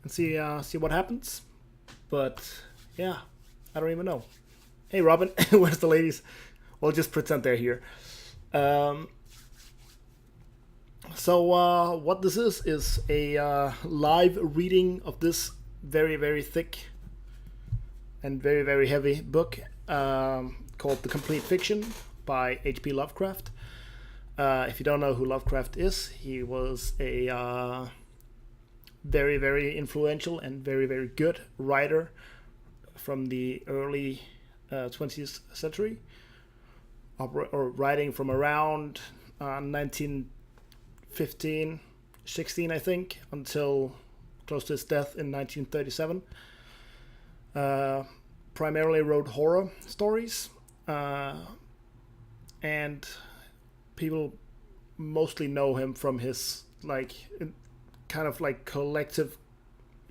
and see what happens. But yeah, I don't even know. Hey, Robin, where's the ladies? We'll just pretend they're here. So what this is a live reading of this very, very thick and very, very heavy book called The Complete Fiction by H.P. Lovecraft. If you don't know who Lovecraft is, he was a very, very influential and very, very good writer from the early 20th century, or writing from around 1915, 16, I think, until close to his death in 1937. Primarily wrote horror stories, and people mostly know him from his kind of like collective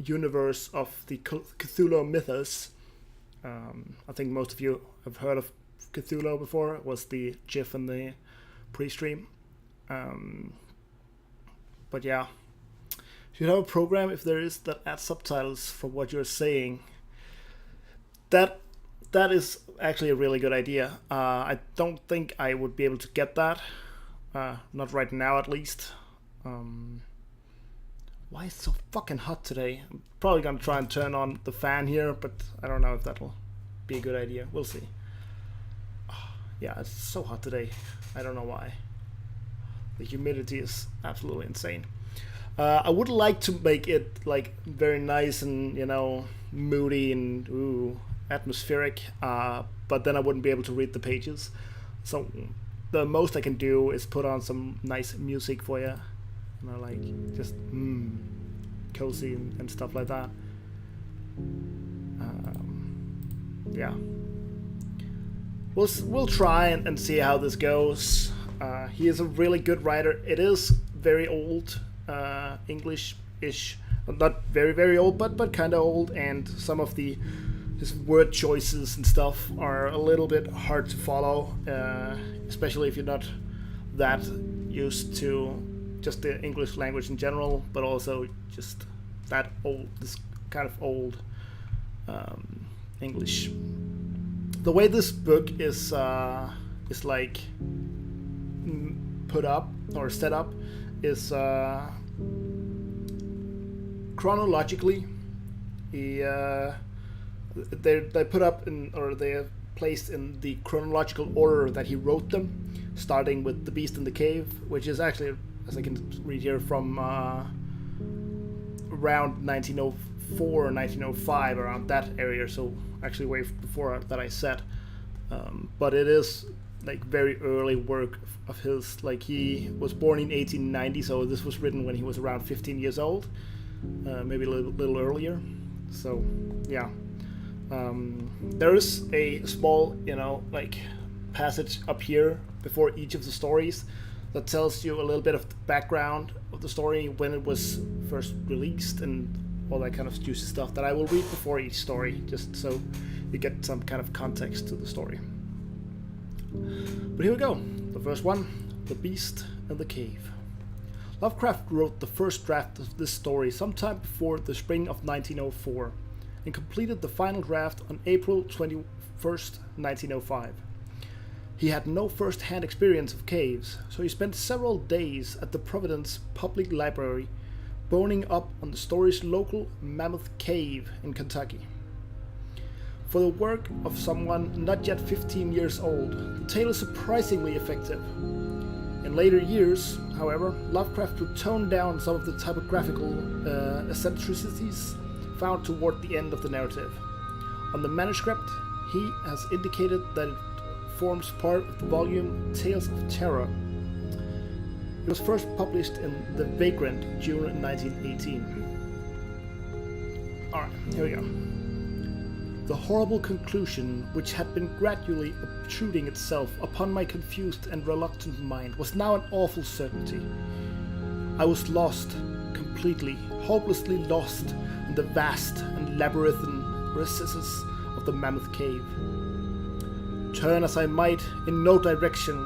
universe of the Cthulhu mythos. I think most of you have heard of Cthulhu before. It was the GIF in the pre-stream. But yeah, you have a program, if there is, that adds subtitles for what you're saying. That is actually a really good idea. I don't think I would be able to get that. Not right now, at least. Why is it so fucking hot today? I'm probably gonna try and turn on the fan here, but I don't know if that'll be a good idea. We'll see. Yeah, it's so hot today. I don't know why. The humidity is absolutely insane. I would like to make it like very nice and, you know, moody and atmospheric, but then I wouldn't be able to read the pages. So the most I can do is put on some nice music for you, you know, like just cozy and stuff like that. Yeah, we'll try and see how this goes. He is a really good writer. It is very old, English-ish, not very, very old, but kind of old, and some of his word choices and stuff are a little bit hard to follow, especially if you're not that used to just the English language in general, but also just that old, this kind of old English. The way this book is like put up or set up is chronologically. They put up in, or they are placed in the chronological order that he wrote them, starting with The Beast in the Cave, which is actually, as I can read here, from around 1904 or 1905, around that area, so actually way before that I said. But it is like very early work of his. Like, he was born in 1890, so this was written when he was around 15 years old, maybe a little earlier. So yeah, there is a small, you know, like passage up here before each of the stories that tells you a little bit of the background of the story, when it was first released, and all that kind of juicy stuff that I will read before each story, just so you get some kind of context to the story. But here we go. The first one, The Beast in the Cave. Lovecraft wrote the first draft of this story sometime before the spring of 1904, and completed the final draft on April 21st, 1905. He had no first-hand experience of caves, so he spent several days at the Providence Public Library boning up on the story's local Mammoth Cave in Kentucky. For the work of someone not yet 15 years old, the tale is surprisingly effective. In later years, however, Lovecraft would tone down some of the typographical eccentricities found toward the end of the narrative. On the manuscript, he has indicated that it forms part of the volume Tales of Terror. It was first published in The Vagrant, June 1918. Alright, here we go. The horrible conclusion, which had been gradually obtruding itself upon my confused and reluctant mind, was now an awful certainty. I was lost, completely, hopelessly lost in the vast and labyrinthine recesses of the Mammoth Cave. Turn as I might, in no direction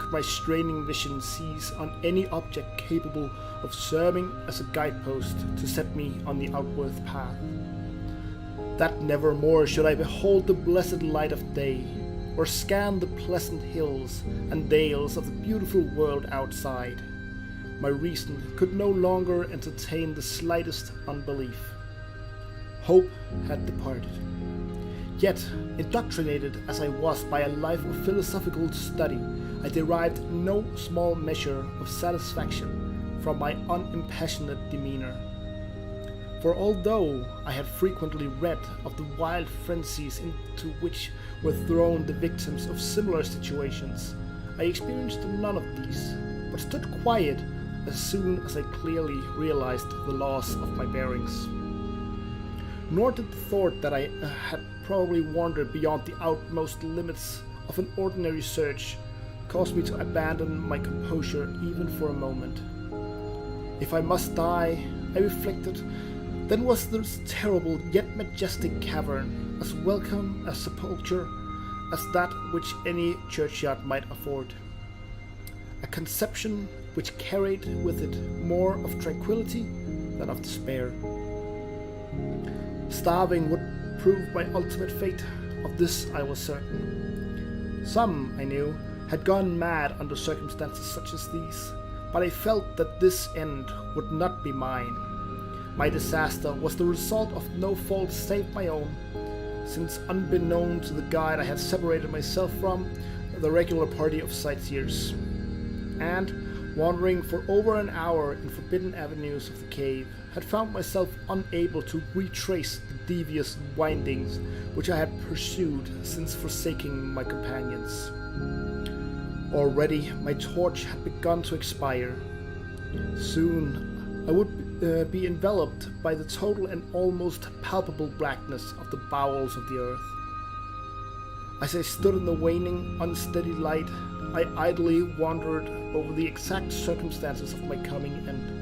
could my straining vision seize on any object capable of serving as a guidepost to set me on the outward path. That never more should I behold the blessed light of day, or scan the pleasant hills and dales of the beautiful world outside. My reason could no longer entertain the slightest unbelief. Hope had departed. Yet, indoctrinated as I was by a life of philosophical study, I derived no small measure of satisfaction from my unimpassionate demeanor. For although I had frequently read of the wild frenzies into which were thrown the victims of similar situations, I experienced none of these, but stood quiet as soon as I clearly realized the loss of my bearings. Nor did the thought that I had probably wandered beyond the outmost limits of an ordinary search cause me to abandon my composure even for a moment. If I must die, I reflected, then was this terrible yet majestic cavern as welcome a sepulchre as that which any churchyard might afford. A conception which carried with it more of tranquility than of despair. Starving would prove my ultimate fate, of this I was certain. Some, I knew, had gone mad under circumstances such as these, but I felt that this end would not be mine. My disaster was the result of no fault save my own, since unbeknown to the guide I had separated myself from the regular party of sightseers, and, wandering for over an hour in forbidden avenues of the cave, had found myself unable to retrace the devious windings which I had pursued since forsaking my companions. Already my torch had begun to expire. Soon I would be enveloped by the total and almost palpable blackness of the bowels of the earth. As I stood in the waning, unsteady light, I idly wondered over the exact circumstances of my coming end.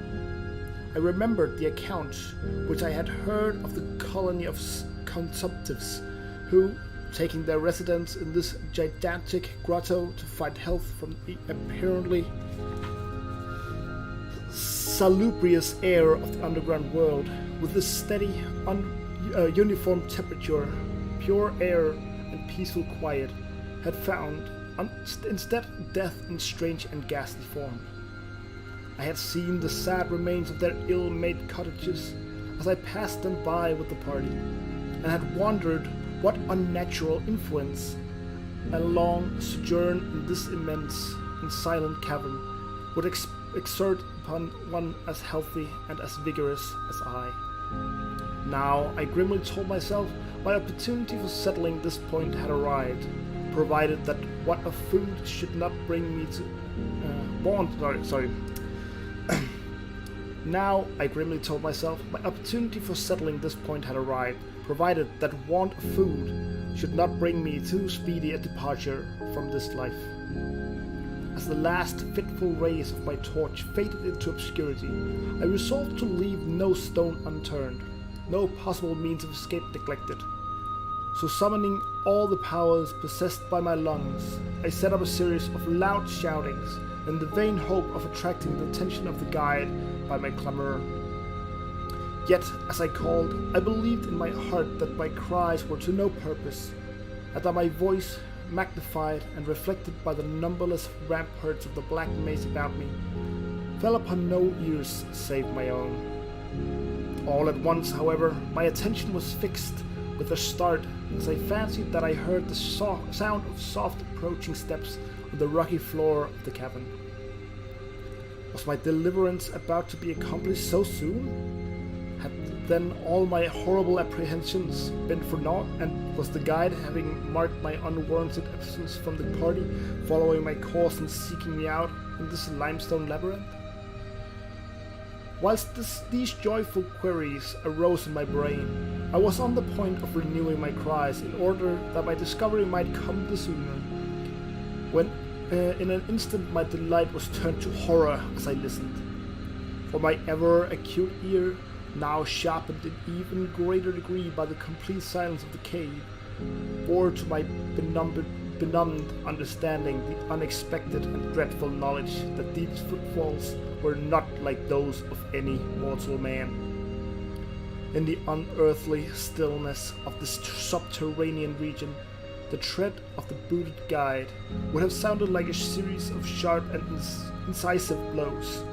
I remembered the accounts which I had heard of the colony of consumptives who, taking their residence in this gigantic grotto to find health from the apparently salubrious air of the underground world, with this steady, uniform temperature, pure air, and peaceful quiet, had found instead death in strange and ghastly form. I had seen the sad remains of their ill-made cottages as I passed them by with the party, and had wondered what unnatural influence a long sojourn in this immense and silent cavern would exert upon one as healthy and as vigorous as I. Now, I grimly told myself, my opportunity for settling this point had arrived, provided that what of food should not bring me to Now, I grimly told myself, my opportunity for settling this point had arrived, provided that want of food should not bring me too speedy a departure from this life. As the last fitful rays of my torch faded into obscurity, I resolved to leave no stone unturned, no possible means of escape neglected. So summoning all the powers possessed by my lungs, I set up a series of loud shoutings in the vain hope of attracting the attention of the guide by my clamor. Yet, as I called, I believed in my heart that my cries were to no purpose, and that my voice, magnified and reflected by the numberless ramparts of the black maze about me, fell upon no ears save my own. All at once, however, my attention was fixed with a start as I fancied that I heard the sound of soft approaching steps on the rocky floor of the cavern. Was my deliverance about to be accomplished so soon? Had then all my horrible apprehensions been for naught, and was the guide, having marked my unwarranted absence from the party, following my course and seeking me out in this limestone labyrinth? Whilst these joyful queries arose in my brain, I was on the point of renewing my cries in order that my discovery might come the sooner, when in an instant my delight was turned to horror as I listened. For my ever-acute ear, now sharpened in even greater degree by the complete silence of the cave, bore to my benumbed benumbed understanding, the unexpected and dreadful knowledge that these footfalls were not like those of any mortal man. In the unearthly stillness of this subterranean region, the tread of the booted guide would have sounded like a series of sharp and incisive blows.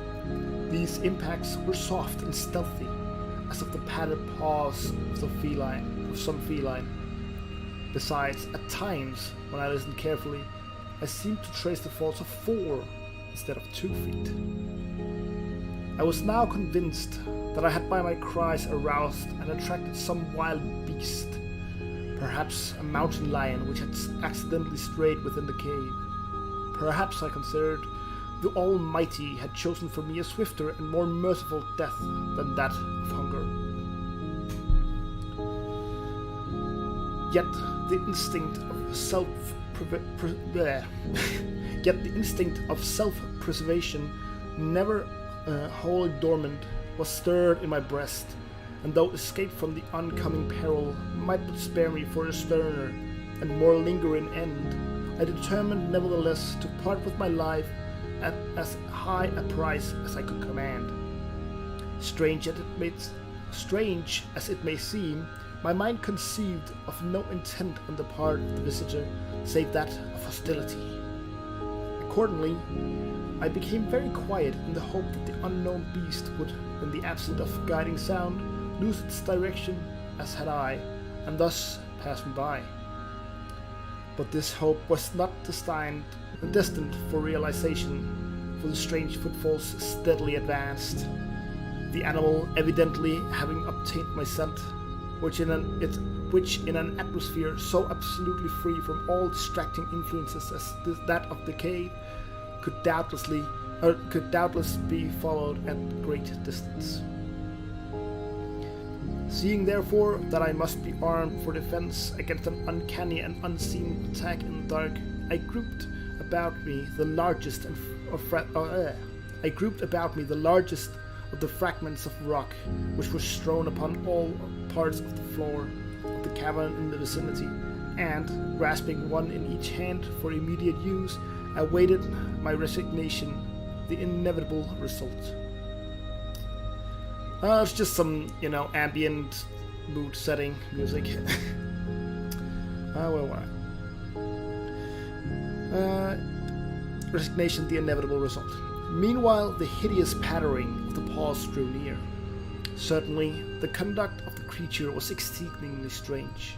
These impacts were soft and stealthy, as of the padded paws of some feline. Besides, at times, when I listened carefully, I seemed to trace the falls of 4 instead of 2 feet. I was now convinced that I had by my cries aroused and attracted some wild beast, perhaps a mountain lion which had accidentally strayed within the cave. Perhaps, I considered, the Almighty had chosen for me a swifter and more merciful death than that of hunger. Yet the instinct of self-preservation, never wholly dormant, was stirred in my breast, and though escape from the oncoming peril might but spare me for a sterner and more lingering end, I determined nevertheless to part with my life at as high a price as I could command. Strange as it may seem, my mind conceived of no intent on the part of the visitor save that of hostility. Accordingly, I became very quiet in the hope that the unknown beast would, in the absence of guiding sound, lose its direction as had I, and thus pass me by. But this hope was not destined for realization, for the strange footfalls steadily advanced, the animal evidently having obtained my scent, which in an atmosphere so absolutely free from all distracting influences as that of the cave could doubtless be followed at great distance. Seeing therefore that I must be armed for defense against an uncanny and unseen attack in the dark, I grouped about me the largest of the fragments of rock which were strewn upon all parts of the floor of the cavern in the vicinity, and, grasping one in each hand for immediate use, I awaited my resignation the inevitable result. It's just some, ambient mood setting music. Resignation, the inevitable result. Meanwhile, the hideous pattering of the paws drew near. Certainly, the conduct of the creature was exceedingly strange.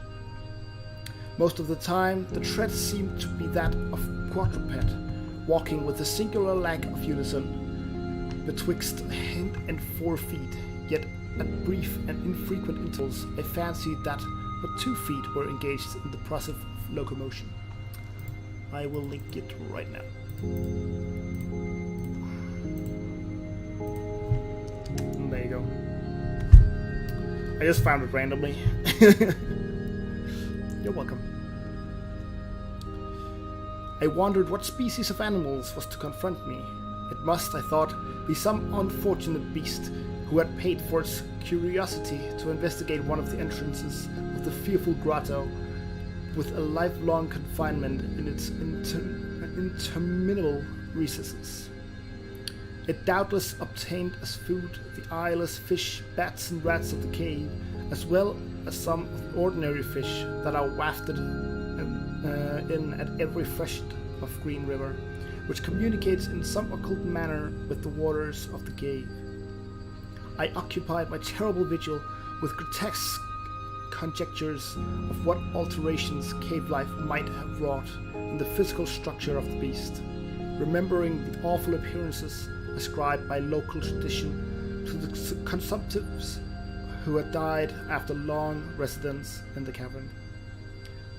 Most of the time, the tread seemed to be that of quadruped, walking with a singular lack of unison betwixt hind and 4 feet, yet at brief and infrequent intervals I fancied that but 2 feet were engaged in the process of locomotion. I will link it right now. And there you go. I just found it randomly. You're welcome. I wondered what species of animals was to confront me. It must, I thought, be some unfortunate beast who had paid for its curiosity to investigate one of the entrances of the fearful grotto, with a lifelong confinement in its interminable recesses. It doubtless obtained as food the eyeless fish, bats, and rats of the cave, as well as some of the ordinary fish that are wafted in at every freshet of Green River, which communicates in some occult manner with the waters of the cave. I occupied my terrible vigil with grotesque conjectures of what alterations cave life might have wrought in the physical structure of the beast, remembering the awful appearances ascribed by local tradition to the consumptives who had died after long residence in the cavern.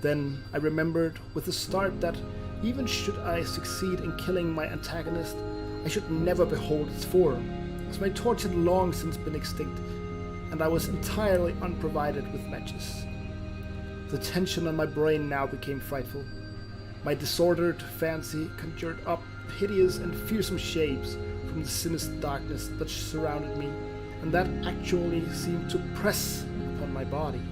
Then I remembered with a start that, even should I succeed in killing my antagonist, I should never behold its form, as my torch had long since been extinct, and I was entirely unprovided with matches. The tension on my brain now became frightful. My disordered fancy conjured up hideous and fearsome shapes from the sinister darkness that surrounded me, and that actually seemed to press upon my body.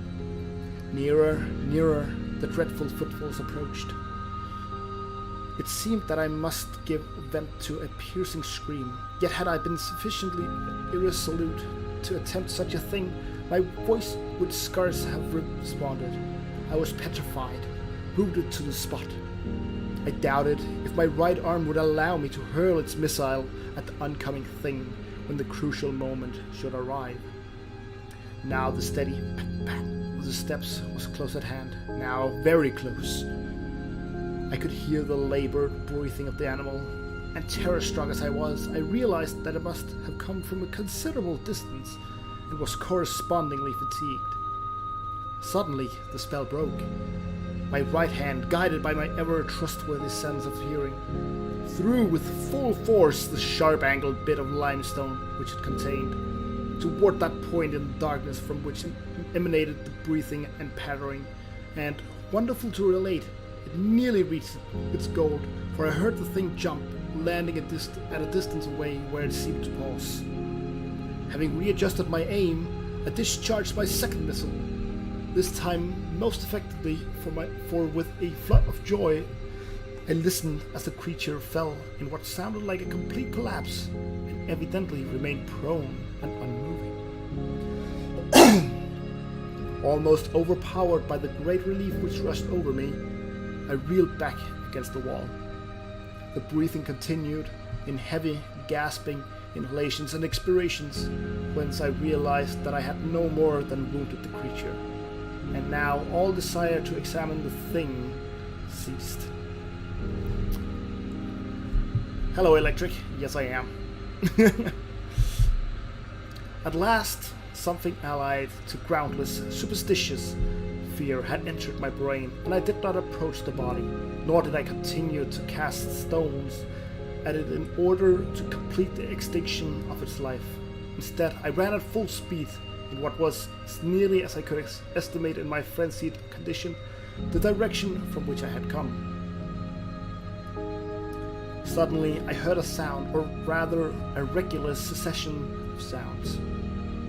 Nearer, nearer, the dreadful footfalls approached. It seemed that I must give vent to a piercing scream, yet had I been sufficiently irresolute to attempt such a thing, my voice would scarce have responded. I was petrified, rooted to the spot. I doubted if my right arm would allow me to hurl its missile at the oncoming thing when the crucial moment should arrive. Now the steady pat-pat of the steps was close at hand, now very close. I could hear the labored breathing of the animal, and terror-struck as I was, I realized that it must have come from a considerable distance and was correspondingly fatigued. Suddenly, the spell broke. My right hand, guided by my ever-trustworthy sense of hearing, threw with full force the sharp-angled bit of limestone which it contained, toward that point in the darkness from which emanated the breathing and pattering, and, wonderful to relate, it nearly reached its goal, for I heard the thing jump, landing at a distance away where it seemed to pause. Having readjusted my aim, I discharged my second missile, this time most effectively, for with a flood of joy, I listened as the creature fell in what sounded like a complete collapse, and evidently remained prone and unmoving. Almost overpowered by the great relief which rushed over me, I reeled back against the wall. The breathing continued in heavy, gasping inhalations and expirations, whence I realized that I had no more than wounded the creature, and now all desire to examine the thing ceased. Hello, Electric. Yes, I am. At last, something allied to groundless, superstitious fear had entered my brain, and I did not approach the body, nor did I continue to cast stones at it in order to complete the extinction of its life. Instead, I ran at full speed in what was, as nearly as I could estimate in my frenzied condition, the direction from which I had come. Suddenly, I heard a sound, or rather a regular succession of sounds.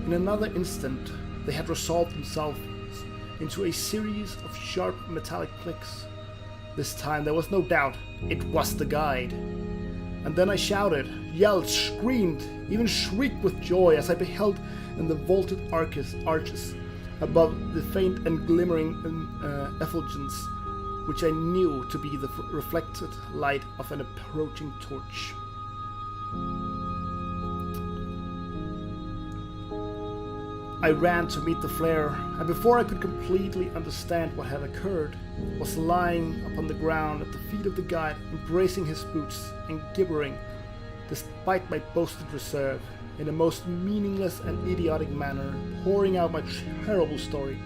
In another instant, they had resolved themselves into a series of sharp metallic clicks. This time there was no doubt, it was the guide. And then I shouted, yelled, screamed, even shrieked with joy as I beheld in the vaulted arches above the faint and glimmering effulgence, which I knew to be the reflected light of an approaching torch. I ran to meet the flare, and before I could completely understand what had occurred, was lying upon the ground at the feet of the guide, embracing his boots and gibbering, despite my boasted reserve, in a most meaningless and idiotic manner, pouring out my terrible story,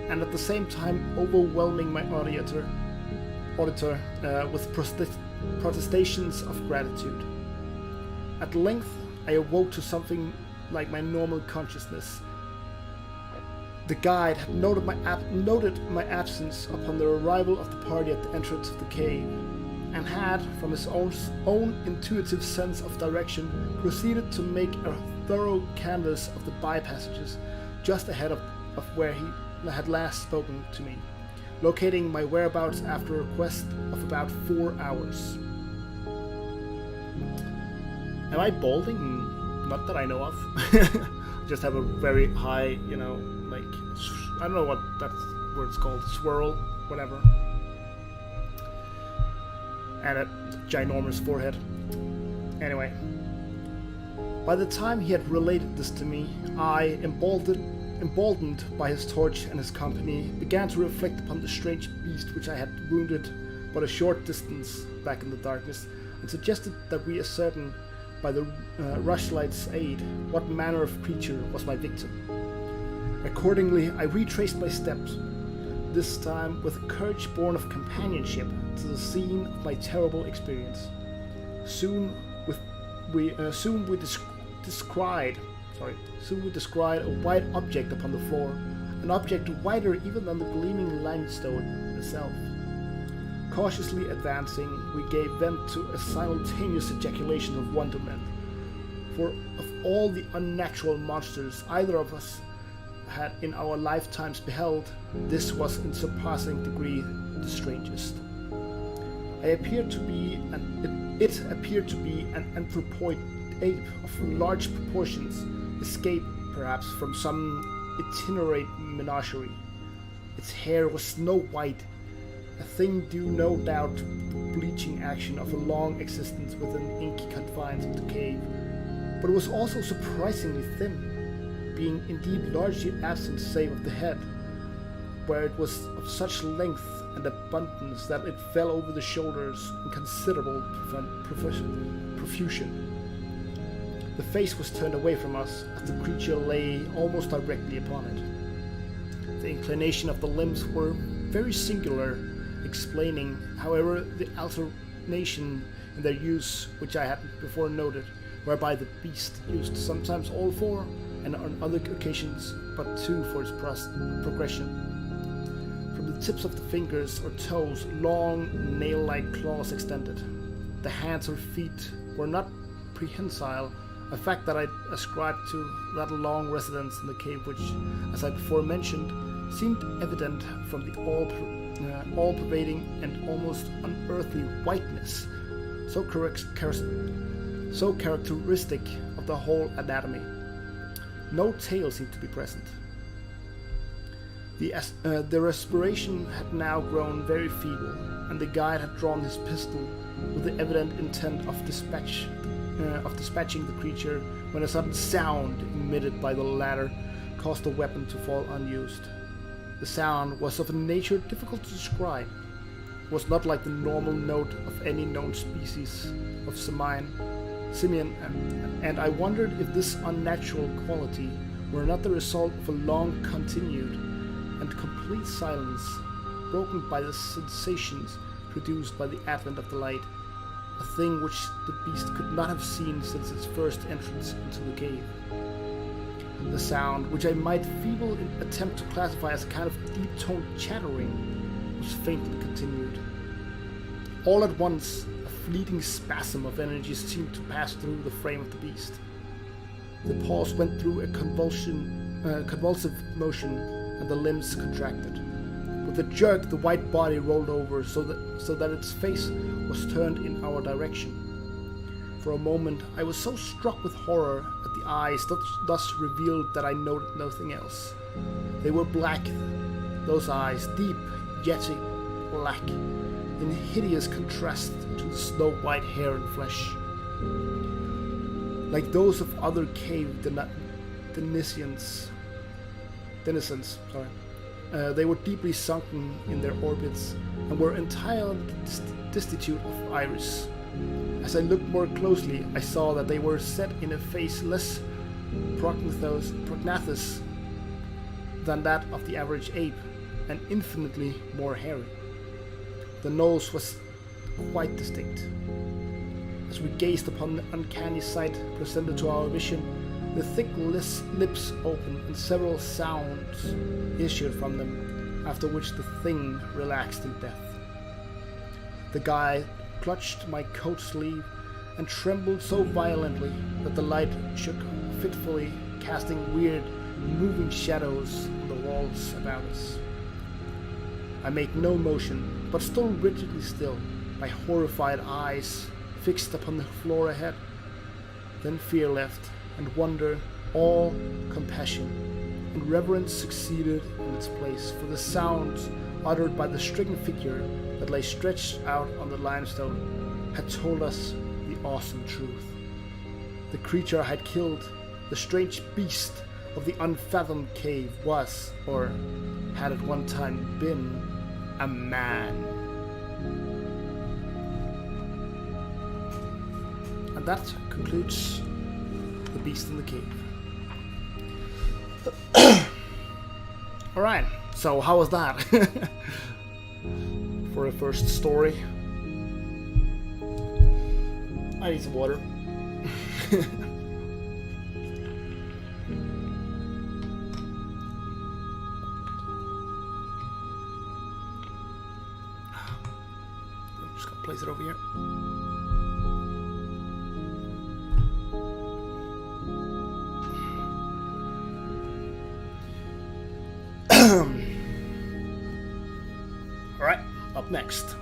and at the same time overwhelming my auditor with protestations of gratitude. At length, I awoke to something like my normal consciousness. The guide had noted my absence upon the arrival of the party at the entrance of the cave, and had, from his own intuitive sense of direction, proceeded to make a thorough canvass of the by-passages just ahead of where he had last spoken to me, locating my whereabouts after a quest of about 4 hours. Am I balding? Not that I know of. Just have a very high, like, I don't know what that word's called, swirl, whatever. And a ginormous forehead. Anyway, by the time he had related this to me, I, emboldened by his torch and his company, began to reflect upon the strange beast which I had wounded but a short distance back in the darkness, and suggested that we ascertain by the rushlight's aid what manner of creature was my victim. Accordingly, I retraced my steps, this time with a courage born of companionship, to the scene of my terrible experience. Soon we descried a white object upon the floor, an object whiter even than the gleaming limestone itself. Cautiously advancing, we gave vent to a simultaneous ejaculation of wonderment, for of all the unnatural monsters either of us had in our lifetimes beheld, this was in surpassing degree the strangest. It appeared to be an anthropoid ape of large proportions, escaped perhaps from some itinerant menagerie. Its hair was snow white, a thing due no doubt to the bleaching action of a long existence within inky confines of the cave, but it was also surprisingly thin, being indeed largely absent save of the head, where it was of such length and abundance that it fell over the shoulders in considerable profusion. The face was turned away from us as the creature lay almost directly upon it. The inclination of the limbs were very singular, explaining, however, the alternation in their use which I had before noted, whereby the beast used sometimes all four, and on other occasions but two for its progression. From the tips of the fingers or toes, long, nail-like claws extended. The hands or feet were not prehensile, a fact that I ascribed to that long residence in the cave which, as I before mentioned, seemed evident from the all-pervading and almost unearthly whiteness, so characteristic of the whole anatomy. No tail seemed to be present. The respiration had now grown very feeble, and the guide had drawn his pistol with the evident intent of dispatching the creature, when a sudden sound emitted by the latter caused the weapon to fall unused. The sound was of a nature difficult to describe. It was not like the normal note of any known species of simian, and I wondered if this unnatural quality were not the result of a long continued and complete silence, broken by the sensations produced by the advent of the light, a thing which the beast could not have seen since its first entrance into the cave. The sound, which I might feeble attempt to classify as a kind of deep-toned chattering, was faintly continued. All at once, a fleeting spasm of energy seemed to pass through the frame of the beast. The pulse went through a convulsive motion, and the limbs contracted. With a jerk, the white body rolled over so that its face was turned in our direction. For a moment, I was so struck with horror at the eyes thus revealed that I noted nothing else. They were black, those eyes, deep, jetty black, in hideous contrast to the snow-white hair and flesh. Like those of other cave denizens, they were deeply sunken in their orbits and were entirely destitute of iris. As I looked more closely, I saw that they were set in a face less prognathous than that of the average ape, and infinitely more hairy. The nose was quite distinct. As we gazed upon the uncanny sight presented to our vision, the thick lips opened and several sounds issued from them, after which the thing relaxed in death. The guide clutched my coat sleeve and trembled so violently that the light shook fitfully, casting weird, moving shadows on the walls about us. I made no motion, but stood rigidly still, my horrified eyes fixed upon the floor ahead. Then fear left, and wonder, awe, compassion, and reverence succeeded in its place, for the sounds uttered by the stricken figure that lay stretched out on the limestone had told us the awesome truth. The creature I had killed, the strange beast of the unfathomed cave, was, or had at one time been, a man. And that concludes The Beast in the Cave. Alright, so how was that? For a first story. I need some water. I'm just gonna place it over here. Alright, up next.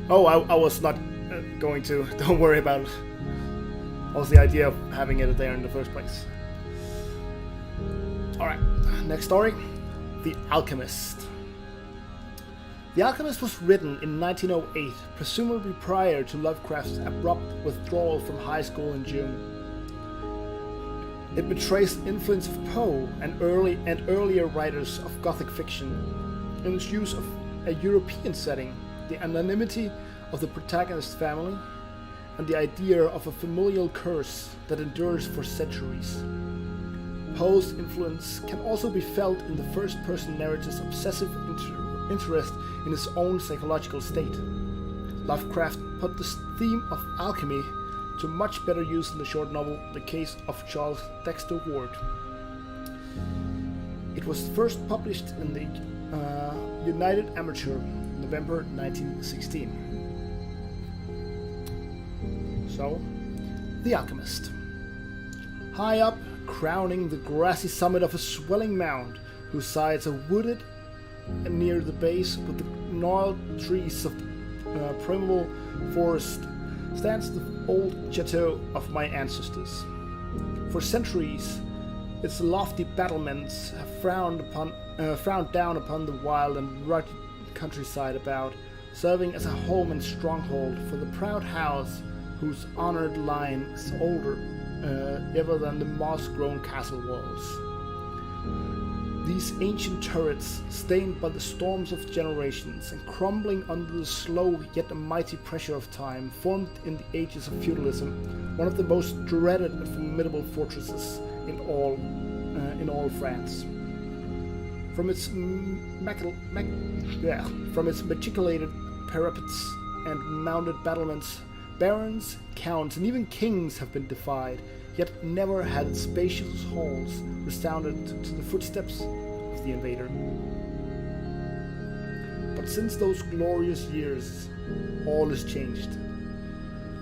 Oh, I was not going to. Don't worry about it. What was the idea of having it there in the first place? Alright, next story. The Alchemist. The Alchemist was written in 1908, presumably prior to Lovecraft's abrupt withdrawal from high school in June. It betrays the influence of Poe and earlier writers of Gothic fiction in its use of a European setting, the anonymity of the protagonist's family, and the idea of a familial curse that endures for centuries. Poe's influence can also be felt in the first-person narrator's obsessive interest in his own psychological state. Lovecraft put this theme of alchemy to much better use in the short novel The Case of Charles Dexter Ward. It was first published in the United Amateur, November 1916. So, The Alchemist. High up, crowning the grassy summit of a swelling mound, whose sides are wooded and near the base with the gnarled trees of primeval forest, stands the old chateau of my ancestors. For centuries, its lofty battlements have frowned down upon the wild and rugged countryside about, serving as a home and stronghold for the proud house whose honored line is older ever than the moss-grown castle walls. These ancient turrets, stained by the storms of generations and crumbling under the slow yet mighty pressure of time, formed in the ages of feudalism one of the most dreaded and formidable fortresses in all France. From its machicolated parapets and mounded battlements, barons, counts, and even kings have been defied, yet never had its spacious halls resounded to the footsteps of the invader. But since those glorious years, all is changed.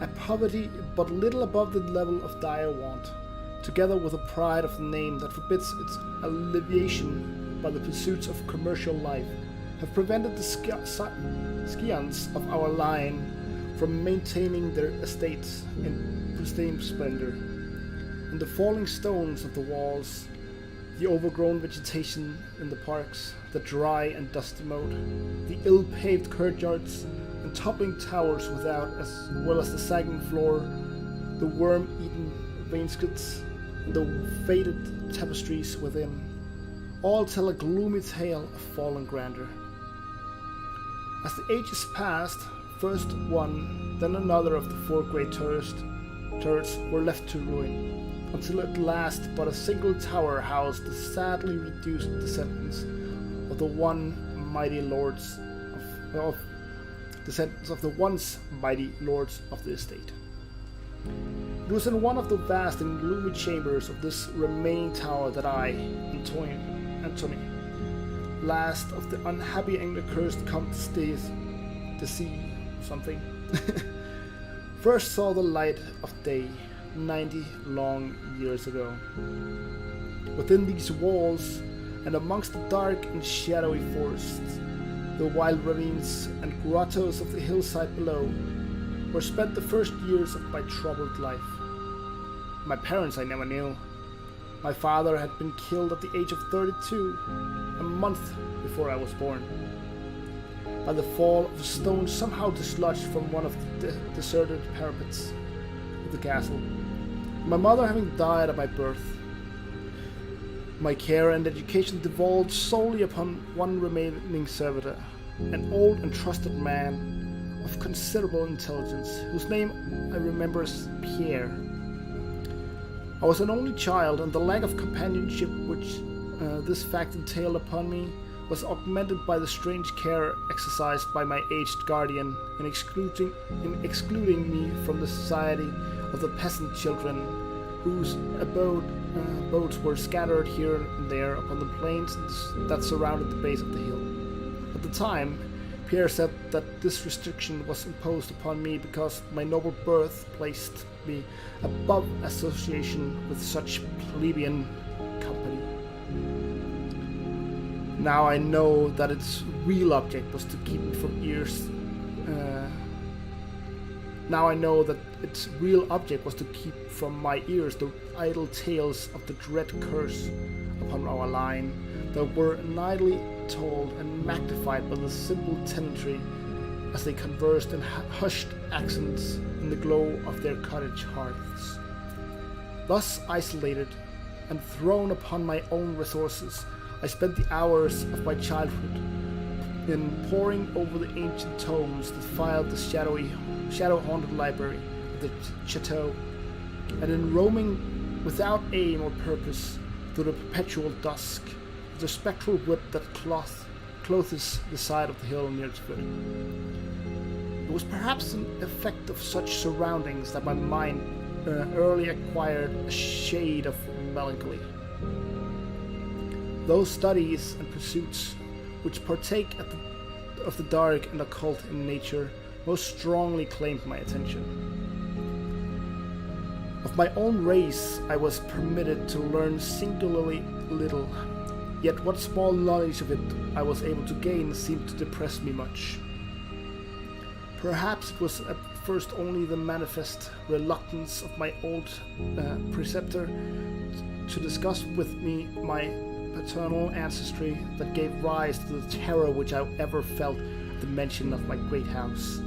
A poverty but little above the level of dire want, together with a pride of the name that forbids its alleviation by the pursuits of commercial life, have prevented the scions of our line from maintaining their estates in pristine splendor. And the falling stones of the walls, the overgrown vegetation in the parks, the dry and dusty moat, the ill-paved courtyards and toppling towers without, as well as the sagging floor, the worm-eaten wainscots, and the faded tapestries within, all tell a gloomy tale of fallen grandeur. As the ages passed, first one, then another of the four great turrets were left to ruin, until at last but a single tower housed the sadly reduced descendants of the once mighty lords of the estate. It was in one of the vast and gloomy chambers of this remaining tower that I, Antony, last of the unhappy and accursed Comtes de see something, first saw the light of day 90 long years ago. Within these walls, and amongst the dark and shadowy forests, the wild ravines and grottos of the hillside below, were spent the first years of my troubled life. My parents I never knew. My father had been killed at the age of 32, a month before I was born, by the fall of a stone somehow dislodged from one of the deserted parapets of the castle. My mother having died at my birth, my care and education devolved solely upon one remaining servitor, an old and trusted man of considerable intelligence, whose name I remember as Pierre. I was an only child, and the lack of companionship which this fact entailed upon me was augmented by the strange care exercised by my aged guardian in excluding me from the society of the peasant children whose abodes were scattered here and there upon the plains that surrounded the base of the hill. At the time, Pierre said that this restriction was imposed upon me because my noble birth placed me above association with such plebeian company. Now I know that its real object was to keep me from Now I know that its real object was to keep from my ears the idle tales of the dread curse upon our line, that were nightly told and magnified by the simple tenantry as they conversed in hushed accents in the glow of their cottage hearths. Thus isolated and thrown upon my own resources, I spent the hours of my childhood in poring over the ancient tomes that filled the shadow-haunted library of the chateau, and in roaming without aim or purpose through the perpetual dusk, with the spectral wood that clothes the side of the hill near its foot. It was perhaps an effect of such surroundings that my mind early acquired a shade of melancholy. Those studies and pursuits which partake of the dark and occult in nature most strongly claimed my attention. Of my own race I was permitted to learn singularly little, yet what small knowledge of it I was able to gain seemed to depress me much. Perhaps it was at first only the manifest reluctance of my old preceptor to discuss with me my paternal ancestry that gave rise to the terror which I ever felt at the mention of my great house.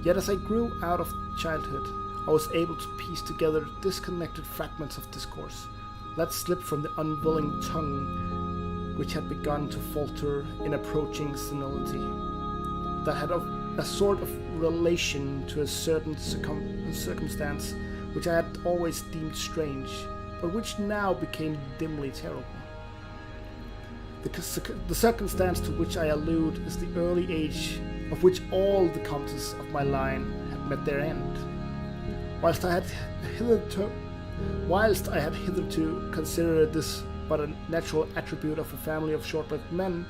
Yet as I grew out of childhood, I was able to piece together disconnected fragments of discourse, let slip from the unwilling tongue which had begun to falter in approaching senility, that had a sort of relation to a certain circumstance which I had always deemed strange, but which now became dimly terrible. The circumstance to which I allude is the early age of which all the countess of my line had met their end. Whilst I had hitherto considered this but a natural attribute of a family of short-lived men,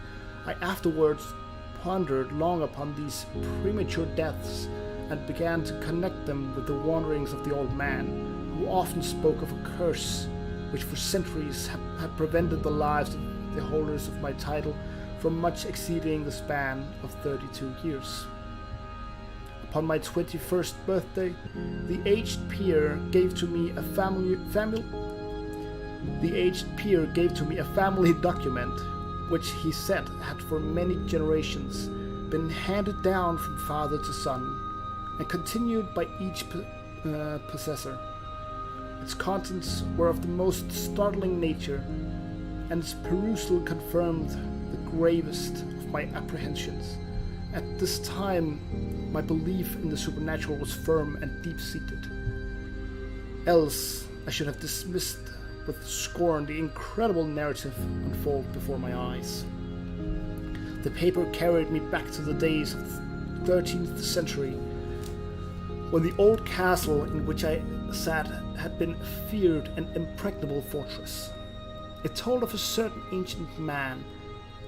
I afterwards pondered long upon these premature deaths and began to connect them with the wanderings of the old man, who often spoke of a curse which for centuries had prevented the lives of the holders of my title from much exceeding the span of 32 years. Upon my 21st birthday, the aged peer gave to me a family document which he said had for many generations been handed down from father to son and continued by each possessor. Its contents were of the most startling nature, and its perusal confirmed the gravest of my apprehensions. At this time, my belief in the supernatural was firm and deep-seated. Else, I should have dismissed with scorn the incredible narrative unfold before my eyes. The paper carried me back to the days of the 13th century, when the old castle in which I sat had been a feared and impregnable fortress. It told of a certain ancient man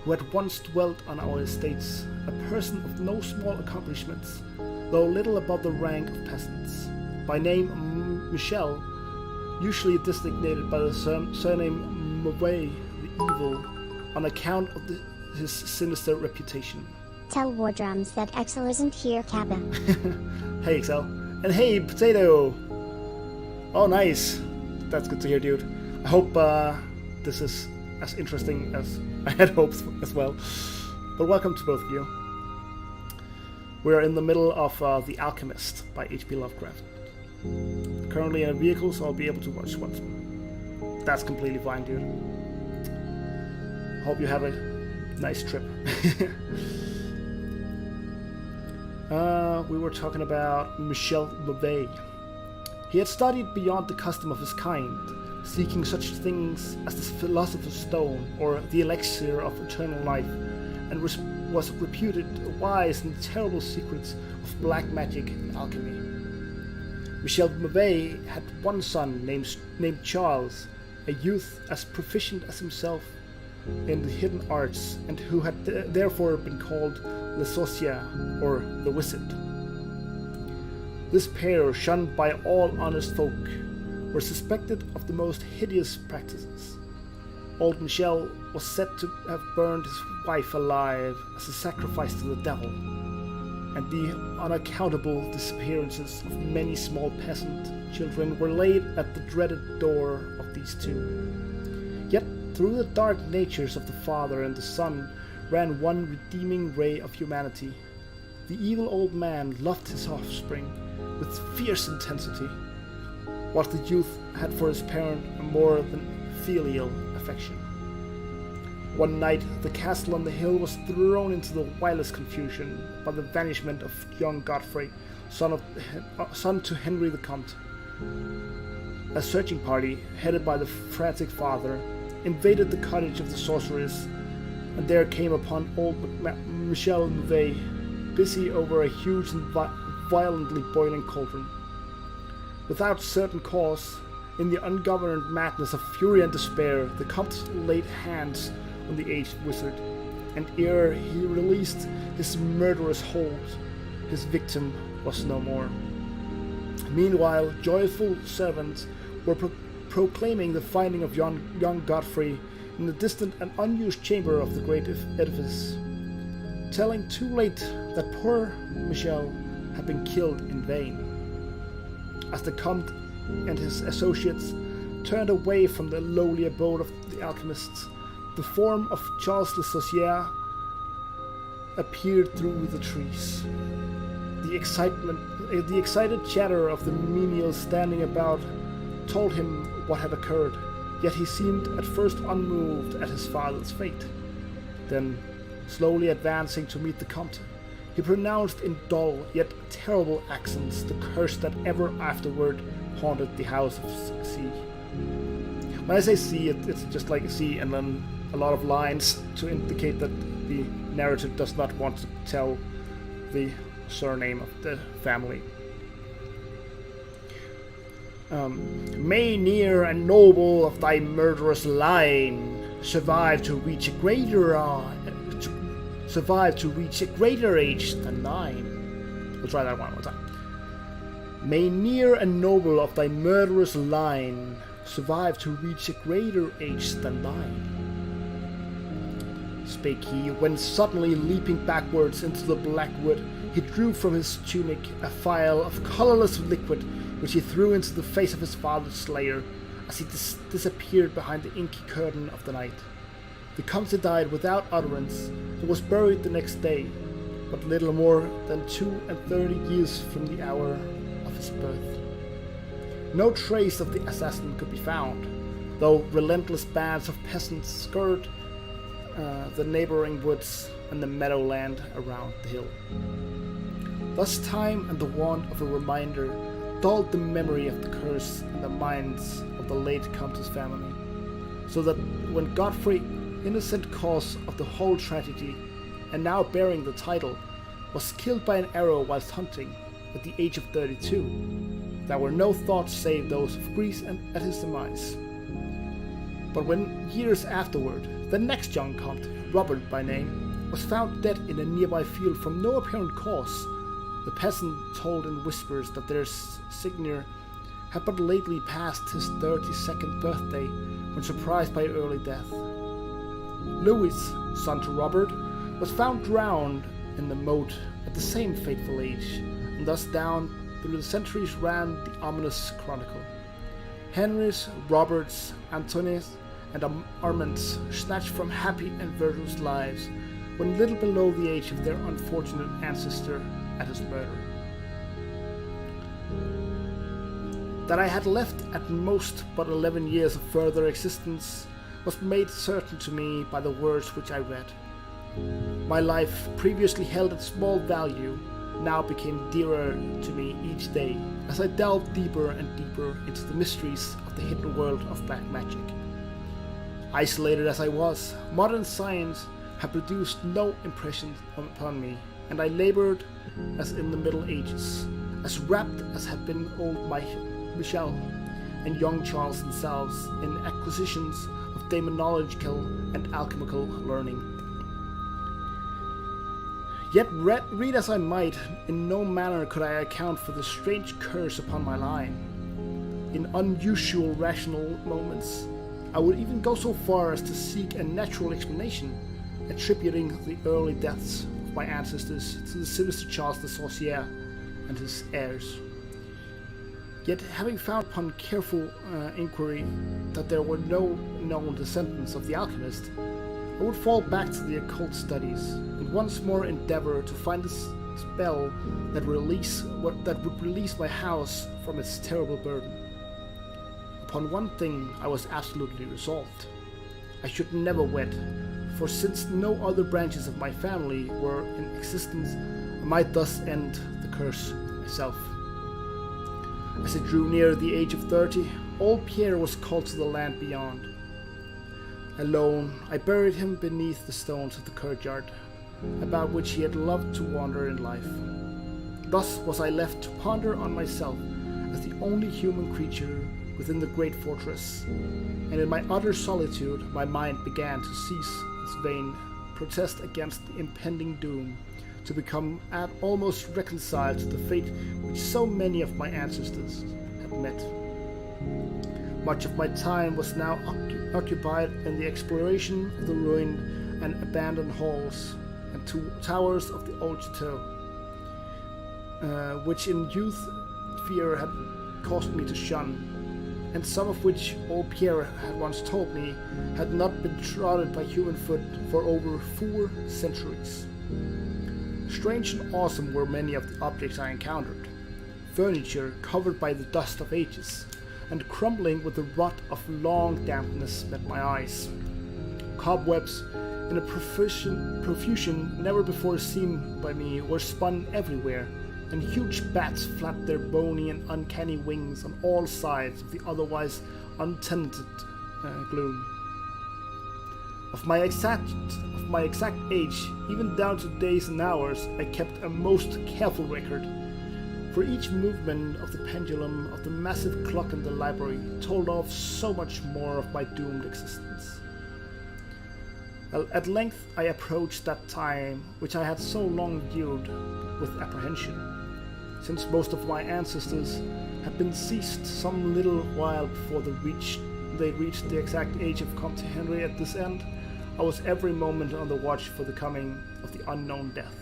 who had once dwelt on our estates, a person of no small accomplishments, though little above the rank of peasants, by name Michel, usually designated by the surname Mauvais, the evil, on account of his sinister reputation. Tell Wardrums that Excel isn't here, Kappa. Hey, Excel. And hey, Potato! Oh, nice. That's good to hear, dude. I hope this is as interesting as I had hoped as well. But welcome to both of you. We are in the middle of The Alchemist by H.P. Lovecraft. Currently in a vehicle, so I'll be able to watch once. That's completely fine, dude. Hope you have a nice trip. We were talking about Michel Mauvais. He had studied beyond the custom of his kind, seeking such things as the philosopher's stone or the elixir of eternal life, and was reputed wise in the terrible secrets of black magic and alchemy. Michel Mauvais had one son named Charles, a youth as proficient as himself in the hidden arts, and who had therefore been called Le Sorcier, or the Wizard. This pair, shunned by all honest folk, were suspected of the most hideous practices. Old Michel was said to have burned his wife alive as a sacrifice to the devil, and the unaccountable disappearances of many small peasant children were laid at the dreaded door of these two. Yet through the dark natures of the father and the son ran one redeeming ray of humanity. The evil old man loved his offspring with fierce intensity, whilst the youth had for his parent a more than filial affection. One night, the castle on the hill was thrown into the wildest confusion by the vanishment of young Godfrey, son to Henry the Comte. A searching party, headed by the frantic father, invaded the cottage of the sorceress, and there came upon old Michel Mouvet, busy over a huge and violently boiling cauldron. Without certain cause, in the ungoverned madness of fury and despair, the Comte laid hands on the aged wizard, and ere he released his murderous hold, his victim was no more. Meanwhile, joyful servants were proclaiming the finding of young Godfrey in the distant and unused chamber of the great edifice, telling too late that poor Michel had been killed in vain. As the Comte and his associates turned away from the lowly abode of the alchemists, the form of Charles Le Saucier appeared through the trees. The excited chatter of the menials standing about told him what had occurred, yet he seemed at first unmoved at his father's fate. Then, slowly advancing to meet the Comte, he pronounced in dull yet terrible accents the curse that ever afterward haunted the house of C. When I say C, it's just like a C and then a lot of lines to indicate that the narrative does not want to tell the surname of the family. May near and noble of thy murderous line survive to reach a greater age than thine. We'll try that one more time. May near and noble of thy murderous line survive to reach a greater age than thine, spake he, when suddenly leaping backwards into the black wood, he drew from his tunic a phial of colorless liquid, which he threw into the face of his father's slayer as he disappeared behind the inky curtain of the night. The Comte died without utterance and was buried the next day, but little more than 32 years from the hour of his birth. No trace of the assassin could be found, though relentless bands of peasants scoured the neighboring woods and the meadowland around the hill. Thus time and the want of a reminder dulled the memory of the curse in the minds of the late Comte's family, so that when Godfrey, innocent cause of the whole tragedy, and now bearing the title, was killed by an arrow whilst hunting at the age of 32, there were no thoughts save those of Greece and at his demise. But when years afterward, the next young Comte, Robert by name, was found dead in a nearby field from no apparent cause, the peasant told in whispers that their seigneur had but lately passed his 32nd birthday when surprised by early death. Louis, son to Robert, was found drowned in the moat at the same fateful age, and thus down through the centuries ran the ominous chronicle. Henry's, Robert's, Antonius, and Armand's snatched from happy and virtuous lives when little below the age of their unfortunate ancestor at his murder. That I had left at most but 11 years of further existence was made certain to me by the words which I read. My life, previously held at small value, now became dearer to me each day as I delved deeper and deeper into the mysteries of the hidden world of black magic. Isolated as I was, modern science had produced no impression upon me, and I labored as in the Middle Ages, as rapt as had been old Michel and young Charles themselves in acquisitions of demonological and alchemical learning. Yet read as I might, in no manner could I account for the strange curse upon my line. In unusual rational moments, I would even go so far as to seek a natural explanation, attributing the early deaths of my ancestors to the sinister Charles the Sorcier and his heirs. Yet, having found upon careful inquiry that there were no known descendants of the Alchemist, I would fall back to the occult studies and once more endeavor to find the spell that would release my house from its terrible burden. Upon one thing I was absolutely resolved. I should never wed, for since no other branches of my family were in existence, I might thus end the curse myself. As I drew near the age of 30, old Pierre was called to the land beyond. Alone, I buried him beneath the stones of the courtyard, about which he had loved to wander in life. Thus was I left to ponder on myself as the only human creature within the great fortress, and in my utter solitude my mind began to cease its vain protest against the impending doom, to become almost reconciled to the fate which so many of my ancestors had met. Much of my time was now occupied in the exploration of the ruined and abandoned halls and towers of the old chateau, which in youth fear had caused me to shun, and some of which old Pierre had once told me had not been trodden by human foot for over 4 centuries. Strange and awesome were many of the objects I encountered. Furniture covered by the dust of ages, and crumbling with the rot of long dampness met my eyes. Cobwebs in a profusion never before seen by me were spun everywhere, and huge bats flapped their bony and uncanny wings on all sides of the otherwise untenanted gloom. Of my exact age, even down to days and hours, I kept a most careful record, for each movement of the pendulum of the massive clock in the library told of so much more of my doomed existence. At length I approached that time which I had so long viewed with apprehension, since most of my ancestors had been seized some little while before they reached the exact age of Comte Henry. At this end, I was every moment on the watch for the coming of the unknown death.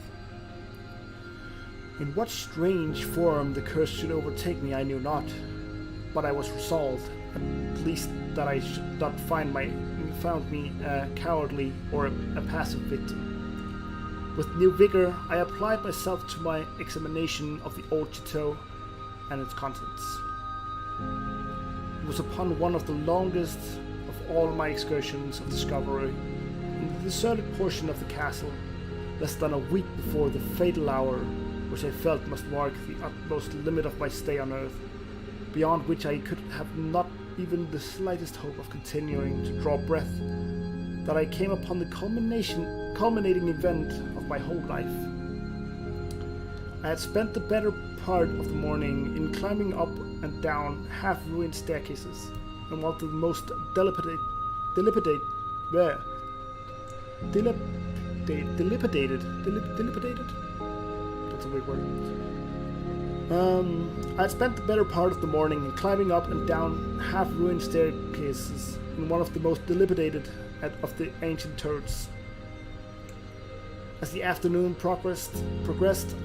In what strange form the curse should overtake me I knew not, but I was resolved, at least, that I should not found me a cowardly or a passive victim. With new vigor, I applied myself to my examination of the old chateau and its contents. It was upon one of the longest of all my excursions of discovery in the deserted portion of the castle, less than a week before the fatal hour which I felt must mark the utmost limit of my stay on earth, beyond which I could have not even the slightest hope of continuing to draw breath, that I came upon the culminating event of my whole life. I had spent the better part of the morning in climbing up and down half-ruined staircases, and one of the most dilapidated, that's a weird word. I had spent the better part of the morning in climbing up and down half-ruined staircases in one of the most dilapidated of the ancient turrets. As the afternoon progressed,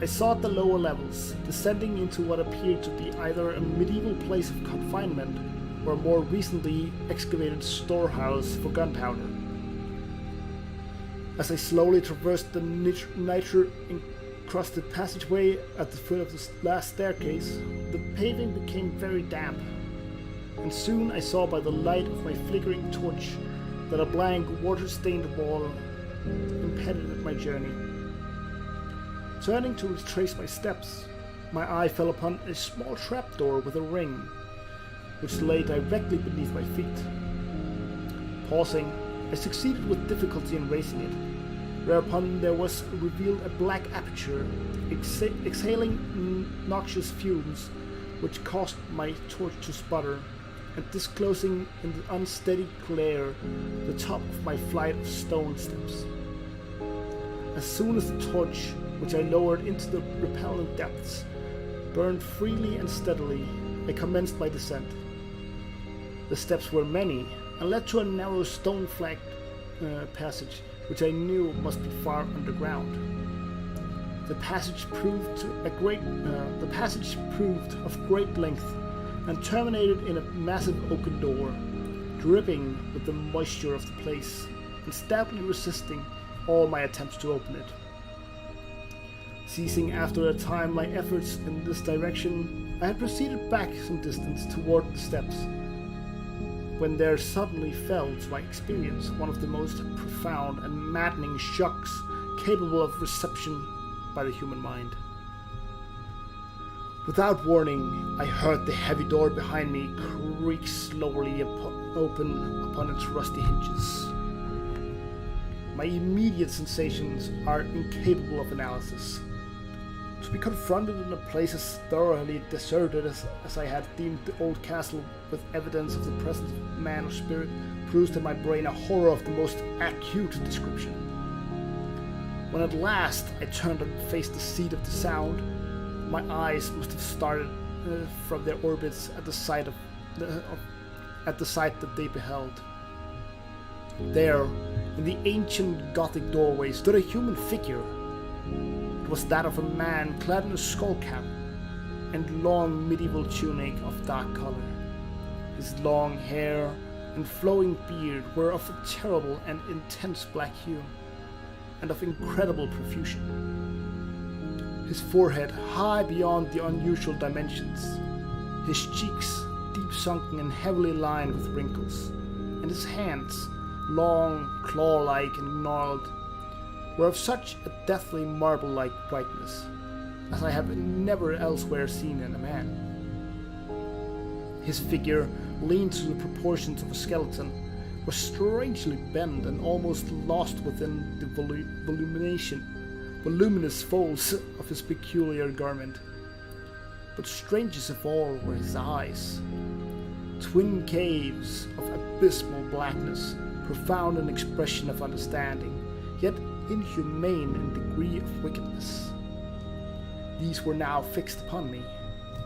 I sought the lower levels, descending into what appeared to be either a medieval place of confinement or a more recently excavated storehouse for gunpowder. As I slowly traversed the nitre-encrusted passageway at the foot of the last staircase, the paving became very damp, and soon I saw by the light of my flickering torch that a blank, water-stained wall impeded my journey. Turning to retrace my steps, my eye fell upon a small trapdoor with a ring, which lay directly beneath my feet. Pausing, I succeeded with difficulty in raising it, whereupon there was revealed a black aperture, exhaling noxious fumes, which caused my torch to sputter, and disclosing in the unsteady glare the top of my flight of stone steps. As soon as the torch, which I lowered into the repellent depths, burned freely and steadily, I commenced my descent. The steps were many, and led to a narrow stone-flagged passage, which I knew must be far underground. The passage proved of great length and terminated in a massive oaken door, dripping with the moisture of the place and stoutly resisting all my attempts to open it. Ceasing after a time my efforts in this direction, I had proceeded back some distance toward the steps, when there suddenly fell to my experience one of the most profound and maddening shocks capable of reception by the human mind. Without warning, I heard the heavy door behind me creak slowly open upon its rusty hinges. My immediate sensations are incapable of analysis. To be confronted in a place as thoroughly deserted as I had deemed the old castle, with evidence of the presence of man or spirit, produced in my brain a horror of the most acute description. When at last I turned and faced the seat of the sound, my eyes must have started from their orbits at the sight that they beheld. There, in the ancient Gothic doorway, stood a human figure. It was that of a man clad in a skull cap and long medieval tunic of dark color. His long hair and flowing beard were of a terrible and intense black hue, and of incredible profusion. His forehead high beyond the unusual dimensions, his cheeks deep sunken and heavily lined with wrinkles, and his hands, long, claw-like and gnarled, were of such a deathly marble-like brightness as I have never elsewhere seen in a man. His figure, lean to the proportions of a skeleton, was strangely bent and almost lost within the voluminous folds of his peculiar garment. But strangest of all were his eyes, twin caves of abysmal blackness, profound in expression of understanding, yet inhumane in degree of wickedness. These were now fixed upon me,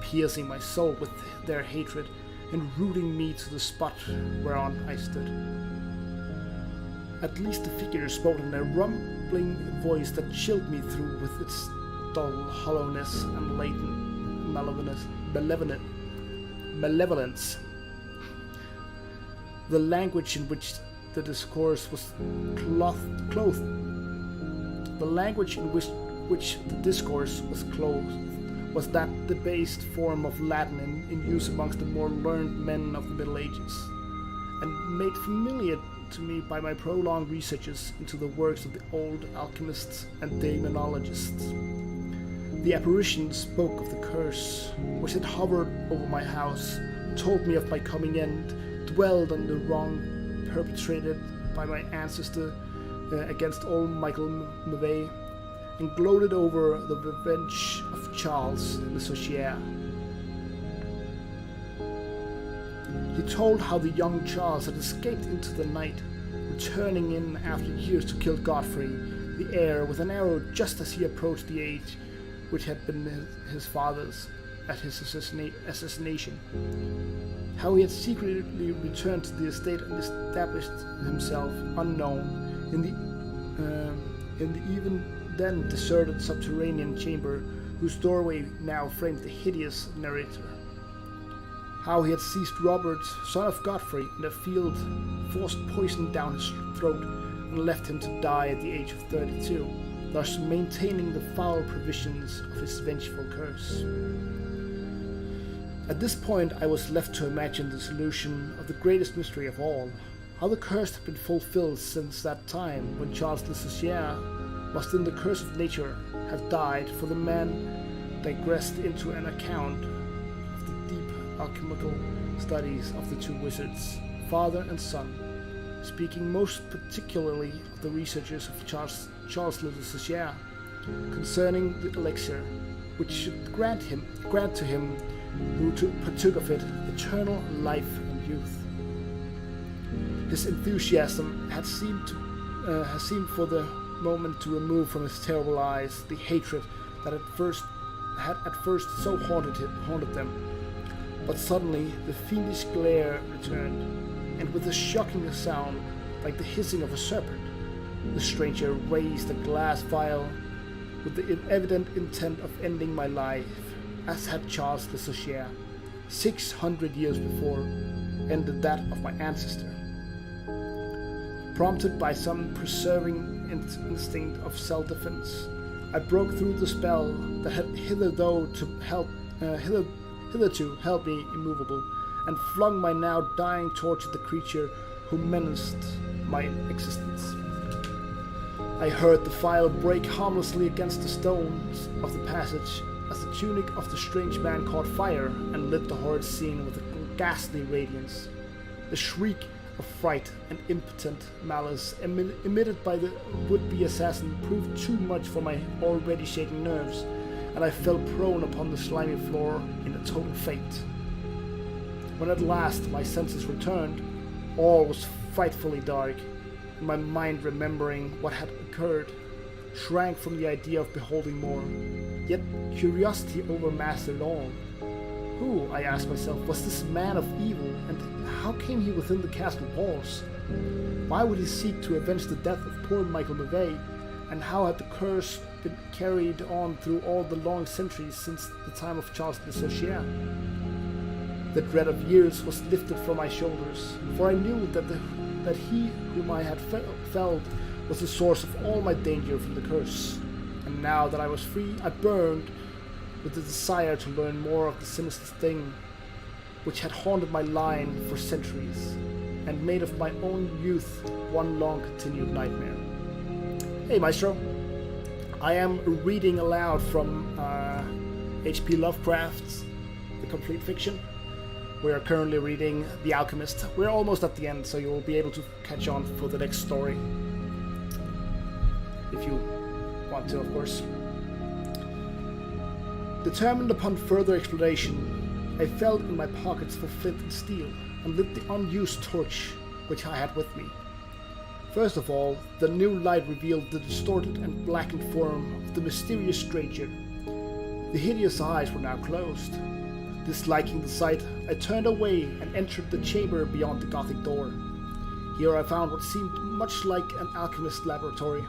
piercing my soul with their hatred and rooting me to the spot whereon I stood. At least the figure spoke in a rumbling voice that chilled me through with its dull hollowness and latent malevolence. The language in which the discourse was clothed was that debased form of Latin in use amongst the more learned men of the Middle Ages, and made familiar to me by my prolonged researches into the works of the old alchemists and demonologists. The apparition spoke of the curse which had hovered over my house, told me of my coming end, dwelled on the wrong perpetrated by my ancestor against old Michael Mauvais, and gloated over the revenge of Charles Le Sorcier. He told how the young Charles had escaped into the night, returning in after years to kill Godfrey, the heir, with an arrow just as he approached the age which had been his father's at his assassination. How he had secretly returned to the estate and established himself unknown in the even then deserted subterranean chamber whose doorway now framed the hideous narrator. How he had seized Robert, son of Godfrey, in a field, forced poison down his throat, and left him to die at the age of 32, thus maintaining the foul provisions of his vengeful curse. At this point I was left to imagine the solution of the greatest mystery of all, how the curse had been fulfilled since that time when Charles Le Sorcier must in the curse of nature have died, for the man digressed into an account of the deep alchemical studies of the two wizards, father and son, speaking most particularly of the researches of Charles Le Sorcier concerning the elixir, which should grant to him who partook of it eternal life and youth. His enthusiasm had seemed for the moment to remove from his terrible eyes the hatred that had at first so haunted them. But suddenly the fiendish glare returned, and with a shocking sound like the hissing of a serpent, the stranger raised a glass vial with the evident intent of ending my life, as had Charles Le Sorcier, 600 years before, ended that of my ancestor. Prompted by some preserving instinct of self-defense, I broke through the spell that had hitherto held me immovable, and flung my now dying torch at the creature who menaced my existence. I heard the file break harmlessly against the stones of the passage as the tunic of the strange man caught fire and lit the horrid scene with a ghastly radiance. The shriek of fright and impotent malice emitted by the would-be assassin proved too much for my already shaking nerves, and I fell prone upon the slimy floor in a total faint. When at last my senses returned, all was frightfully dark, and my mind, remembering what had occurred, shrank from the idea of beholding more. Yet curiosity overmastered all. Who, I asked myself, was this man of evil, and how came he within the castle walls? Why would he seek to avenge the death of poor Michael Mavet, and how had the curse been carried on through all the long centuries since the time of Charles Le Sorcier? The dread of years was lifted from my shoulders, for I knew that he whom I had felled was the source of all my danger from the curse. And now that I was free, I burned with the desire to learn more of the sinister thing which had haunted my line for centuries, and made of my own youth one long continued nightmare. Hey Maestro, I am reading aloud from H.P. Lovecraft's The Complete Fiction. We are currently reading The Alchemist. We're almost at the end, so you will be able to catch on for the next story. If you want to, of course. Determined upon further exploration, I felt in my pockets for flint and steel, and lit the unused torch which I had with me. First of all, the new light revealed the distorted and blackened form of the mysterious stranger. The hideous eyes were now closed. Disliking the sight, I turned away and entered the chamber beyond the Gothic door. Here I found what seemed much like an alchemist's laboratory.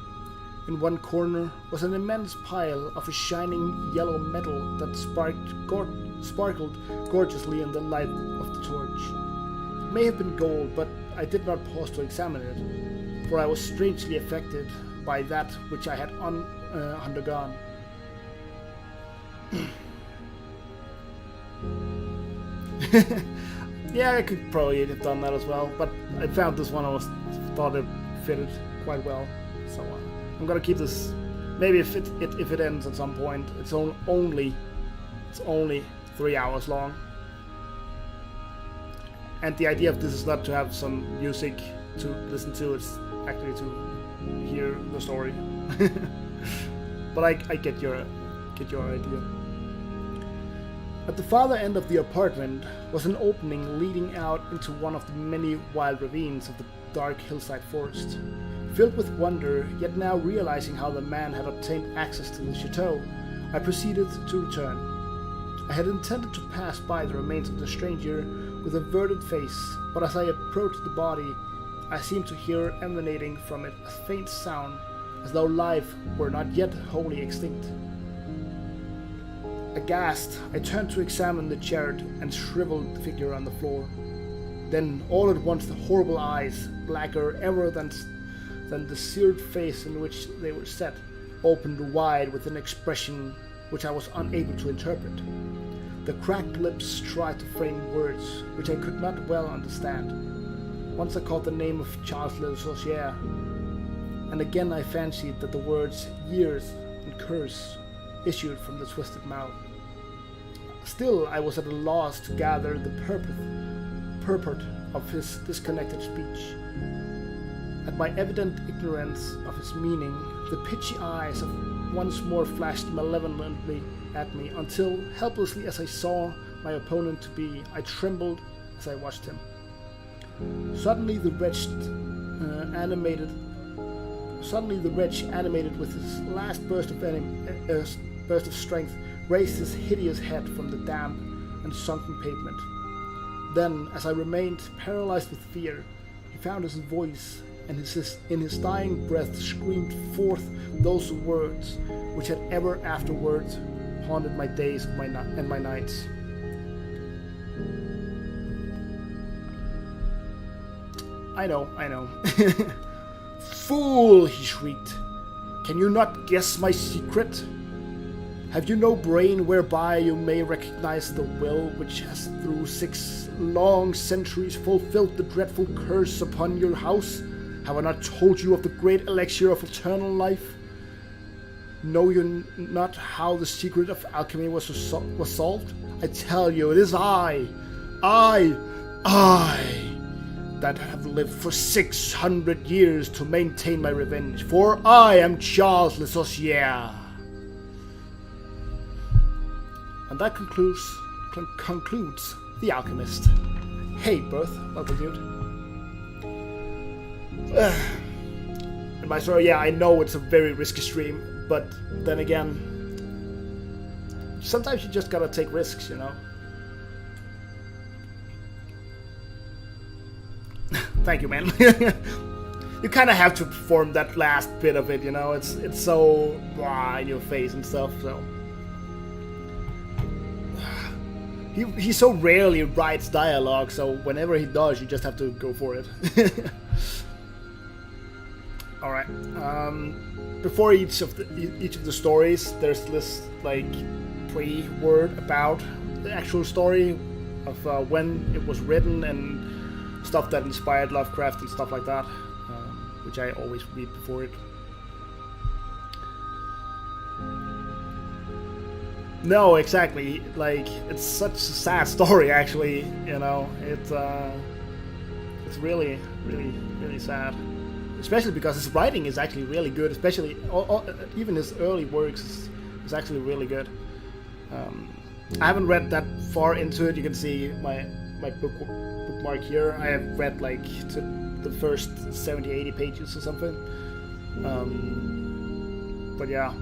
In one corner was an immense pile of a shining yellow metal that sparkled gorgeously in the light of the torch. It may have been gold, but I did not pause to examine it, for I was strangely affected by that which I had undergone. Yeah, I could probably have done that as well, but I found this one thought it fitted quite well, so I'm gonna keep this. Maybe if it ends at some point. It's only 3 hours long, and the idea of this is not to have some music to listen to. It's actually to hear the story. But I get your idea. At the farther end of the apartment was an opening leading out into one of the many wild ravines of the dark hillside forest. Filled with wonder, yet now realizing how the man had obtained access to the chateau, I proceeded to return. I had intended to pass by the remains of the stranger with averted face, but as I approached the body, I seemed to hear emanating from it a faint sound, as though life were not yet wholly extinct. Aghast, I turned to examine the charred and shriveled figure on the floor. Then, all at once, the horrible eyes, blacker ever than the seared face in which they were set, opened wide with an expression which I was unable to interpret. The cracked lips tried to frame words which I could not well understand. Once I caught the name of Charles Le Sorcier, and again I fancied that the words years and curse issued from the twisted mouth. Still, I was at a loss to gather the purport of his disconnected speech. At my evident ignorance of his meaning, the pitchy eyes once more flashed malevolently at me, until, helplessly as I saw my opponent to be, I trembled as I watched him. Suddenly the wretch, animated with his last burst of strength, raised his hideous head from the damp and sunken pavement. Then, as I remained paralyzed with fear, he found his voice and in his dying breath screamed forth those words which had ever afterwards haunted my days and my nights. I know. Fool, he shrieked. Can you not guess my secret? Have you no brain whereby you may recognize the will which has through 6 long centuries fulfilled the dreadful curse upon your house? Have I not told you of the great elixir of eternal life? Know you not how the secret of alchemy was solved? I tell you, it is I, that have lived for 600 years to maintain my revenge, for I am Charles Le Sorcier. And that concludes The Alchemist. Hey, Berth, welcome, dude. And my story, yeah, I know it's a very risky stream, but then again, sometimes you just gotta take risks, you know? Thank you, man. You kind of have to perform that last bit of it, you know? It's so in your face and stuff, so... He so rarely writes dialogue, so whenever he does, you just have to go for it. Alright, before each of the stories, there's this, like, pre-word about the actual story of when it was written and stuff that inspired Lovecraft and stuff like that, which I always read before it. No, exactly. Like, it's such a sad story, actually. You know, it's really, really, really sad. Especially because his writing is actually really good. Especially, even his early works is actually really good. I haven't read that far into it. You can see my bookmark here. I have read like to the first 70-80 pages or something. But yeah.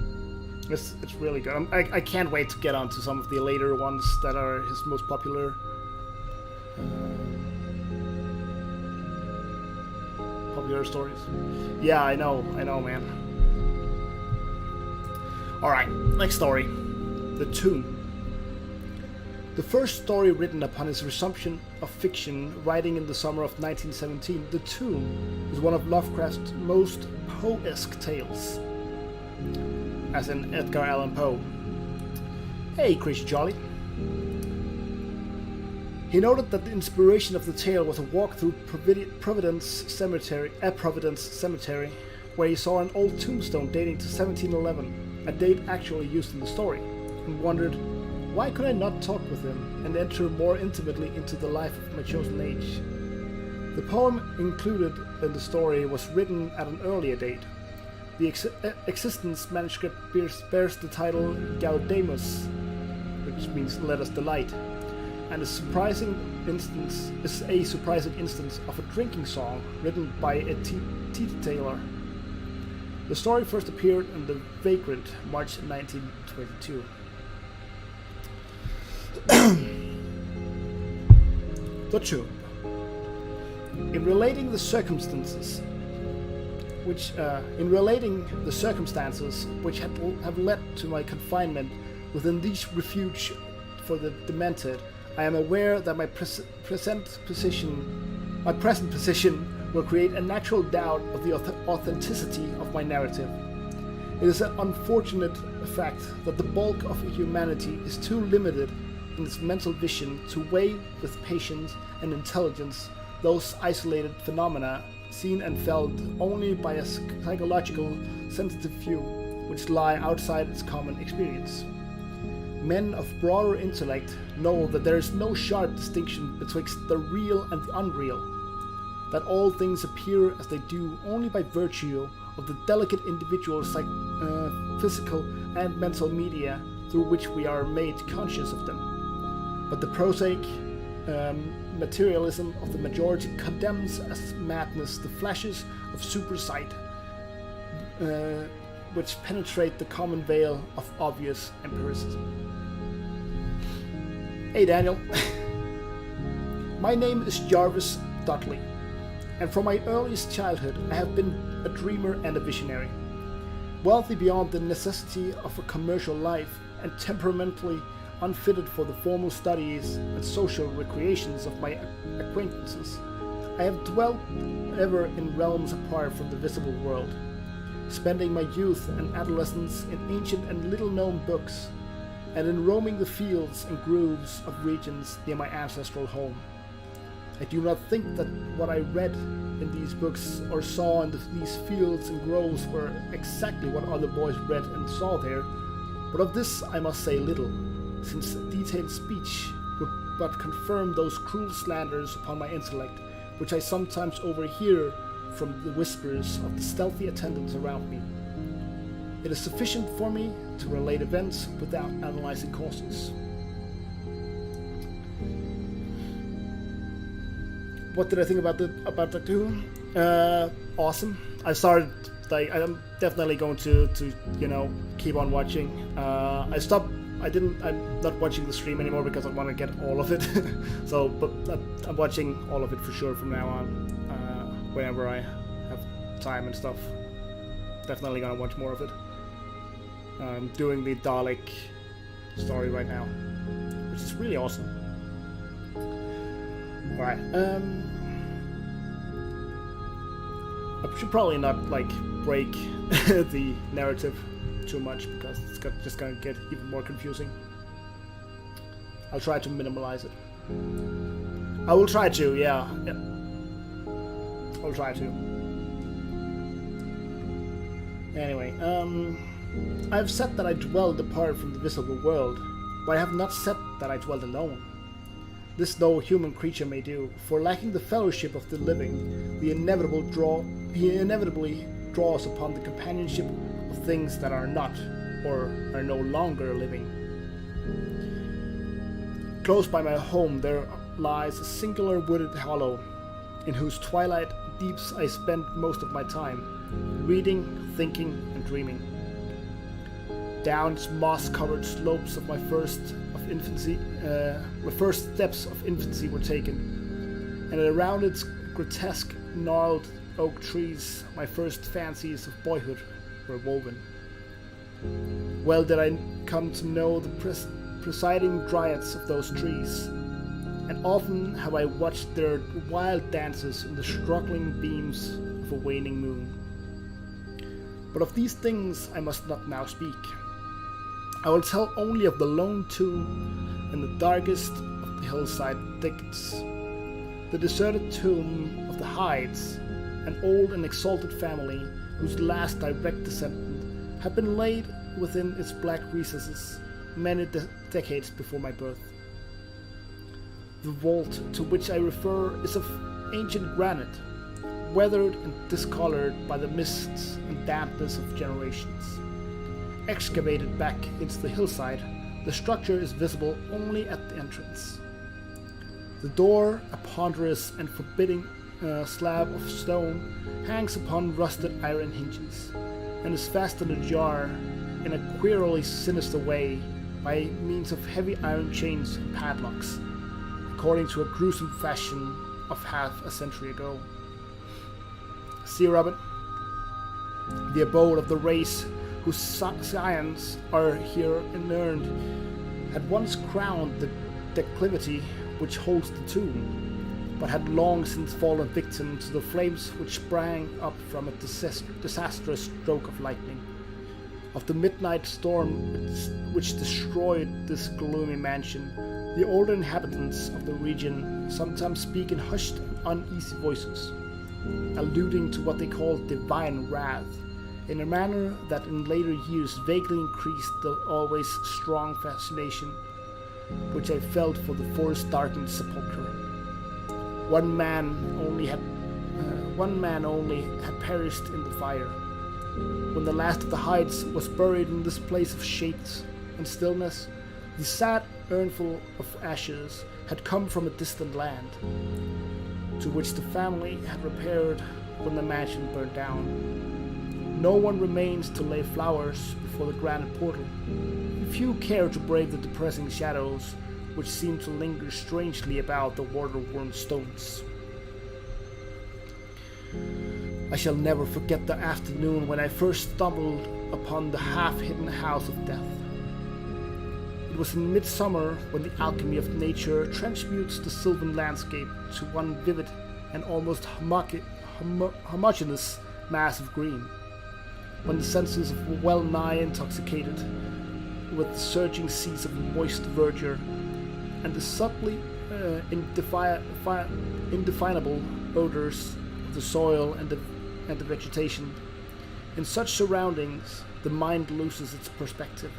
It's really good. I can't wait to get on to some of the later ones that are his most popular. Popular stories. Yeah, I know, man. Alright, next story. The Tomb. The first story written upon his resumption of fiction, writing in the summer of 1917, The Tomb is one of Lovecraft's most Poe-esque tales. As in Edgar Allan Poe. Hey, Crazy Jolly. He noted that the inspiration of the tale was a walk through Providence Cemetery, where he saw an old tombstone dating to 1711, a date actually used in the story, and wondered, why could I not talk with him and enter more intimately into the life of my chosen age? The poem included in the story was written at an earlier date. The existence manuscript bears the title Gaudemus, which means "Let us delight," and a surprising instance of a drinking song written by a teetotaler. The story first appeared in The Vagrant, March 1922. The Tomb. In relating the circumstances which have led to my confinement within these refuge for the demented, I am aware that my present position will create a natural doubt of the authenticity of my narrative. It is an unfortunate fact that the bulk of humanity is too limited in its mental vision to weigh with patience and intelligence those isolated phenomena seen and felt only by a psychological, sensitive few, which lie outside its common experience. Men of broader intellect know that there is no sharp distinction betwixt the real and the unreal, that all things appear as they do only by virtue of the delicate individual physical and mental media through which we are made conscious of them. But the prosaic materialism of the majority condemns as madness the flashes of supersight, which penetrate the common veil of obvious empiricism. Hey Daniel. My name is Jarvis Dudley. and from my earliest childhood I have been a dreamer and a visionary. Wealthy beyond the necessity of a commercial life and temperamentally unfitted for the formal studies and social recreations of my acquaintances, I have dwelt ever in realms apart from the visible world, spending my youth and adolescence in ancient and little-known books, and in roaming the fields and grooves of regions near my ancestral home. I do not think that what I read in these books or saw in these fields and groves were exactly what other boys read and saw there, but of this I must say little, since detailed speech would but confirm those cruel slanders upon my intellect, which I sometimes overhear from the whispers of the stealthy attendants around me. It is sufficient for me to relate events without analyzing causes. What did I think about Doctor Who? Awesome. I'm definitely going to keep on watching. I'm not watching the stream anymore because I want to get all of it. But I'm watching all of it for sure from now on. Whenever I have time and stuff. Definitely gonna watch more of it. I'm doing the Dalek story right now, which is really awesome. Alright, I should probably not break the narrative too much because it's just gonna get even more confusing. I'll try to minimalize it. I will try to, yeah. I'll try to. Anyway, I've said that I dwelled apart from the visible world, but I have not said that I dwelled alone. This no human creature may do, for lacking the fellowship of the living, he inevitably draws upon the companionship of things that are not, or are no longer living. Close by my home there lies a singular wooded hollow, in whose twilight deeps I spend most of my time, reading, thinking, and dreaming. Down its moss-covered slopes of my first steps of infancy were taken, and around its grotesque, gnarled oak trees, my first fancies of boyhood were woven. Well did I come to know the presiding dryads of those trees, and often have I watched their wild dances in the struggling beams of a waning moon. But of these things I must not now speak. I will tell only of the lone tomb in the darkest of the hillside thickets, the deserted tomb of the Hydes, an old and exalted family whose last direct descendant had been laid within its black recesses many decades before my birth. The vault to which I refer is of ancient granite, weathered and discolored by the mists and dampness of generations. Excavated back into the hillside, the structure is visible only at the entrance. The door, a ponderous and forbidding slab of stone, hangs upon rusted iron hinges, and is fastened ajar in a queerly sinister way by means of heavy iron chains and padlocks, according to a gruesome fashion of half a century ago. See, Robin, the abode of the race whose scions are here inurned, had once crowned the declivity which holds the tomb, but had long since fallen victim to the flames which sprang up from a disastrous stroke of lightning, of the midnight storm which destroyed this gloomy mansion. The older inhabitants of the region sometimes speak in hushed, uneasy voices, alluding to what they call divine wrath, in a manner that in later years vaguely increased the always strong fascination which I felt for the forest-darkened sepulchre. One man only had perished in the fire. When the last of the Hydes was buried in this place of shades and stillness, the sad urnful of ashes had come from a distant land, to which the family had repaired when the mansion burned down. No one remains to lay flowers before the granite portal. Few care to brave the depressing shadows which seem to linger strangely about the water-worn stones. I shall never forget the afternoon when I first stumbled upon the half-hidden house of death. It was in midsummer when the alchemy of nature transmutes the sylvan landscape to one vivid and almost homogeneous mass of green. When the senses are well nigh intoxicated with the surging seas of moist verdure and the subtly indefinable odors of the soil and the vegetation. In such surroundings, the mind loses its perspective.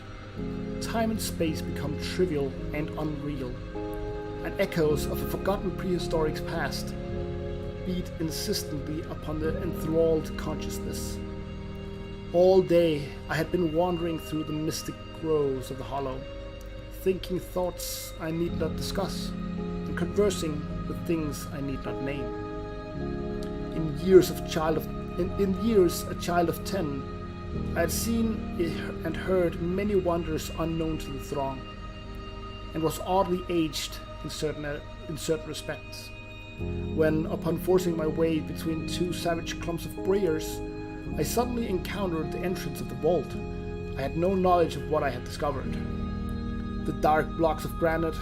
Time and space become trivial and unreal, and echoes of a forgotten prehistoric past beat insistently upon the enthralled consciousness. All day I had been wandering through the mystic groves of the hollow, thinking thoughts I need not discuss, and conversing with things I need not name. In years a child of 10, I had seen and heard many wonders unknown to the throng, and was oddly aged in certain respects. When, upon forcing my way between two savage clumps of briars, I suddenly encountered the entrance of the vault, I had no knowledge of what I had discovered. The dark blocks of granite,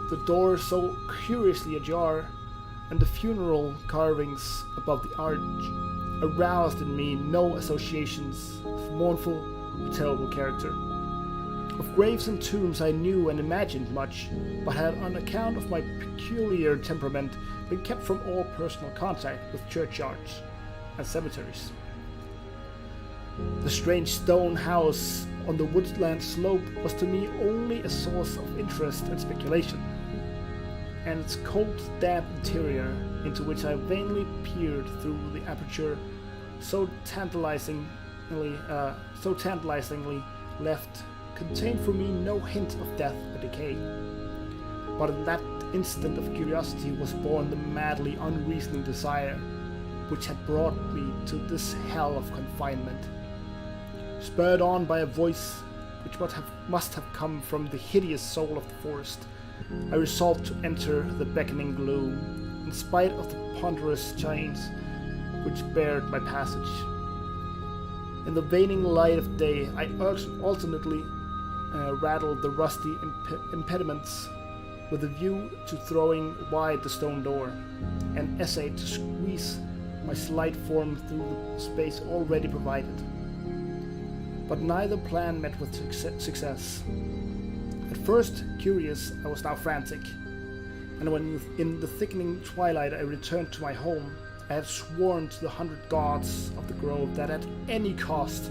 the door so curiously ajar, and the funeral carvings above the arch aroused in me no associations of mournful or terrible character. Of graves and tombs I knew and imagined much, but had, on account of my peculiar temperament, been kept from all personal contact with churchyards and cemeteries. The strange stone house on the woodland slope was to me only a source of interest and speculation, and its cold, damp interior, into which I vainly peered through the aperture so tantalizingly left, contained for me no hint of death or decay. But in that instant of curiosity was born the madly unreasoning desire which had brought me to this hell of confinement. Spurred on by a voice which must have come from the hideous soul of the forest, I resolved to enter the beckoning gloom, in spite of the ponderous chains which barred my passage. In the waning light of day, I alternately rattled the rusty impediments with a view to throwing wide the stone door, and essayed to squeeze my slight form through the space already provided. But neither plan met with success. At first curious, I was now frantic, and when in the thickening twilight I returned to my home, I had sworn to the 100 gods of the grove that at any cost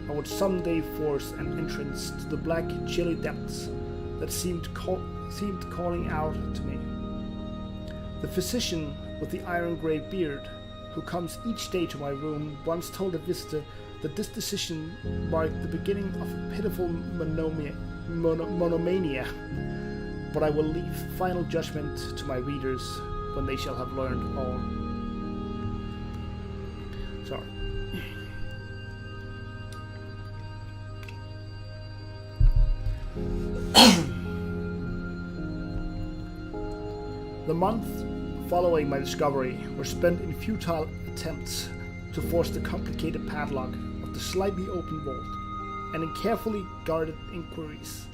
I would someday force an entrance to the black, chilly depths that seemed calling out to me. The physician with the iron-gray beard, who comes each day to my room, once told a visitor that this decision marked the beginning of a pitiful monomania, but I will leave final judgment to my readers when they shall have learned all. Sorry. The month following my discovery were spent in futile attempts to force the complicated padlock of the slightly open vault, and in carefully guarded inquiries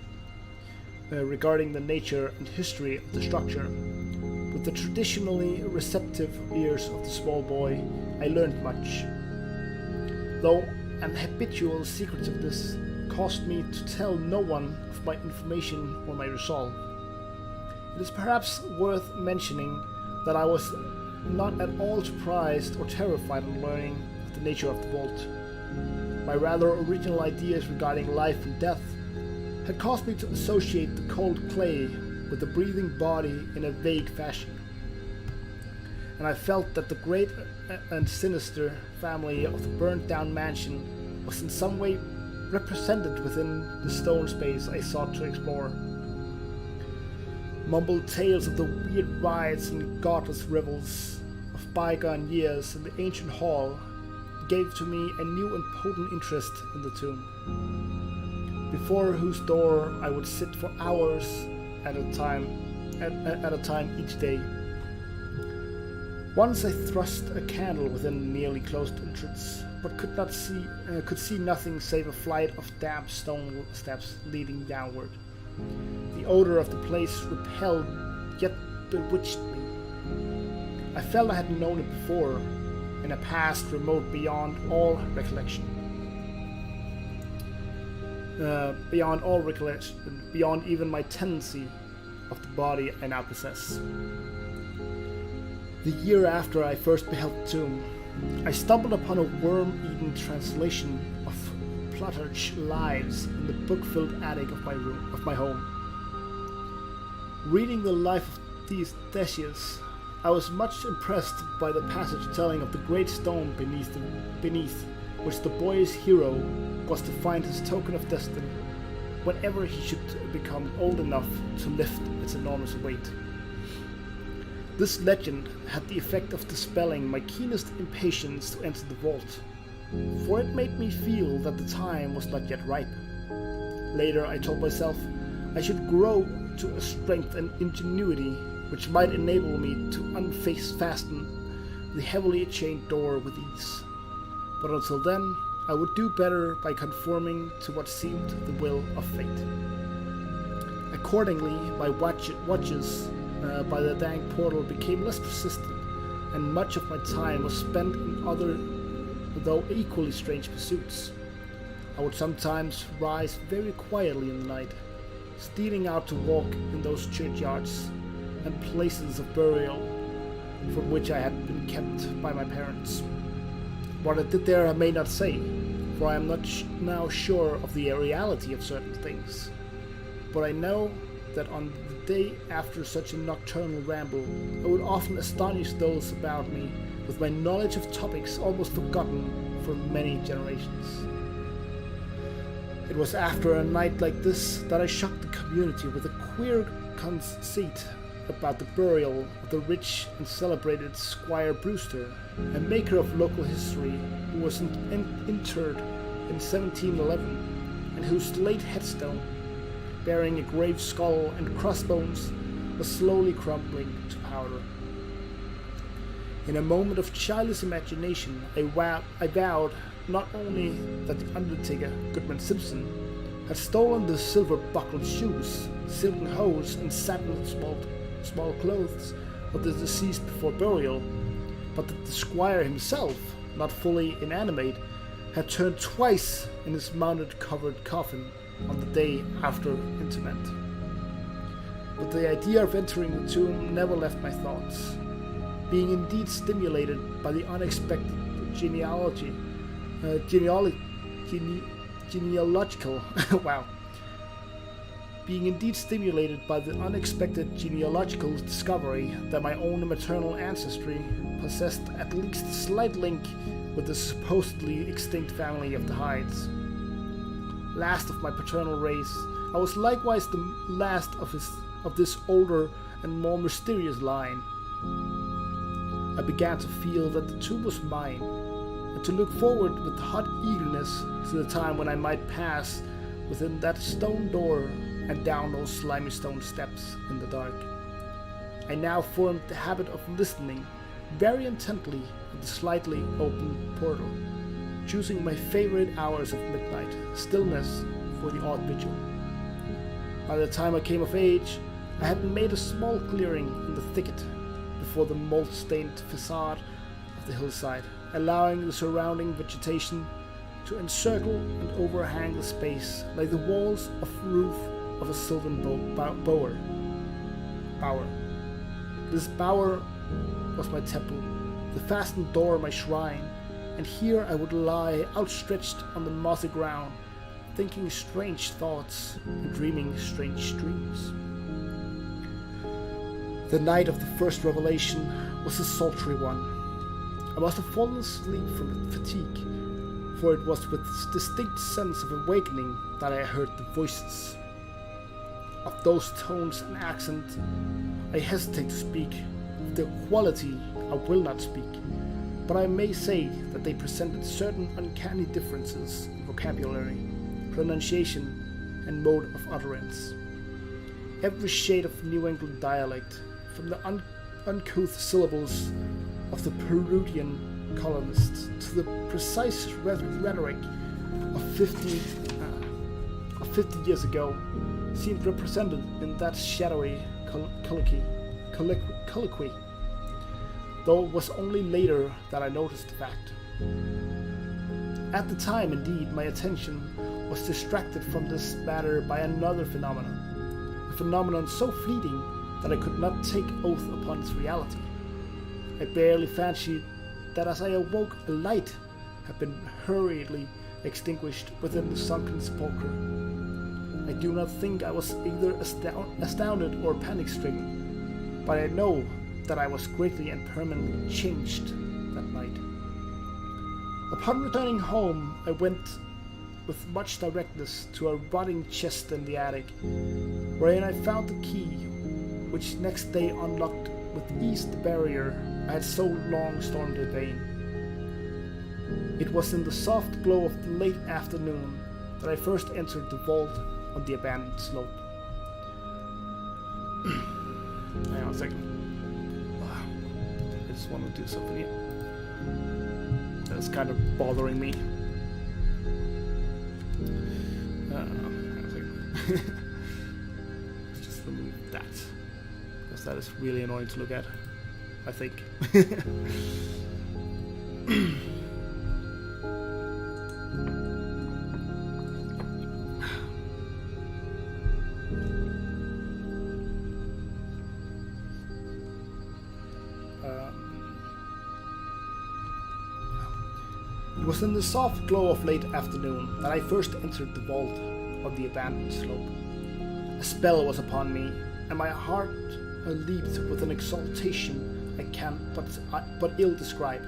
regarding the nature and history of the structure. With the traditionally receptive ears of the small boy, I learned much, though an habitual secretiveness caused me to tell no one of my information or my resolve. It is perhaps worth mentioning that I was not at all surprised or terrified on learning of the nature of the vault. My rather original ideas regarding life and death had caused me to associate the cold clay with the breathing body in a vague fashion, and I felt that the great and sinister family of the burnt-down mansion was in some way represented within the stone space I sought to explore. Mumbled tales of the weird rites and godless revels of bygone years in the ancient hall gave to me a new and potent interest in the tomb, before whose door I would sit for hours at a time each day. Once I thrust a candle within the nearly closed entrance, but could see nothing save a flight of damp stone steps leading downward. The odor of the place repelled, yet bewitched me. I felt I had known it before, in a past remote beyond all recollection. Beyond even my tendency of the body I now possess. The year after I first beheld the tomb, I stumbled upon a worm-eaten translation of Plutarch's Lives in the book-filled attic of my home. Reading the life of Theseus, I was much impressed by the passage telling of the great stone beneath which the boy's hero was to find his token of destiny whenever he should become old enough to lift its enormous weight. This legend had the effect of dispelling my keenest impatience to enter the vault, for it made me feel that the time was not yet ripe. Later I told myself I should grow to a strength and ingenuity which might enable me to unfasten the heavily chained door with ease. But until then, I would do better by conforming to what seemed the will of fate. Accordingly, my watches by the dank portal became less persistent, and much of my time was spent in other, though equally strange pursuits. I would sometimes rise very quietly in the night, stealing out to walk in those churchyards and places of burial from which I had been kept by my parents. What I did there I may not say, for I am not now sure of the reality of certain things. But I know that on the day after such a nocturnal ramble, I would often astonish those about me with my knowledge of topics almost forgotten for many generations. It was after a night like this that I shocked the community with a queer conceit about the burial of the rich and celebrated Squire Brewster, a maker of local history who was interred in 1711, and whose late headstone, bearing a grave skull and crossbones, was slowly crumbling to powder. In a moment of childish imagination, I vowed not only that the undertaker, Goodman Simpson, had stolen the silver-buckled shoes, silken hose, and satin small clothes of the deceased before burial, but that the squire himself, not fully inanimate, had turned twice in his mounted covered coffin on the day after interment. But the idea of entering the tomb never left my thoughts. Being indeed stimulated by the unexpected genealogical Being indeed stimulated by the unexpected genealogical discovery that my own maternal ancestry possessed at least a slight link with the supposedly extinct family of the Hydes. Last of my paternal race, I was likewise the last of this older and more mysterious line. I began to feel that the tomb was mine, and to look forward with hot eagerness to the time when I might pass within that stone door and down those slimy stone steps in the dark. I now formed the habit of listening very intently at the slightly open portal, choosing my favorite hours of midnight stillness for the odd vigil. By the time I came of age, I had made a small clearing in the thicket before the mold-stained facade of the hillside, allowing the surrounding vegetation to encircle and overhang the space like the walls of roof of a sylvan bower. This bower was my temple, the fastened door my shrine, and here I would lie outstretched on the mossy ground, thinking strange thoughts and dreaming strange dreams. The night of the first revelation was a sultry one. I must have fallen asleep from fatigue, for it was with distinct sense of awakening that I heard the voices. Of those tones and accent I hesitate to speak, of their quality I will not speak, but I may say that they presented certain uncanny differences in vocabulary, pronunciation, and mode of utterance. Every shade of New England dialect, from the uncouth syllables of the Peruvian colonists to the precise rhetoric of 50 years ago seemed represented in that shadowy colloquy, though it was only later that I noticed the fact. At the time, indeed, my attention was distracted from this matter by another phenomenon, a phenomenon so fleeting that I could not take oath upon its reality. I barely fancied that as I awoke a light had been hurriedly extinguished within the sunken sepulchre. I do not think I was either astounded or panic-stricken, but I know that I was greatly and permanently changed that night. Upon returning home, I went with much directness to a rotting chest in the attic, wherein I found the key, which next day unlocked with ease the barrier I had so long stormed in vain. It was in the soft glow of the late afternoon that I first entered the vault on the abandoned slope. Hang on a second. I just want to do something here. That's kind of bothering me. Hang on a second. Let's just remove that, because that is really annoying to look at, I think. It was in the soft glow of late afternoon that I first entered the vault on the abandoned slope. A spell was upon me, and my heart leaped with an exultation I can but ill describe.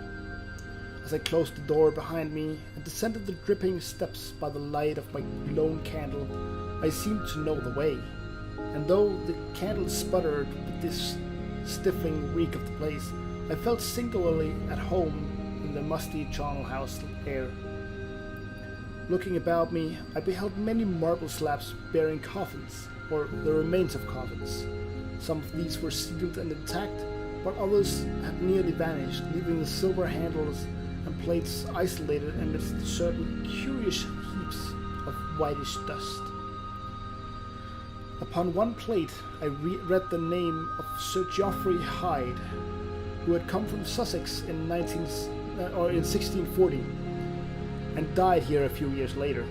As I closed the door behind me and descended the dripping steps by the light of my lone candle, I seemed to know the way, and though the candle sputtered with this stifling reek of the place, I felt singularly at home in the musty charnel house air. Looking about me, I beheld many marble slabs bearing coffins, or the remains of coffins. Some of these were sealed and intact, but others had nearly vanished, leaving the silver handles and plates isolated amidst certain curious heaps of whitish dust. Upon one plate I read the name of Sir Geoffrey Hyde, who had come from Sussex in 1640 and died here a few years later.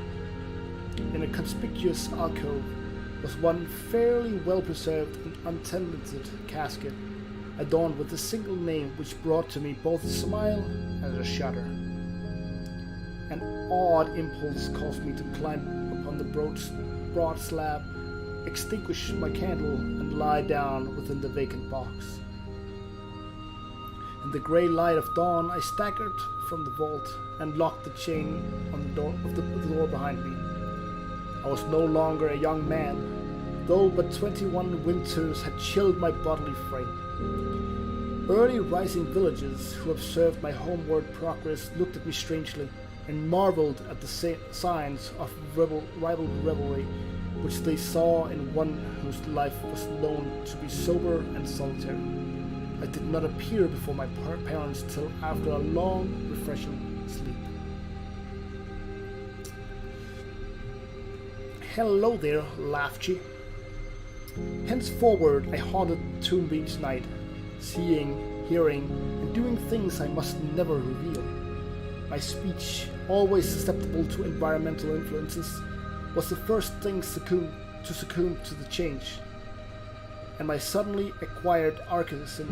In a conspicuous alcove was one fairly well-preserved and untenanted casket, adorned with a single name which brought to me both a smile and a shudder. An odd impulse caused me to climb upon the broad slab, extinguish my candle, and lie down within the vacant box. In the grey light of dawn, I staggered from the vault and locked the chain on the door behind me. I was no longer a young man, though but 21 winters had chilled my bodily frame. Early rising villagers who observed my homeward progress looked at me strangely and marveled at the signs of rival revelry which they saw in one whose life was known to be sober and solitary. I did not appear before my parents till after a long, refreshing sleep. Hello there, laughed she. Henceforward I haunted the tomb each night, seeing, hearing, and doing things I must never reveal. My speech, always susceptible to environmental influences, was the first thing to succumb to the change, and my suddenly acquired archaism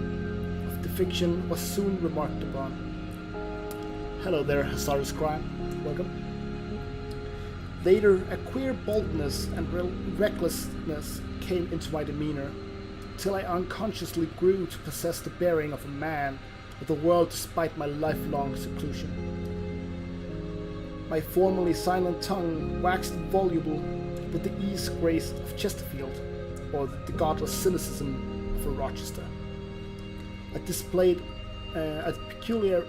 of the fiction was soon remarked upon. Hello there, Hazardous Crime. Welcome. Later, a queer boldness and recklessness came into my demeanor, till I unconsciously grew to possess the bearing of a man of the world despite my lifelong seclusion. My formerly silent tongue waxed voluble with the grace of Chesterfield, or the godless cynicism of a Rochester. I displayed a peculiar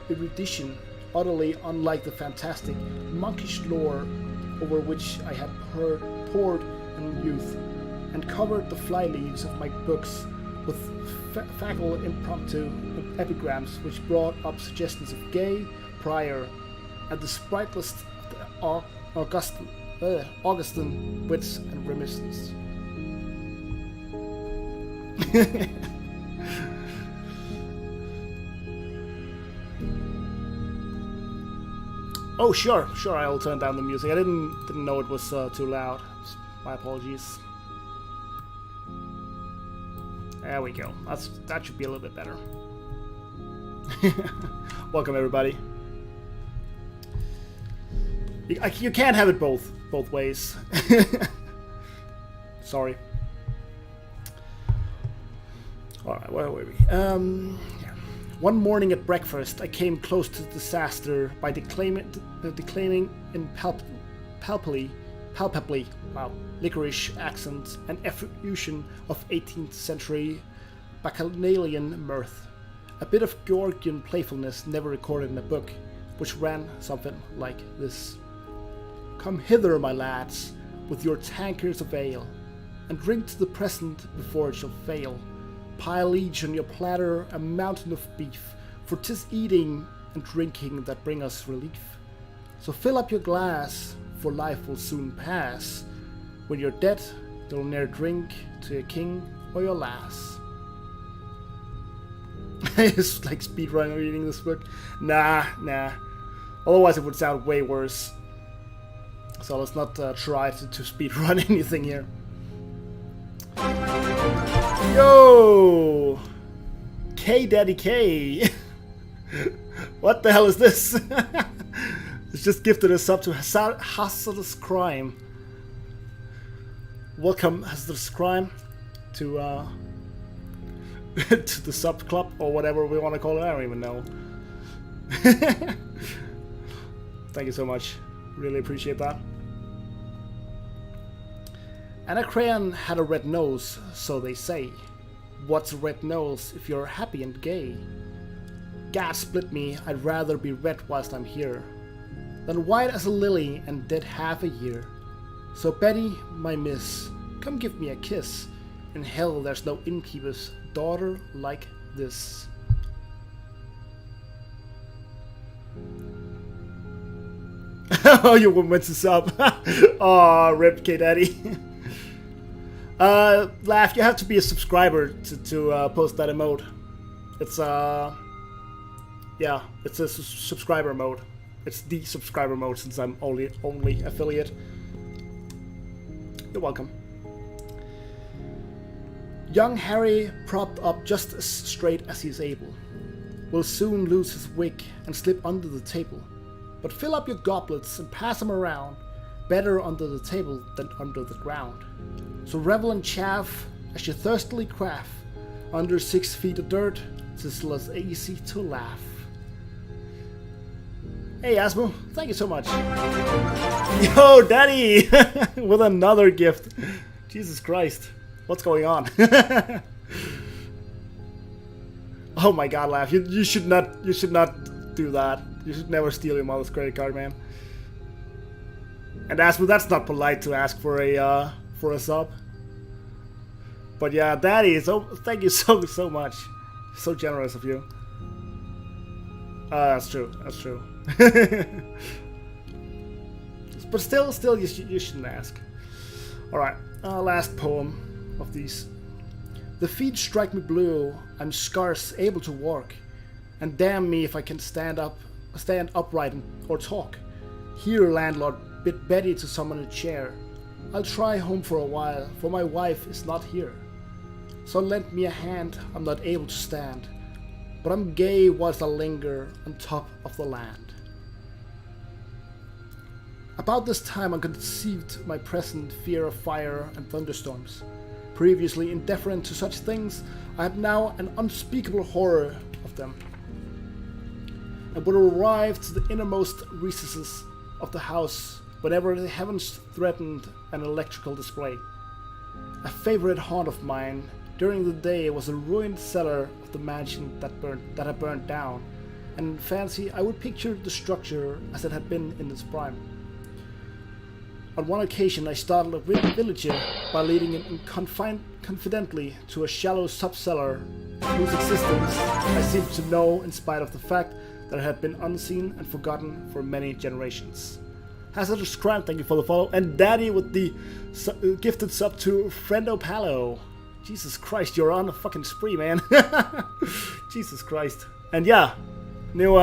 erudition, utterly unlike the fantastic, monkish lore over which I had pored in youth, and covered the fly leaves of my books with facile epigrams which brought up suggestions of Gay, Prior, and the spriteless Augustan wits and reminiscence. Oh, sure, I'll turn down the music. I didn't know it was too loud. My apologies. There we go. That should be a little bit better. Welcome, everybody. You can't have it both ways. Sorry. All right, where were we? Yeah. One morning at breakfast, I came close to disaster by declaiming in palpably, licorice accent and effusion of 18th century bacchanalian mirth. A bit of Georgian playfulness never recorded in a book, which ran something like this. Come hither, my lads, with your tankards of ale, and drink to the present before it shall fail. Pile each on your platter a mountain of beef, for 'tis eating and drinking that bring us relief. So fill up your glass, for life will soon pass. When you're dead, you'll ne'er drink to your king or your lass. It's like speedrunning reading this book. Nah. Otherwise it would sound way worse. So let's not try to speedrun anything here. Yo! K-Daddy K! What the hell is this? It's just gifted us up to Hazardous Crime. Welcome, Hazardous Crime, to to the sub club, or whatever we want to call it. I don't even know. Thank you so much. Really appreciate that. Anacreon had a red nose, so they say. What's a red nose if you're happy and gay? Gad split me, I'd rather be red whilst I'm here than white as a lily and dead half a year. So Betty, my miss, come give me a kiss. In hell there's no innkeeper's daughter like this. Oh, you were meant to sub. Aw, rip K-Daddy. Laugh, you have to be a subscriber to post that emote. It's yeah, it's a subscriber mode. It's the subscriber mode since I'm only affiliate. You're welcome. Young Harry, propped up just as straight as he's able, will soon lose his wig and slip under the table. But fill up your goblets and pass them around, better under the table than under the ground. So revel and chaff as you thirstily quaff. Under 6 feet of dirt, 'tis less easy to laugh. Hey Asmo, thank you so much. Yo, Daddy! With another gift. Jesus Christ. What's going on? Oh my god, Laugh. You should not do that. You should never steal your mother's credit card, man. And Asmo, that's not polite to ask for a sub. But yeah, Daddy, thank you so much. So generous of you. That's true. But still, you shouldn't ask. Alright, last poem of these. The feet strike me blue, I'm scarce able to walk, and damn me if I can stand upright or talk. Here, landlord, bid Betty to summon a chair. I'll try home for a while, for my wife is not here. So lend me a hand, I'm not able to stand, but I'm gay whilst I linger on top of the land. About this time I conceived my present fear of fire and thunderstorms. Previously indifferent to such things, I had now an unspeakable horror of them, and would arrive to the innermost recesses of the house whenever the heavens threatened an electrical display. A favorite haunt of mine during the day was the ruined cellar of the mansion that had burnt down, and in fancy I would picture the structure as it had been in its prime. On one occasion I startled a villager by leading him confidently to a shallow sub-cellar whose existence I seemed to know in spite of the fact that it had been unseen and forgotten for many generations. Hazardous Crime, thank you for the follow. And Daddy with the gifted sub to Friendo Palo. Jesus Christ, you're on a fucking spree, man. Jesus Christ. And yeah, new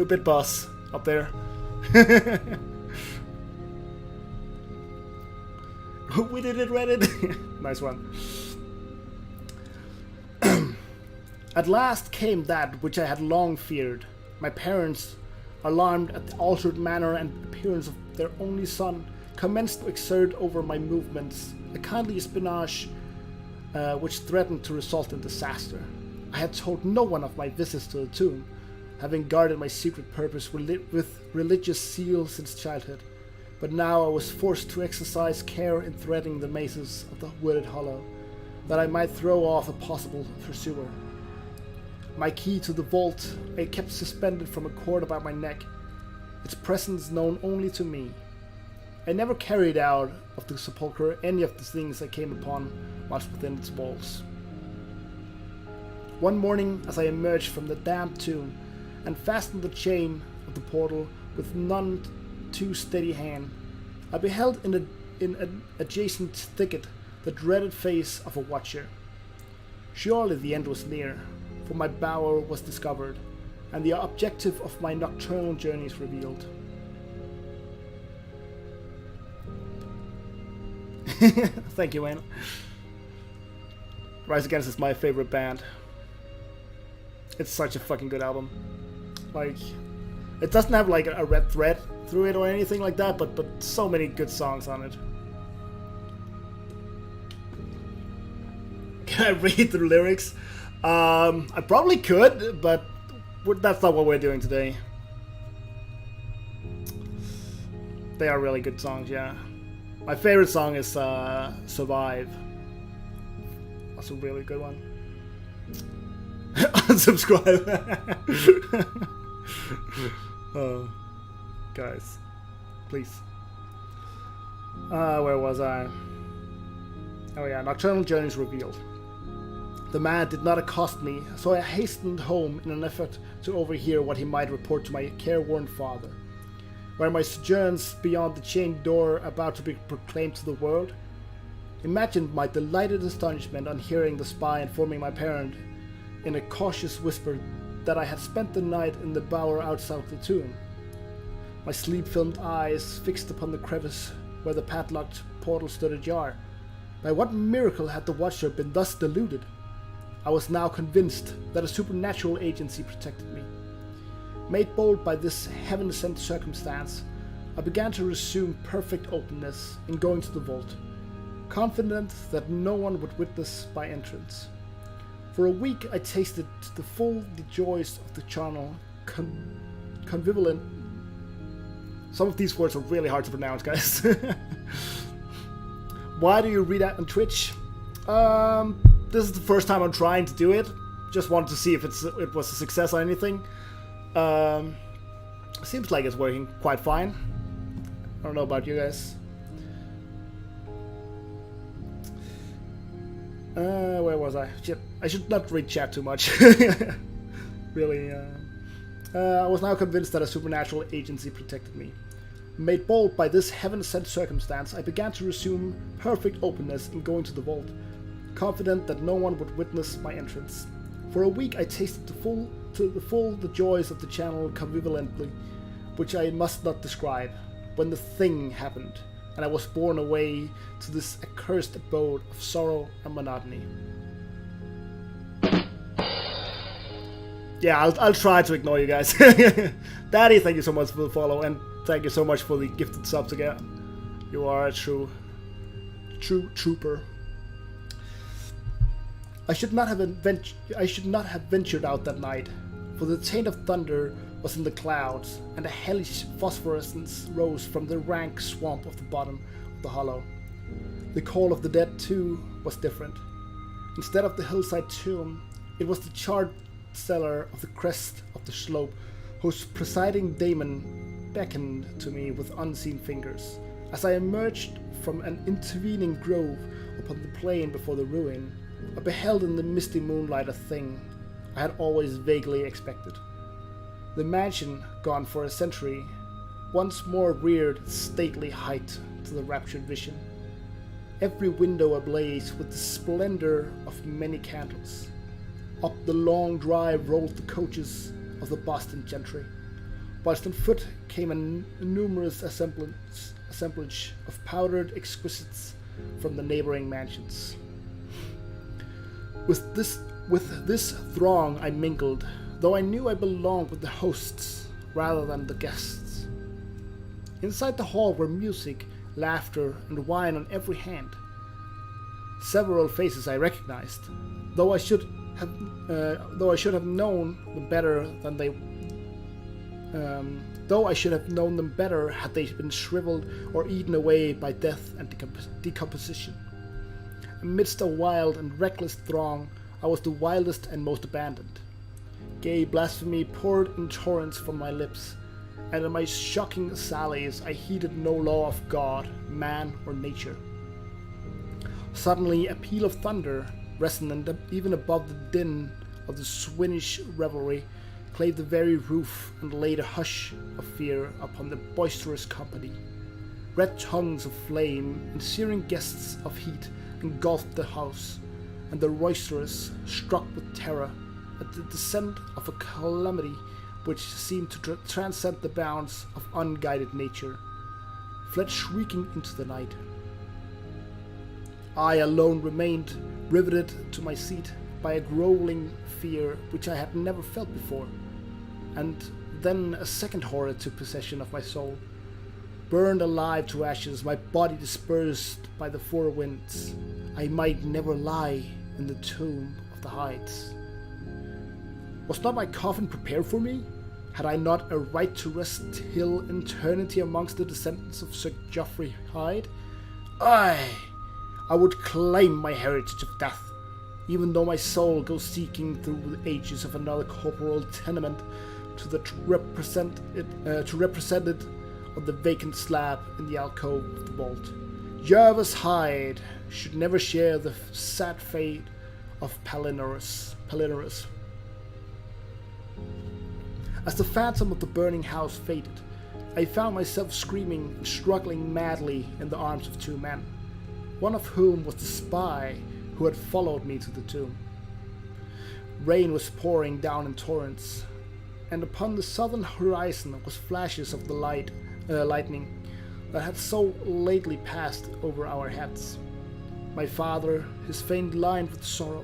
bit boss up there. We did it, Reddit. Nice one. At last came that which I had long feared. My parents, alarmed at the altered manner and appearance of their only son, commenced to exert over my movements a kindly espionage which threatened to result in disaster. I had told no one of my visits to the tomb, having guarded my secret purpose with religious zeal since childhood, but now I was forced to exercise care in threading the mazes of the wooded hollow, that I might throw off a possible pursuer. My key to the vault I kept suspended from a cord about my neck, its presence known only to me. I never carried out of the sepulchre any of the things I came upon once within its walls. One morning, as I emerged from the damp tomb and fastened the chain of the portal with none too steady hand, I beheld in an adjacent thicket the dreaded face of a watcher. Surely the end was near, for my bower was discovered, and the objective of my nocturnal journeys revealed. Thank you, man. Rise Against is my favorite band. It's such a fucking good album. Like, it doesn't have like a red thread through it or anything like that, but so many good songs on it. Can I read the lyrics? I probably could, but that's not what we're doing today. They are really good songs, yeah. My favorite song is Survive. That's a really good one. Unsubscribe. Oh, guys, please. Where was I? Oh yeah, Nocturnal Journeys revealed. The man did not accost me, so I hastened home in an effort to overhear what he might report to my careworn father. Were my sojourns beyond the chained door about to be proclaimed to the world? Imagine my delighted astonishment on hearing the spy informing my parent in a cautious whisper that I had spent the night in the bower outside the tomb. My sleep-filmed eyes fixed upon the crevice where the padlocked portal stood ajar. By what miracle had the watcher been thus deluded? I was now convinced that a supernatural agency protected me. Made bold by this heaven-sent circumstance, I began to resume perfect openness in going to the vault, confident that no one would witness my entrance. For a week I tasted to the full the joys of the charnel convivalent. Some of these words are really hard to pronounce, guys. Why do you read that on Twitch? This is the first time I'm trying to do it. Just wanted to see if it was a success or anything. Seems like it's working quite fine. I don't know about you guys. Where was I? Shit, I should not read chat too much. Really. I was now convinced that a supernatural agency protected me. Made bold by this heaven-sent circumstance, I began to resume perfect openness in going to the vault, confident that no one would witness my entrance. For a week I tasted the joys of the channel convivalently, which I must not describe, when the thing happened, and I was borne away to this accursed abode of sorrow and monotony. Yeah, I'll try to ignore you guys. Daddy, thank you so much for the follow, and thank you so much for the gifted subs again. You are a true trooper. I should not have ventured out that night, for the taint of thunder was in the clouds, and a hellish phosphorescence rose from the rank swamp of the bottom of the hollow. The call of the dead, too, was different. Instead of the hillside tomb, it was the charred cellar of the crest of the slope, whose presiding daemon beckoned to me with unseen fingers. As I emerged from an intervening grove upon the plain before the ruin, I beheld in the misty moonlight a thing I had always vaguely expected. The mansion, gone for a century, once more reared its stately height to the raptured vision, every window ablaze with the splendor of many candles. Up the long drive rolled the coaches of the Boston gentry, whilst on foot came a numerous assemblage of powdered exquisites from the neighboring mansions. With this throng I mingled, though I knew I belonged with the hosts rather than the guests. Inside the hall were music, laughter, and wine on every hand. Several faces I recognized, though I should have known them better had they been shriveled or eaten away by death and decomposition. Amidst a wild and reckless throng, I was the wildest and most abandoned. Gay blasphemy poured in torrents from my lips, and in my shocking sallies I heeded no law of God, man, or nature. Suddenly a peal of thunder, resonant even above the din of the Swinish revelry, clave the very roof and laid a hush of fear upon the boisterous company. Red tongues of flame and searing gusts of heat engulfed the house, and the roisterous, struck with terror at the descent of a calamity which seemed to transcend the bounds of unguided nature, fled shrieking into the night. I alone remained riveted to my seat by a growling fear which I had never felt before, and then a second horror took possession of my soul. Burned alive to ashes, my body dispersed by the four winds, I might never lie in the tomb of the heights. Was not my coffin prepared for me? Had I not a right to rest till eternity amongst the descendants of Sir Geoffrey Hyde? I would claim my heritage of death, even though my soul goes seeking through the ages of another corporal tenement to represent it on the vacant slab in the alcove of the vault. Jervis Hyde should never share the sad fate of Palinurus. As the phantom of the burning house faded, I found myself screaming and struggling madly in the arms of two men, one of whom was the spy who had followed me to the tomb. Rain was pouring down in torrents, and upon the southern horizon was flashes of the lightning that had so lately passed over our heads. My father, his face lined with sorrow,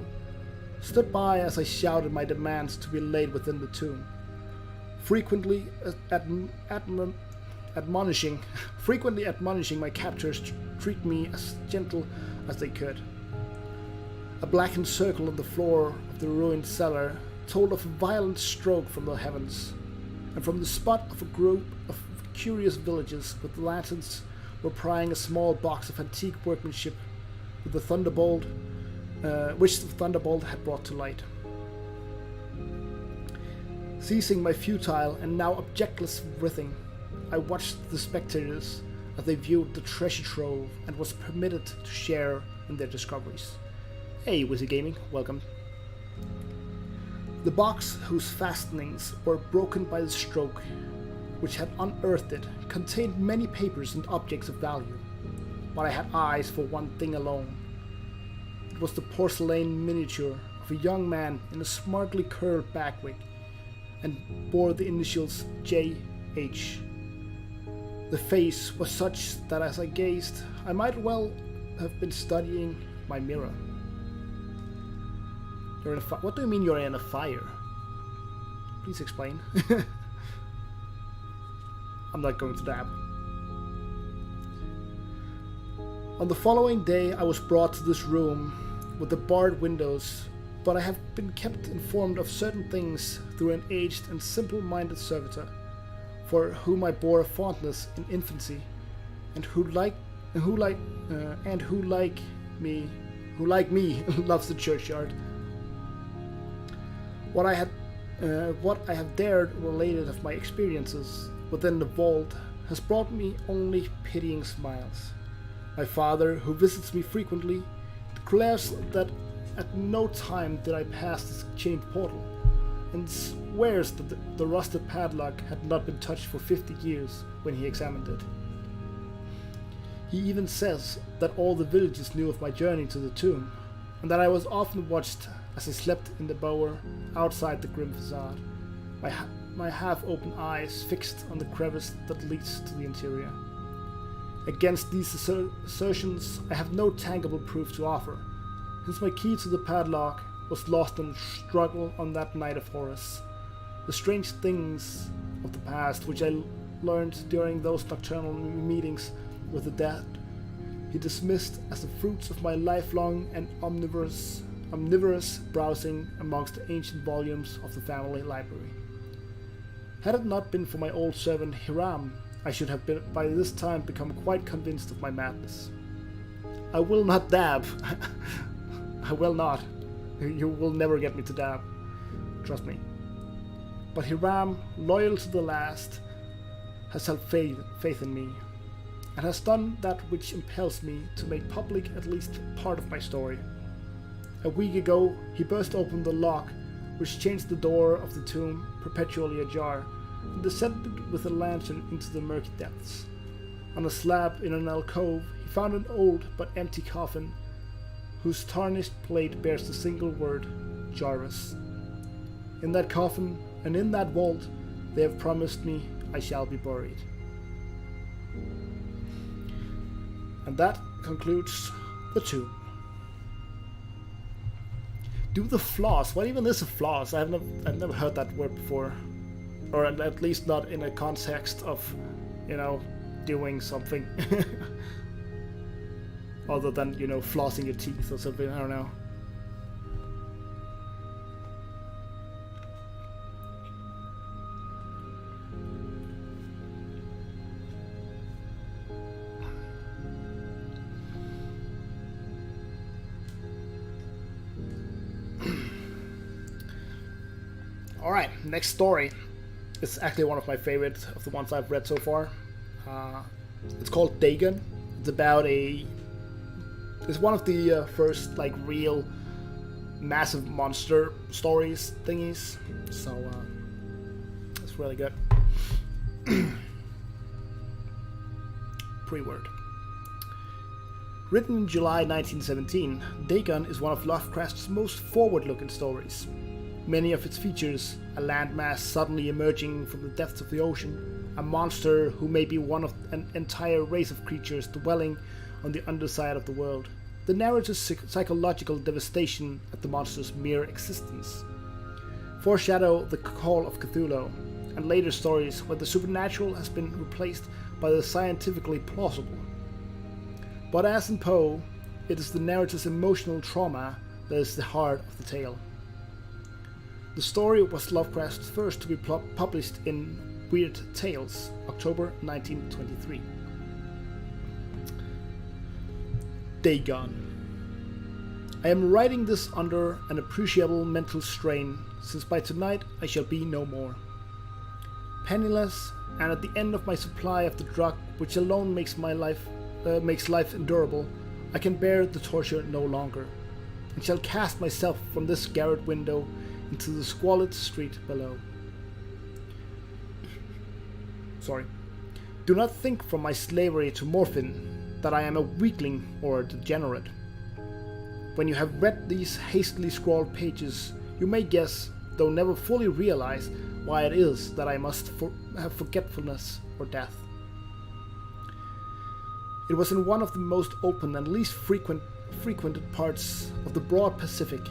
stood by as I shouted my demands to be laid within the tomb, frequently admonishing my captors to treat me as gentle as they could. A blackened circle on the floor of the ruined cellar told of a violent stroke from the heavens, and from the spot of a group of curious villagers with lanterns were prying a small box of antique workmanship with the thunderbolt, which the thunderbolt had brought to light. Ceasing my futile and now objectless writhing, I watched the spectators as they viewed the treasure trove and was permitted to share in their discoveries. Hey, Wizzy Gaming, welcome. The box, whose fastenings were broken by the stroke which had unearthed it, contained many papers and objects of value, but I had eyes for one thing alone. It was the porcelain miniature of a young man in a smartly curled bagwig, and bore the initials J.H. The face was such that as I gazed, I might well have been studying my mirror. You're in a what do you mean you're in a fire? Please explain. I'm not going to dab. On the following day I was brought to this room with the barred windows, but I have been kept informed of certain things through an aged and simple-minded servitor, for whom I bore a fondness in infancy, and who like me loves the churchyard. What I have dared related of my experiences within the vault has brought me only pitying smiles. My father, who visits me frequently, declares that at no time did I pass this chained portal, and swears that the rusted padlock had not been touched for 50 years when he examined it. He even says that all the villagers knew of my journey to the tomb, and that I was often watched as I slept in the bower outside the grim facade, my half-open eyes fixed on the crevice that leads to the interior. Against these assertions, I have no tangible proof to offer, since my key to the padlock was lost in a struggle on that night of horrors. The strange things of the past, which I learned during those nocturnal meetings with the dead, he dismissed as the fruits of my lifelong and omnivorous browsing amongst the ancient volumes of the family library. Had it not been for my old servant Hiram, I should have by this time become quite convinced of my madness. I will not dab. I will not. You will never get me to dab. Trust me. But Hiram, loyal to the last, has held faith in me, and has done that which impels me to make public at least part of my story. A week ago, he burst open the lock, which changed the door of the tomb perpetually ajar, and descended with a lantern into the murky depths. On a slab in an alcove, he found an old but empty coffin, whose tarnished plate bears the single word, Jarvis. In that coffin, and in that vault, they have promised me I shall be buried. And that concludes the tomb. Do the floss. What even is a floss? I've never heard that word before, or at least not in a context of, doing something other than flossing your teeth or something. I don't know. Alright, next story. It's actually one of my favorites of the ones I've read so far. It's called Dagon. It's about it's one of the first real massive monster stories thingies. So it's really good. Pre-word. Written in July 1917, Dagon is one of Lovecraft's most forward-looking stories. Many of its features a landmass suddenly emerging from the depths of the ocean, a monster who may be one of an entire race of creatures dwelling on the underside of the world, the narrative's psychological devastation at the monster's mere existence, foreshadow the call of Cthulhu, and later stories where the supernatural has been replaced by the scientifically plausible. But as in Poe, it is the narrative's emotional trauma that is the heart of the tale. The story was Lovecraft's first to be published in Weird Tales, October 1923. Dagon. I am writing this under an appreciable mental strain, since by tonight I shall be no more. Penniless, and at the end of my supply of the drug which alone makes life endurable, I can bear the torture no longer, and shall cast myself from this garret window into the squalid street below. Do not think from my slavery to morphine that I am a weakling or a degenerate. When you have read these hastily scrawled pages, you may guess, though never fully realize, why it is that I must have forgetfulness or death. It was in one of the most open and least frequented parts of the broad Pacific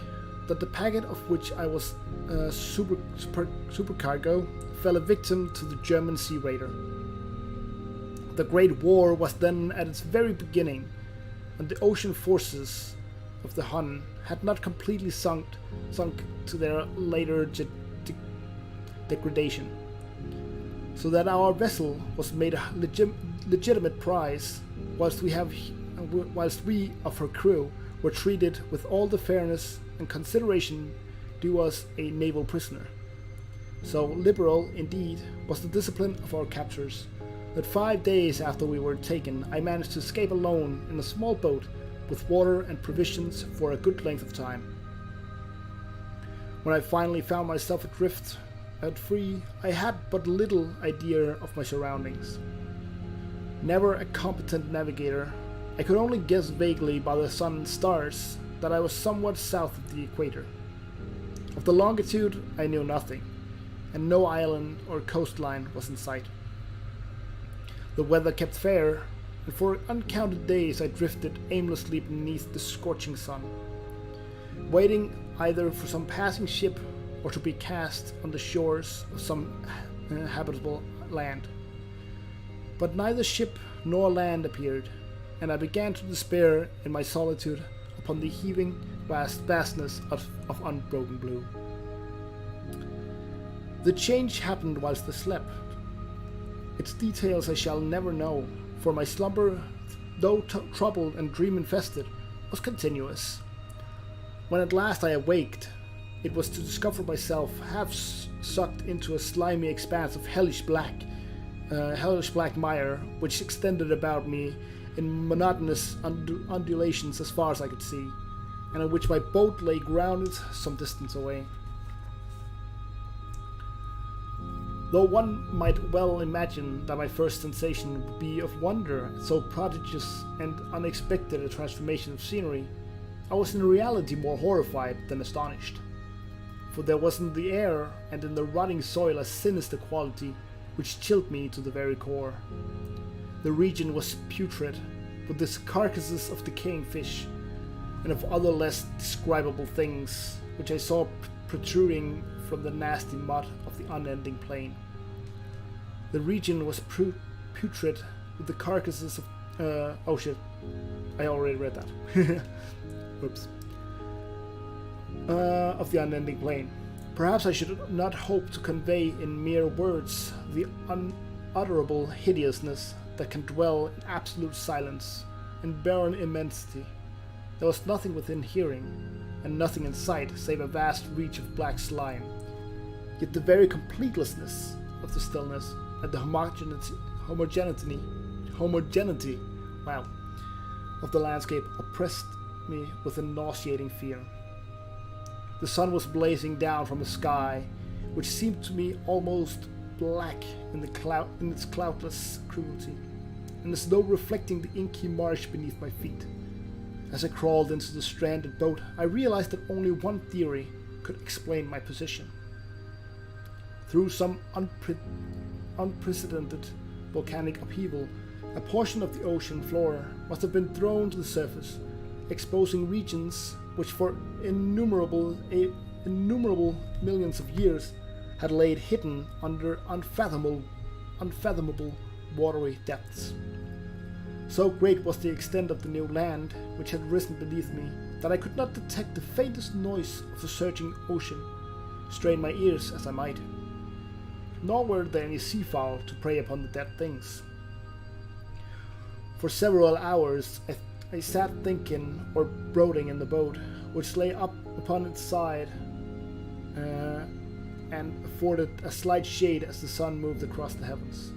that the packet of which I was supercargo fell a victim to the German sea raider. The Great War was then at its very beginning, and the ocean forces of the Hun had not completely sunk to their later degradation, so that our vessel was made a legitimate prize, whilst we of her crew were treated with all the fairness and consideration due us a naval prisoner. So liberal, indeed, was the discipline of our captors, that 5 days after we were taken, I managed to escape alone in a small boat with water and provisions for a good length of time. When I finally found myself adrift and free, I had but little idea of my surroundings. Never a competent navigator, I could only guess vaguely by the sun and stars that I was somewhat south of the equator. Of the longitude, I knew nothing, and no island or coastline was in sight. The weather kept fair, and for uncounted days I drifted aimlessly beneath the scorching sun, waiting either for some passing ship or to be cast on the shores of some habitable land. But neither ship nor land appeared, and I began to despair in my solitude upon the heaving vastness of unbroken blue. The change happened whilst I slept. Its details I shall never know, for my slumber, though troubled and dream-infested, was continuous. When at last I awaked, it was to discover myself half sucked into a slimy expanse of hellish black mire, which extended about me in monotonous undulations as far as I could see, and in which my boat lay grounded some distance away. Though one might well imagine that my first sensation would be of wonder at so prodigious and unexpected a transformation of scenery, I was in reality more horrified than astonished. For there was in the air and in the rotting soil a sinister quality which chilled me to the very core. The region was putrid, with the carcasses of decaying fish, and of other less describable things, which I saw protruding from the nasty mud of the unending plain. The region was putrid, with the carcasses of... oh shit, I already read that. Oops. Of the unending plain. Perhaps I should not hope to convey in mere words the unutterable hideousness that can dwell in absolute silence and barren immensity. There was nothing within hearing, and nothing in sight save a vast reach of black slime. Yet the very completelessness of the stillness and the homogeneity of the landscape oppressed me with a nauseating fear. The sun was blazing down from a sky which seemed to me almost black in its cloudless cruelty, and as though reflecting the inky marsh beneath my feet. As I crawled into the stranded boat, I realized that only one theory could explain my position. Through some unprecedented volcanic upheaval, a portion of the ocean floor must have been thrown to the surface, exposing regions which for innumerable millions of years had laid hidden under unfathomable watery depths. So great was the extent of the new land which had risen beneath me that I could not detect the faintest noise of the surging ocean, strain my ears as I might. Nor were there any seafowl to prey upon the dead things. For several hours I sat thinking or brooding in the boat, which lay up upon its side and afforded a slight shade as the sun moved across the heavens.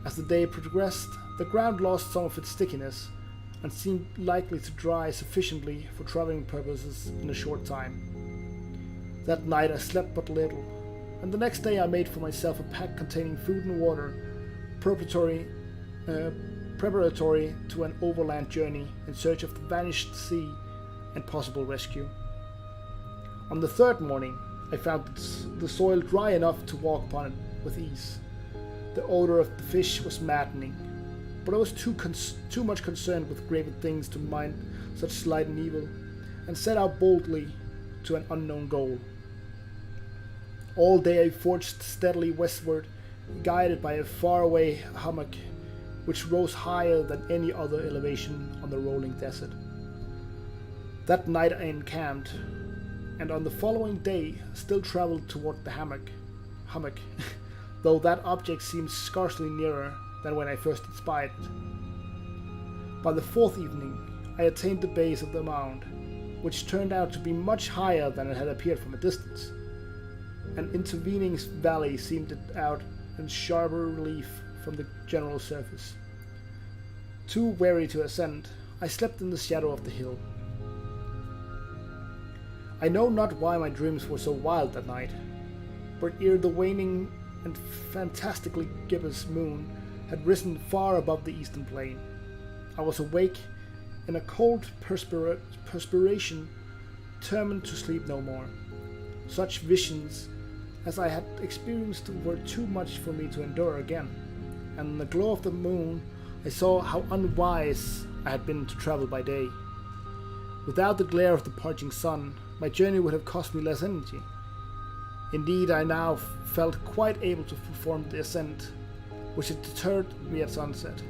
As the day progressed, the ground lost some of its stickiness and seemed likely to dry sufficiently for traveling purposes in a short time. That night I slept but little, and the next day I made for myself a pack containing food and water, preparatory to an overland journey in search of the vanished sea and possible rescue. On the third morning, I found the soil dry enough to walk upon it with ease. The odor of the fish was maddening, but I was too much concerned with graver things to mind such slight and evil, and set out boldly to an unknown goal. All day I forged steadily westward, guided by a faraway hummock which rose higher than any other elevation on the rolling desert. That night I encamped, and on the following day still traveled toward the hummock, though that object seemed scarcely nearer than when I first espied it. By the fourth evening I attained the base of the mound, which turned out to be much higher than it had appeared from a distance. An intervening valley seemed out in sharper relief from the general surface. Too weary to ascend, I slept in the shadow of the hill. I know not why my dreams were so wild that night, but ere the waning and fantastically gibbous moon had risen far above the eastern plain, I was awake in a cold perspiration, determined to sleep no more. Such visions as I had experienced were too much for me to endure again, and in the glow of the moon I saw how unwise I had been to travel by day. Without the glare of the parching sun, my journey would have cost me less energy. Indeed, I now felt quite able to perform the ascent, which had deterred me at sunset.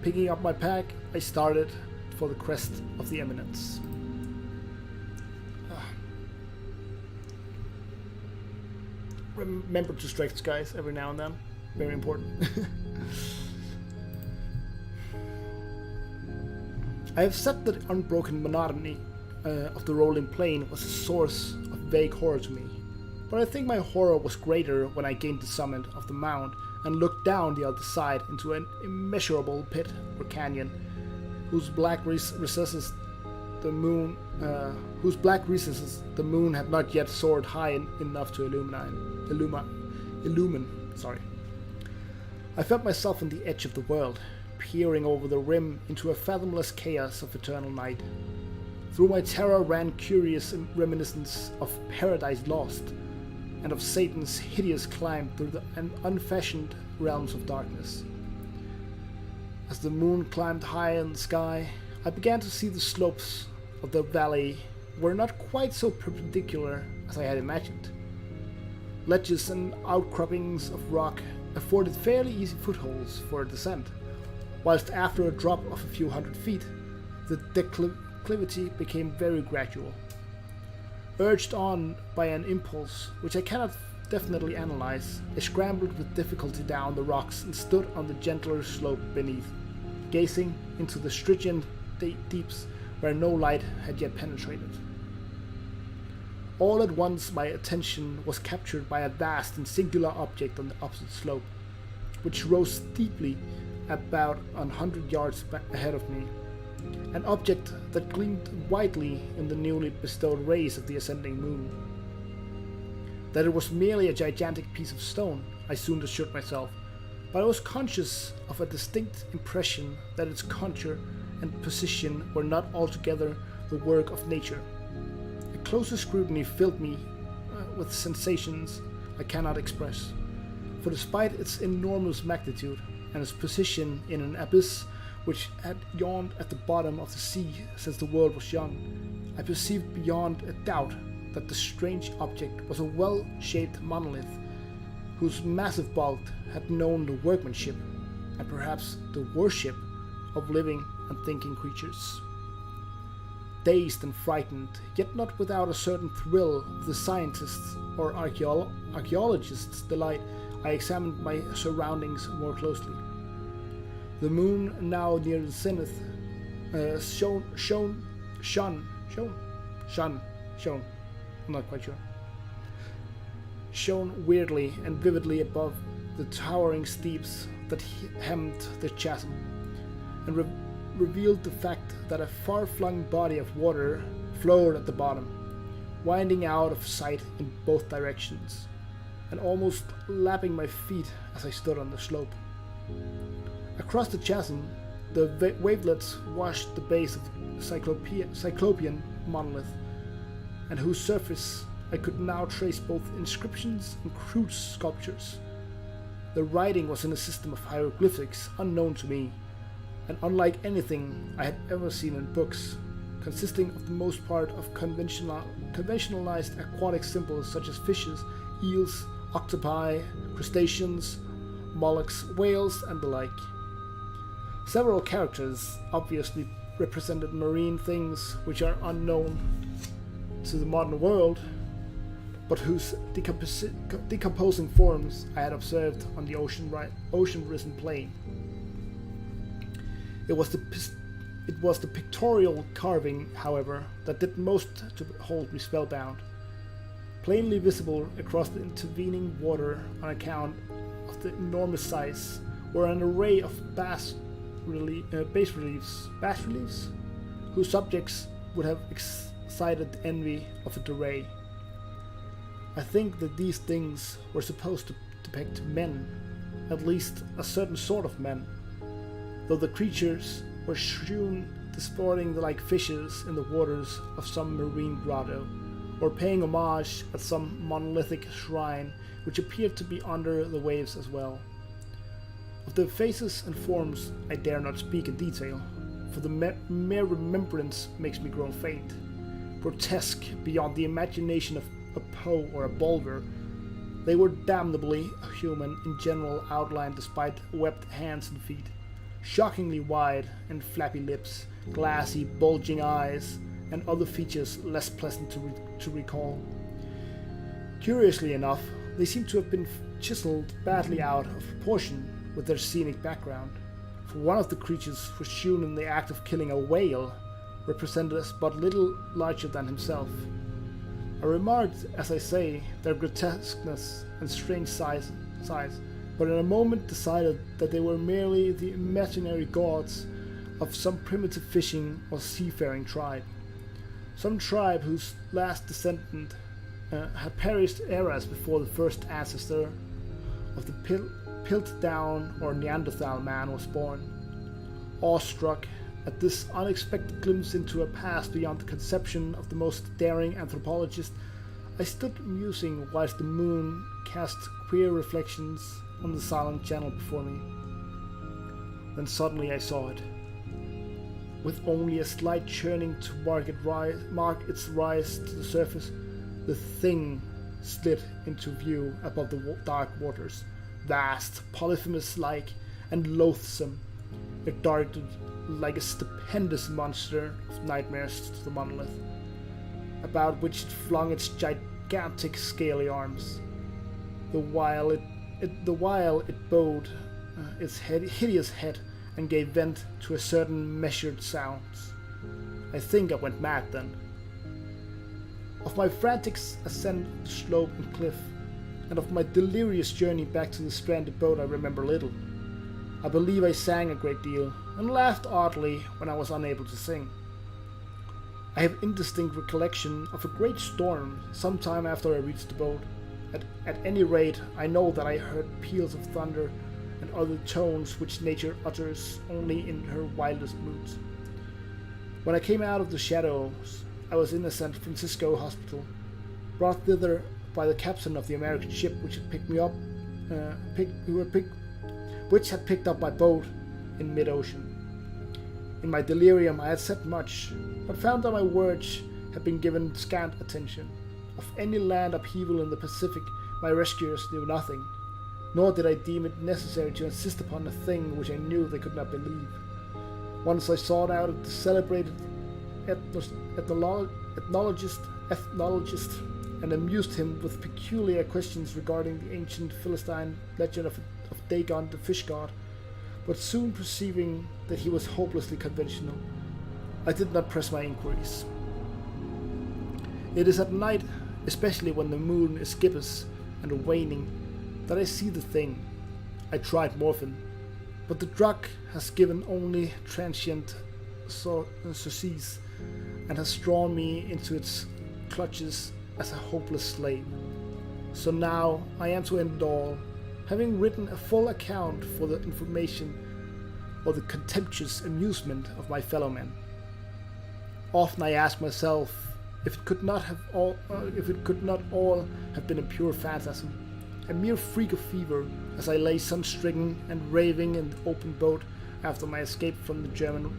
Picking up my pack, I started for the crest of the eminence. Remember to strike skies every now and then. Very important. I have said that the unbroken monotony of the rolling plain was a source of vague horror to me, but I think my horror was greater when I gained the summit of the mound and looked down the other side into an immeasurable pit or canyon, whose black recesses the moon had not yet soared high enough to illumine. I felt myself on the edge of the world, peering over the rim into a fathomless chaos of eternal night. Through my terror ran curious reminiscence of Paradise Lost, and of Satan's hideous climb through the unfashioned realms of darkness. As the moon climbed high in the sky, I began to see the slopes of the valley were not quite so perpendicular as I had imagined. Ledges and outcroppings of rock afforded fairly easy footholds for a descent, whilst after a drop of a few hundred feet, the declivity became very gradual. Urged on by an impulse which I cannot definitely analyze, I scrambled with difficulty down the rocks and stood on the gentler slope beneath, gazing into the Stygian deeps where no light had yet penetrated. All at once my attention was captured by a vast and singular object on the opposite slope, which rose steeply about 100 yards ahead of me, an object that gleamed whitely in the newly bestowed rays of the ascending moon. That it was merely a gigantic piece of stone, I soon assured myself, but I was conscious of a distinct impression that its contour and position were not altogether the work of nature. A closer scrutiny filled me with sensations I cannot express, for despite its enormous magnitude and its position in an abyss which had yawned at the bottom of the sea since the world was young, I perceived beyond a doubt that the strange object was a well-shaped monolith whose massive bulk had known the workmanship and perhaps the worship of living and thinking creatures. Dazed and frightened, yet not without a certain thrill of the scientist's or archaeologist's delight, I examined my surroundings more closely. The moon, now near the zenith, shone. I'm not quite sure. Shone weirdly and vividly above the towering steeps that hemmed the chasm, and revealed the fact that a far-flung body of water flowed at the bottom, winding out of sight in both directions, and almost lapping my feet as I stood on the slope. Across the chasm, the wavelets washed the base of the Cyclopean monolith, and whose surface I could now trace both inscriptions and crude sculptures. The writing was in a system of hieroglyphics unknown to me, and unlike anything I had ever seen in books, consisting of the most part of conventionalized aquatic symbols such as fishes, eels, octopi, crustaceans, mollusks, whales, and the like. Several characters obviously represented marine things which are unknown to the modern world, but whose decomposing forms I had observed on the ocean-risen plain. It was the pictorial carving, however, that did most to hold me spellbound. Plainly visible across the intervening water on account of the enormous size were an array of bas reliefs, whose subjects would have excited the envy of a Duray. I think that these things were supposed to depict men, at least a certain sort of men, though the creatures were strewn disporting like fishes in the waters of some marine grotto, or paying homage at some monolithic shrine which appeared to be under the waves as well. Of their faces and forms I dare not speak in detail, for the mere remembrance makes me grow faint. Grotesque beyond the imagination of a Poe or a Bulwer, they were damnably human in general outline despite webbed hands and feet, shockingly wide and flappy lips, glassy, bulging eyes, and other features less pleasant to recall. Curiously enough, they seem to have been chiseled badly out of proportion with their scenic background, for one of the creatures was shown in the act of killing a whale, represented as but little larger than himself. I remarked, as I say, their grotesqueness and strange size, but in a moment decided that they were merely the imaginary gods of some primitive fishing or seafaring tribe. Some tribe whose last descendant had perished eras before the first ancestor of the Piltdown or Neanderthal man was born. Awestruck at this unexpected glimpse into a past beyond the conception of the most daring anthropologist, I stood musing whilst the moon cast queer reflections on the silent channel before me. Then suddenly I saw it. With only a slight churning to mark its rise to the surface, the thing slid into view above the dark waters, vast, Polyphemus-like, and loathsome. It darted like a stupendous monster of nightmares to the monolith, about which it flung its gigantic scaly arms, the while it bowed its hideous head and gave vent to a certain measured sounds. I think I went mad then. Of my frantic ascent of slope and cliff, and of my delirious journey back to the stranded boat I remember little. I believe I sang a great deal, and laughed oddly when I was unable to sing. I have indistinct recollection of a great storm some time after I reached the boat. At any rate, I know that I heard peals of thunder and other tones which nature utters only in her wildest moods. When I came out of the shadows, I was in a San Francisco hospital, brought thither by the captain of the American ship which had picked me up, which had picked up my boat in mid-ocean. In my delirium I had said much, but found that my words had been given scant attention. Of any land upheaval in the Pacific my rescuers knew nothing, nor did I deem it necessary to insist upon a thing which I knew they could not believe. Once I sought out the celebrated ethnologist and amused him with peculiar questions regarding the ancient Philistine legend of Dagon the fish god, but soon perceiving that he was hopelessly conventional, I did not press my inquiries. It is at night, especially when the moon is gibbous and waning, that I see the thing. I tried morphine, but the drug has given only transient surcease, and has drawn me into its clutches as a hopeless slave. So now I am to end all, having written a full account for the information or the contemptuous amusement of my fellow men. Often I ask myself if it could not all have been a pure phantasm, a mere freak of fever, as I lay sun-stricken and raving in the open boat after my escape from the German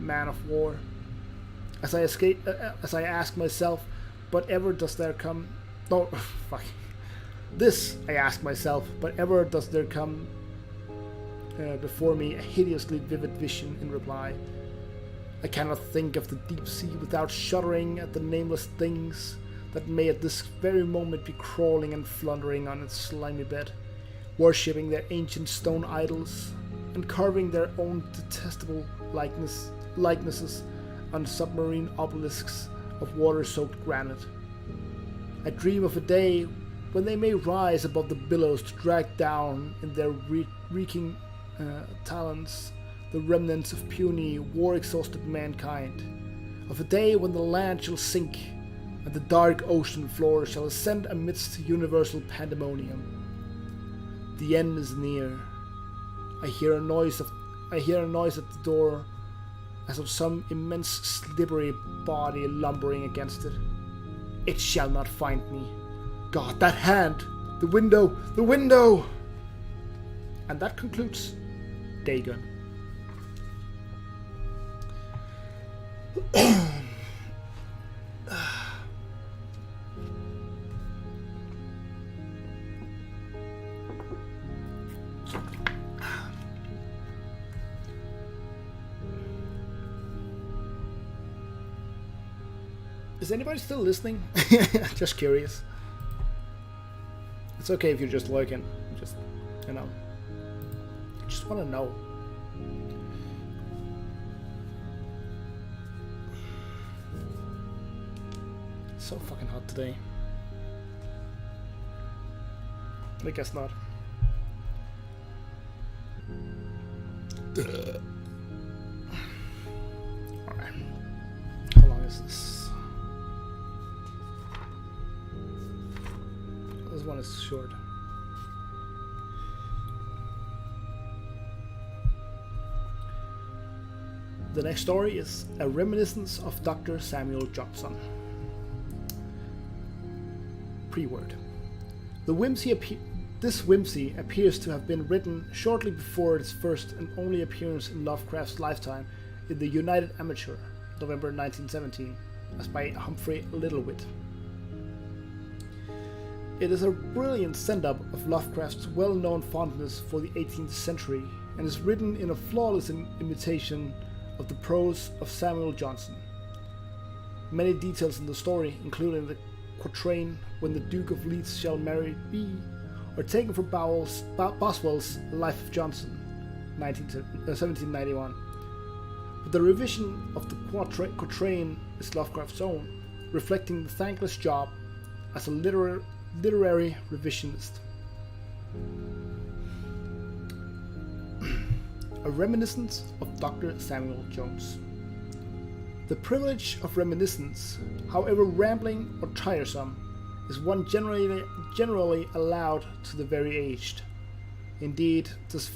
man of war. As I ask myself, but ever does there come... No, fuck. This, I ask myself, but ever does there come before me a hideously vivid vision in reply. I cannot think of the deep sea without shuddering at the nameless things that may at this very moment be crawling and floundering on its slimy bed, worshipping their ancient stone idols, and carving their own detestable likenesses on submarine obelisks of water-soaked granite. I dream of a day when they may rise above the billows to drag down in their reeking talons the remnants of puny, war-exhausted mankind, of a day when the land shall sink, and the dark ocean floor shall ascend amidst universal pandemonium. The end is near. I hear a noise at the door, as of some immense slippery body lumbering against it. It shall not find me. God, that hand! The window! The window! And that concludes Dagon. Is anybody still listening? Just curious. It's okay if you're just lurking. Just, just want to know. It's so fucking hot today. I guess not. Alright. How long is this? This one is short. The next story is A Reminiscence of Dr. Samuel Johnson. Pre-word. This whimsy appears to have been written shortly before its first and only appearance in Lovecraft's lifetime in the United Amateur, November 1917, as by Humphrey Littlewhite. It is a brilliant send-up of Lovecraft's well-known fondness for the 18th century and is written in a flawless imitation of the prose of Samuel Johnson. Many details in the story, including the quatrain "When the Duke of Leeds shall marry me," are taken from Boswell's Life of Johnson, 1791. But the revision of the quatrain is Lovecraft's own, reflecting the thankless job as a literary revisionist. A Reminiscence of Dr. Samuel Jones. The privilege of reminiscence, however rambling or tiresome, is one generally allowed to the very aged. Indeed, 'tis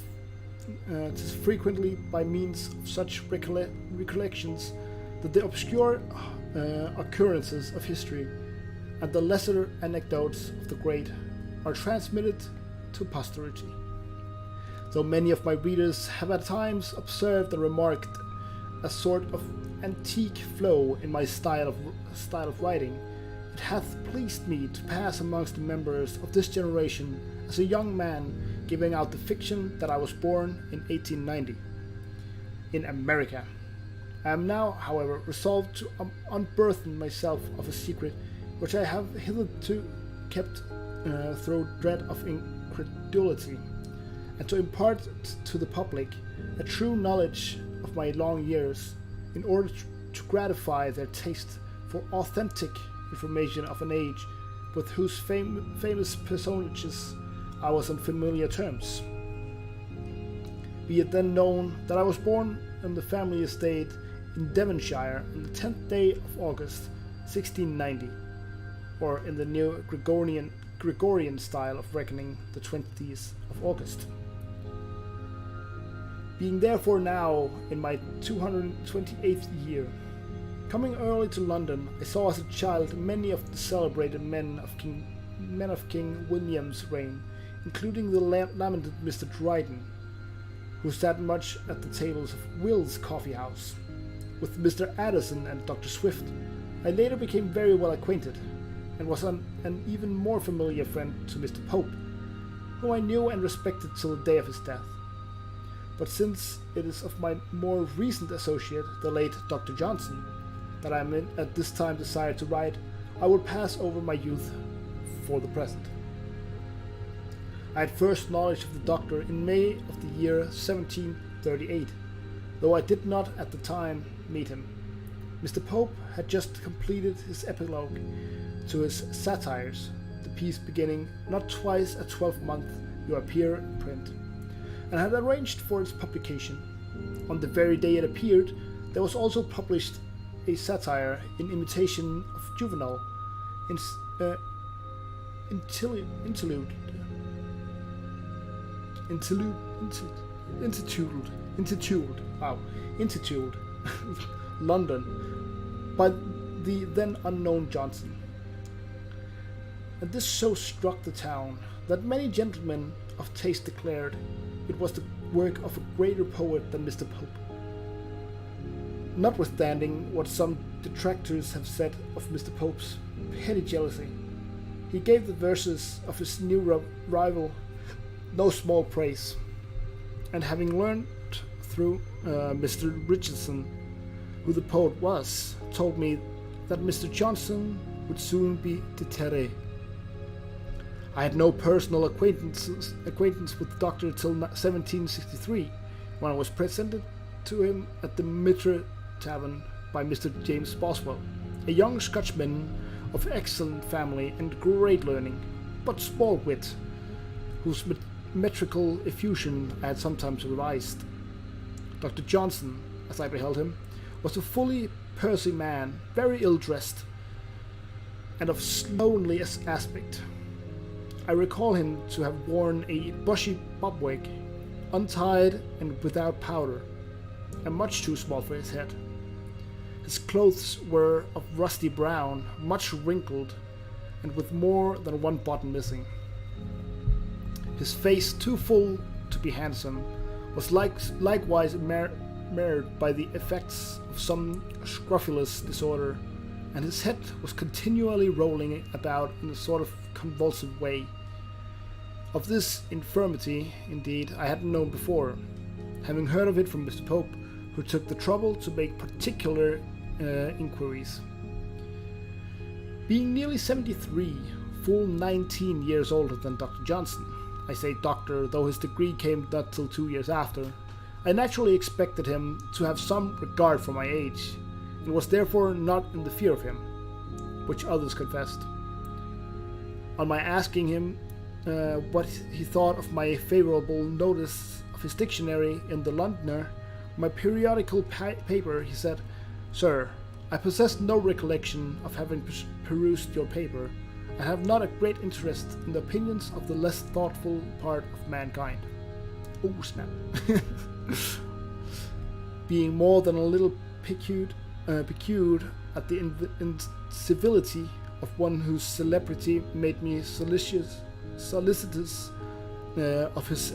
frequently by means of such recollections that the obscure occurrences of history and the lesser anecdotes of the great are transmitted to posterity. Though many of my readers have at times observed and remarked a sort of antique flow in my style of writing, it hath pleased me to pass amongst the members of this generation as a young man giving out the fiction that I was born in 1890 in America. I am now, however, resolved to unburthen myself of a secret which I have hitherto kept through dread of incredulity, and to impart to the public a true knowledge of my long years, in order to gratify their taste for authentic information of an age with whose famous personages I was on familiar terms. Be it then known that I was born on the family estate in Devonshire on the 10th day of August, 1690, or in the new Gregorian style of reckoning, the 20th of August. Being therefore now in my 228th year, coming early to London, I saw as a child many of the celebrated men of King William's reign, including the lamented Mr. Dryden, who sat much at the tables of Will's coffee house. With Mr. Addison and Dr. Swift, I later became very well acquainted, and was an even more familiar friend to Mr. Pope, whom I knew and respected till the day of his death. But since it is of my more recent associate, the late Dr. Johnson, that I am at this time desired to write, I will pass over my youth for the present. I had first knowledge of the Doctor in May of the year 1738, though I did not at the time meet him. Mr. Pope had just completed his epilogue to his Satires, the piece beginning "Not twice a 12-month you appear in print," and had arranged for its publication. On the very day it appeared, there was also published a satire in imitation of Juvenal, intituled London, by the then unknown Johnson. And this so struck the town that many gentlemen of taste declared it was the work of a greater poet than Mr. Pope. Notwithstanding what some detractors have said of Mr. Pope's petty jealousy, he gave the verses of his new rival no small praise, and having learned through Mr. Richardson who the poet was, told me that Mr. Johnson would soon be deterré. I had no personal acquaintance with the doctor till 1763, when I was presented to him at the Mitre Tavern by Mr. James Boswell, a young Scotchman of excellent family and great learning, but small wit, whose metrical effusion I had sometimes revised. Dr. Johnson, as I beheld him, was a fully pursy man, very ill-dressed, and of slovenly aspect. I recall him to have worn a bushy bobwig, untied and without powder, and much too small for his head. His clothes were of rusty brown, much wrinkled, and with more than one button missing. His face, too full to be handsome, was likewise marred by the effects of some scrofulous disorder, and his head was continually rolling about in a sort of convulsive way. Of this infirmity, indeed, I hadn't known before, having heard of it from Mr. Pope, who took the trouble to make particular inquiries. Being nearly 73, full 19 years older than Dr. Johnson, I say doctor, though his degree came not till 2 years after, I naturally expected him to have some regard for my age, and was therefore not in the fear of him, which others confessed. On my asking him what he thought of my favourable notice of his dictionary in the Londoner, my periodical paper, he said, "Sir, I possess no recollection of having perused your paper, and have not a great interest in the opinions of the less thoughtful part of mankind." Oh, snap. Being more than a little piqued at the incivility of one whose celebrity made me solicitous of his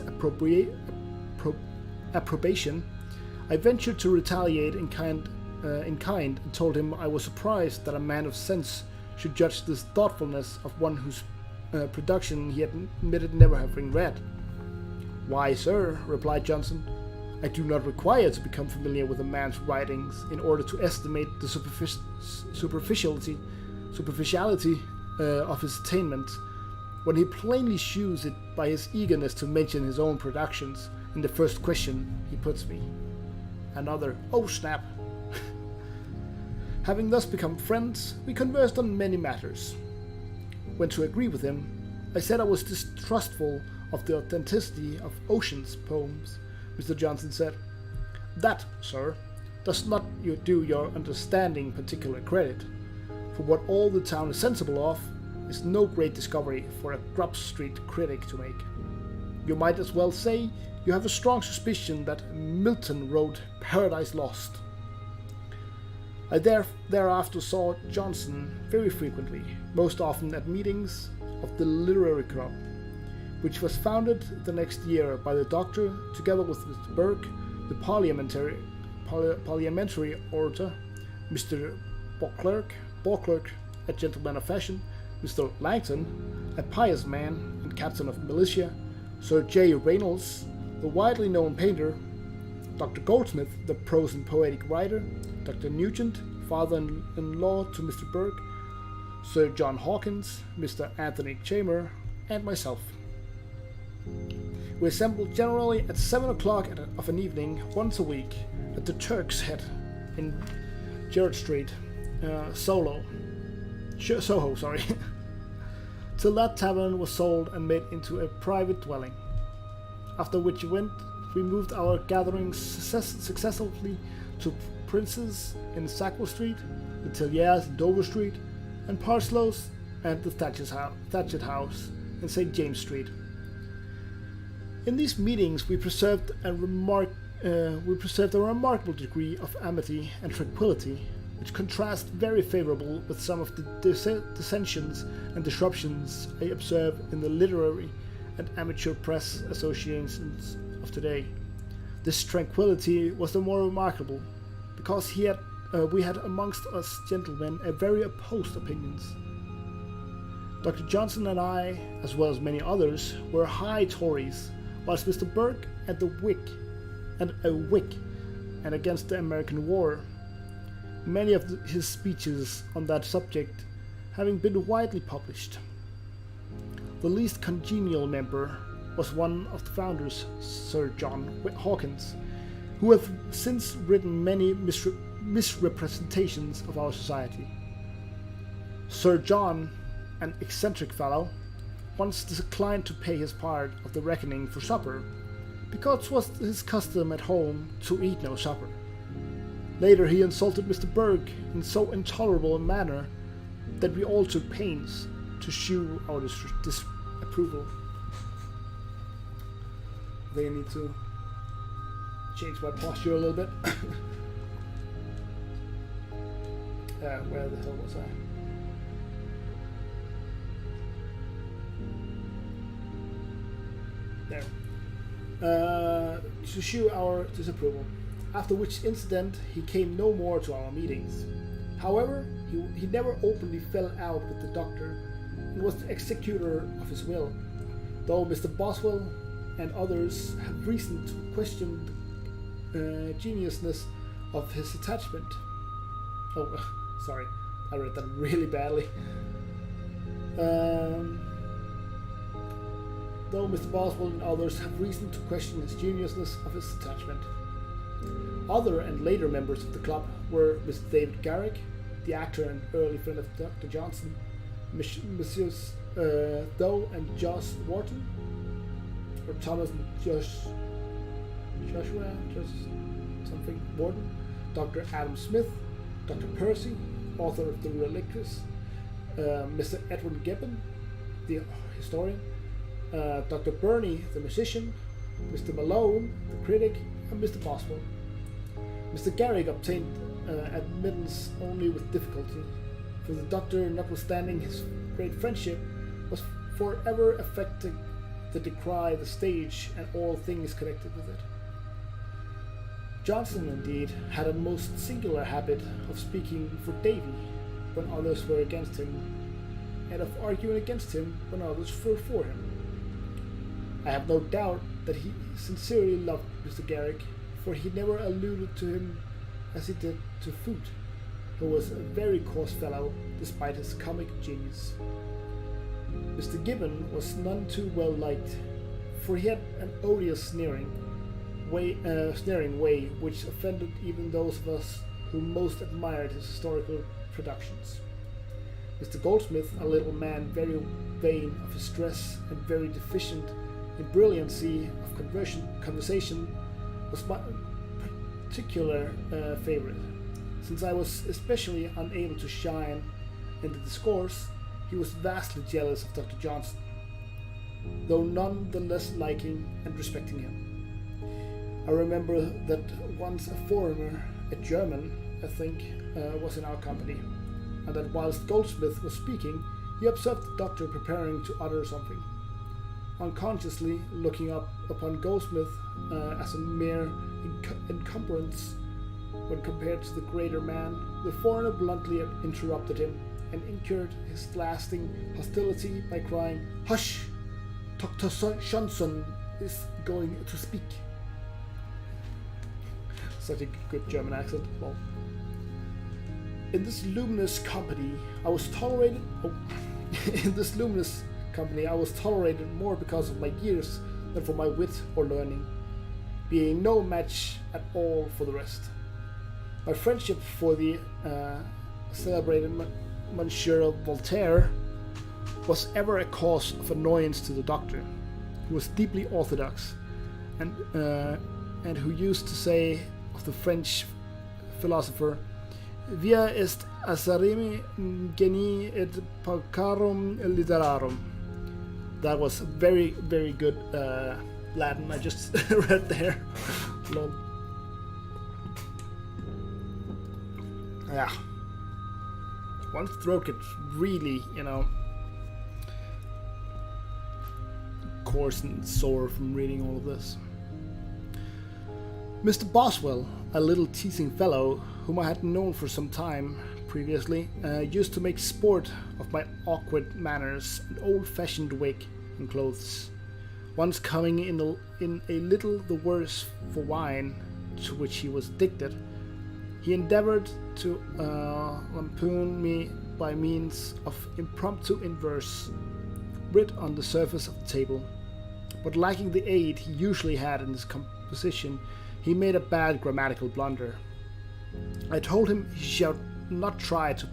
approbation, I ventured to retaliate in kind, and told him I was surprised that a man of sense should judge this thoughtfulness of one whose production he had admitted never having read. "Why, sir," replied Johnson, "I do not require to become familiar with a man's writings in order to estimate the superficiality of his attainment, when he plainly shews it by his eagerness to mention his own productions in the first question he puts me." Another "oh snap." Having thus become friends, we conversed on many matters. When to agree with him, I said I was distrustful of the authenticity of Ocean's poems. Mr. Johnson said, "That, sir, does not do your understanding particular credit, for what all the town is sensible of is no great discovery for a Grub Street critic to make. You might as well say you have a strong suspicion that Milton wrote Paradise Lost." I thereafter saw Johnson very frequently, most often at meetings of the Literary Club, which was founded the next year by the doctor, together with Mr. Burke, the parliamentary orator, Mr. Beauclerk, a gentleman of fashion, Mr. Langton, a pious man and captain of militia, Sir J. Reynolds, the widely known painter, Dr. Goldsmith, the prose and poetic writer, Dr. Nugent, father-in-law to Mr. Burke, Sir John Hawkins, Mr. Anthony Chamber, and myself. We assembled generally at 7 o'clock of an evening once a week at the Turk's Head in Gerrard Street, Soho, till that tavern was sold and made into a private dwelling, after which we went we moved our gatherings successively to Prince's in Sackville Street, the Tilliers in Dover Street, and Parslow's and the Thatchet House in St. James Street. In these meetings, we preserved a remarkable degree of amity and tranquility, which contrasts very favorable with some of the dissensions and disruptions I observe in the literary and amateur press associations of today. This tranquility was the more remarkable because we had amongst us gentlemen a very opposed opinions. Dr. Johnson and I, as well as many others, were high Tories, whilst Mr. Burke and a Whig, and against the American war. Many of his speeches on that subject having been widely published. The least congenial member was one of the founders, Sir John Hawkins, who have since written many misrepresentations of our society. Sir John, an eccentric fellow, once declined to pay his part of the reckoning for supper, because it was his custom at home to eat no supper. Later he insulted Mr. Burke in so intolerable a manner that we all took pains to shew our disapproval. They need to change my posture a little bit. Where the hell was I? There. To shew our disapproval. After which incident he came no more to our meetings. However, he never openly fell out with the doctor and was the executor of his will, though Mr. Boswell and others have reason to question the genuineness of his attachment. Oh, sorry, I read that really badly. Though Mr. Boswell and others have reason to question his genuineness of his attachment. Other and later members of the club were Mr. David Garrick, the actor and early friend of Dr. Johnson, Messrs. Doe and Josh Wharton, or Thomas and Joshua something Wharton, Dr. Adam Smith, Dr. Percy, author of the Reliquaries, Mr. Edwin Gibbon, the historian, Dr. Burney, the musician, Mr. Malone, the critic, and Mr. Boswell. Mr. Garrick obtained admittance only with difficulty, for the doctor, notwithstanding his great friendship, was forever affecting to decry the stage and all things connected with it. Johnson, indeed, had a most singular habit of speaking for Davy when others were against him, and of arguing against him when others were for him. I have no doubt that he sincerely loved Mr. Garrick, for he never alluded to him as he did to Foote, who was a very coarse fellow despite his comic genius. Mr. Gibbon was none too well liked, for he had an odious sneering way which offended even those of us who most admired his historical productions. Mr. Goldsmith, a little man very vain of his dress and very deficient in brilliancy of conversation, was my particular favorite. Since I was especially unable to shine in the discourse, he was vastly jealous of Dr. Johnson, though none the less liking and respecting him. I remember that once a foreigner, a German, I think, was in our company, and that whilst Goldsmith was speaking, he observed the doctor preparing to utter something. Unconsciously looking up upon Goldsmith as a mere encumbrance when compared to the greater man, the foreigner bluntly interrupted him and incurred his lasting hostility by crying, "Hush! Dr. Johnson is going to speak." Such a good German accent. Well, in this luminous company, I was tolerated. I was tolerated more because of my years than for my wit or learning, being no match at all for the rest. My friendship for the celebrated Monsieur Voltaire was ever a cause of annoyance to the doctor, who was deeply orthodox, and who used to say of the French philosopher, "Via est acerrime geni et paucarum literarum." That was very, very good Latin I just read there. Lol. Yeah. One's throat gets really, coarse and sore from reading all of this. Mr. Boswell, a little teasing fellow whom I had known for some time previously, used to make sport of my awkward manners and old-fashioned wig and clothes. Once coming in a little the worse for wine, to which he was addicted, he endeavored to lampoon me by means of impromptu verse writ on the surface of the table. But lacking the aid he usually had in his composition, he made a bad grammatical blunder. I told him he should not try to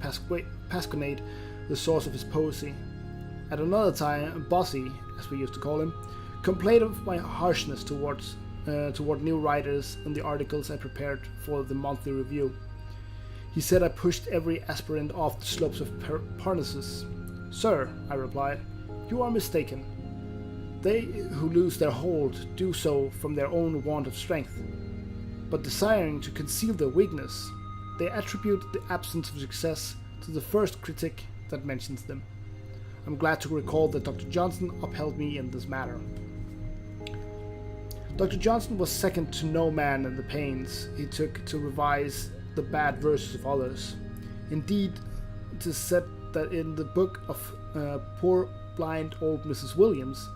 pasquinate the source of his poesy. At another time, Bossy, as we used to call him, complained of my harshness toward new writers in the articles I prepared for the monthly review. He said I pushed every aspirant off the slopes of Parnassus. "Sir," I replied, "you are mistaken. They who lose their hold do so from their own want of strength. But desiring to conceal their weakness, they attribute the absence of success to the first critic that mentions them. I'm glad to recall that Dr. Johnson upheld me in this matter." Dr. Johnson was second to no man in the pains he took to revise the bad verses of others. Indeed, it is said that in the book of poor blind old Mrs. Williams,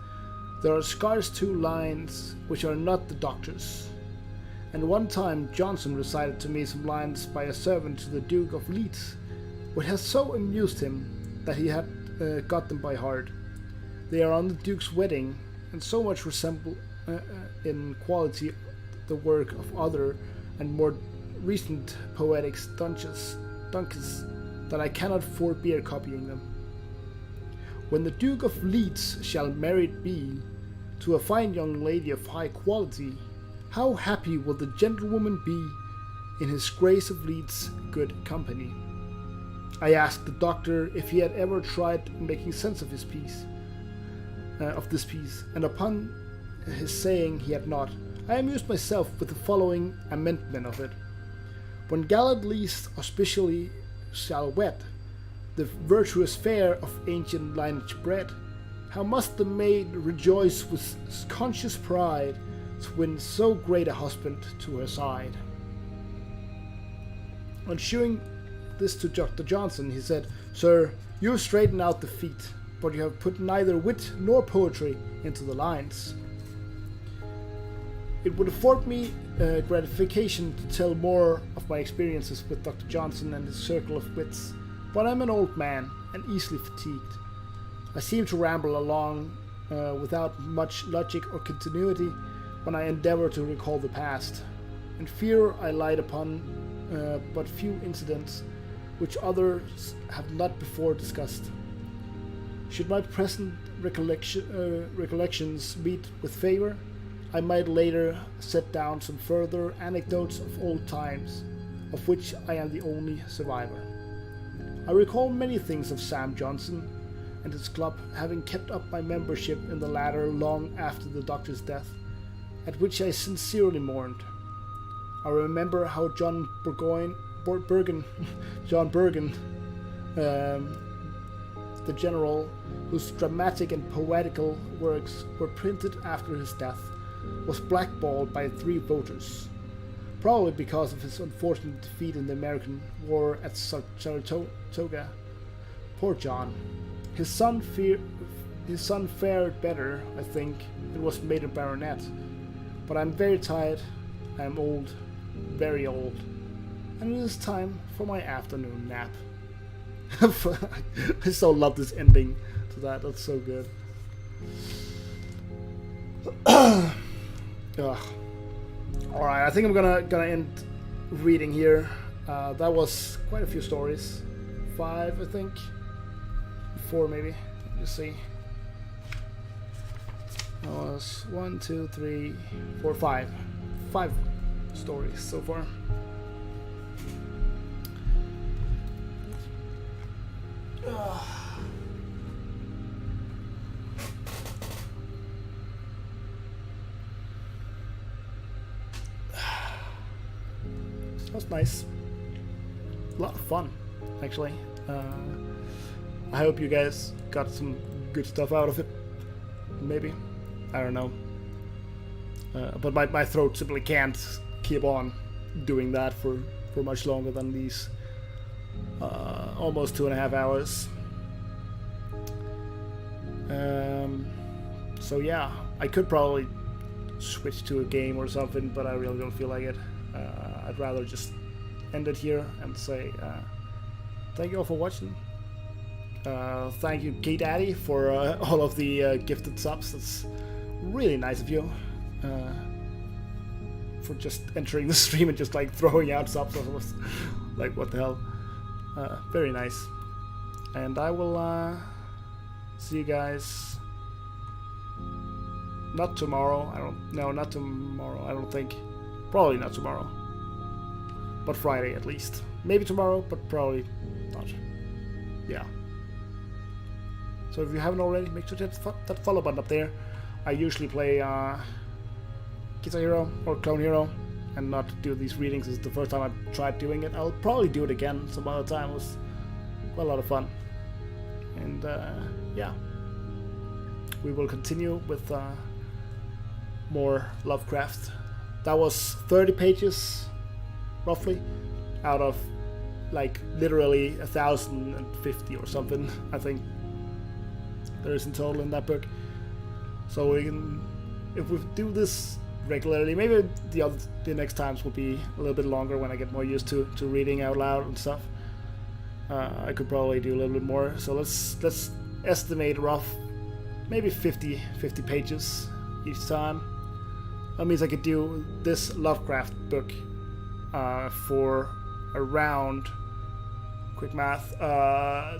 there are scarce 2 lines which are not the doctor's. And one time Johnson recited to me some lines by a servant to the Duke of Leeds, which has so amused him that he had got them by heart. They are on the Duke's wedding, and so much resemble in quality the work of other and more recent poetics Dunces that I cannot forbear copying them. "When the Duke of Leeds shall married be to a fine young lady of high quality, how happy will the gentlewoman be in his Grace of Leeds' good company." I asked the doctor if he had ever tried making sense of this piece, and upon his saying he had not, I amused myself with the following amendment of it: "When gallant least auspiciously shall wed the virtuous fair of ancient lineage bred, how must the maid rejoice with conscious pride to win so great a husband to her side." On shewing this to Dr. Johnson, he said, "Sir, you have straightened out the feet, but you have put neither wit nor poetry into the lines." It would afford me gratification to tell more of my experiences with Dr. Johnson and his circle of wits, but I'm an old man and easily fatigued. I seem to ramble along without much logic or continuity when I endeavor to recall the past, and fear I light upon but few incidents which others have not before discussed. Should my present recollections meet with favor, I might later set down some further anecdotes of old times, of which I am the only survivor. I recall many things of Sam Johnson and his club, having kept up my membership in the latter long after the doctor's death, at which I sincerely mourned. I remember how John Bergen, the general, whose dramatic and poetical works were printed after his death, was blackballed by 3 voters, probably because of his unfortunate defeat in the American War at Saratoga. Poor John. His son fared better, I think, and was made a baronet. But I'm very tired, I am old, very old, and it is time for my afternoon nap. I so love this ending to that, that's so good. Alright, I think I'm gonna end reading here. That was quite a few stories. 5, I think. 4 maybe. Let's see. That was 1, 2, 3, 4, 5. 5 stories so far. That's nice. A lot of fun, actually. I hope you guys got some good stuff out of it. Maybe. I don't know. But my throat simply can't keep on doing that for much longer than these almost 2.5 hours. So yeah, I could probably switch to a game or something, but I really don't feel like it. I'd rather just end it here and say thank you all for watching. Thank you, GayDaddy, for all of the gifted subs. That's really nice of you. For just entering the stream and just like throwing out subs. I was like, what the hell? Very nice. And I will see you guys not tomorrow. Not tomorrow. I don't think. Probably not tomorrow. But Friday at least. Maybe tomorrow, but probably not. Yeah. So if you haven't already, make sure to hit that follow button up there. I usually play Guitar Hero or Clone Hero and not do these readings. This is the first time I've tried doing it. I'll probably do it again some other time. It was quite a lot of fun. And yeah. We will continue with more Lovecraft. That was 30 pages, roughly, out of like literally 1,050 or something, I think there is in total in that book. So we can, if we do this regularly, maybe the next times will be a little bit longer when I get more used to reading out loud and stuff. I could probably do a little bit more. So let's estimate rough, maybe 50 pages each time. That means I could do this Lovecraft book for around, quick math,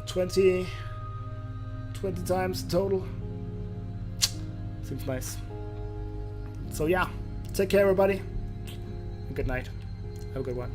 20 times total. Seems nice. So yeah, take care everybody, and good night. Have a good one.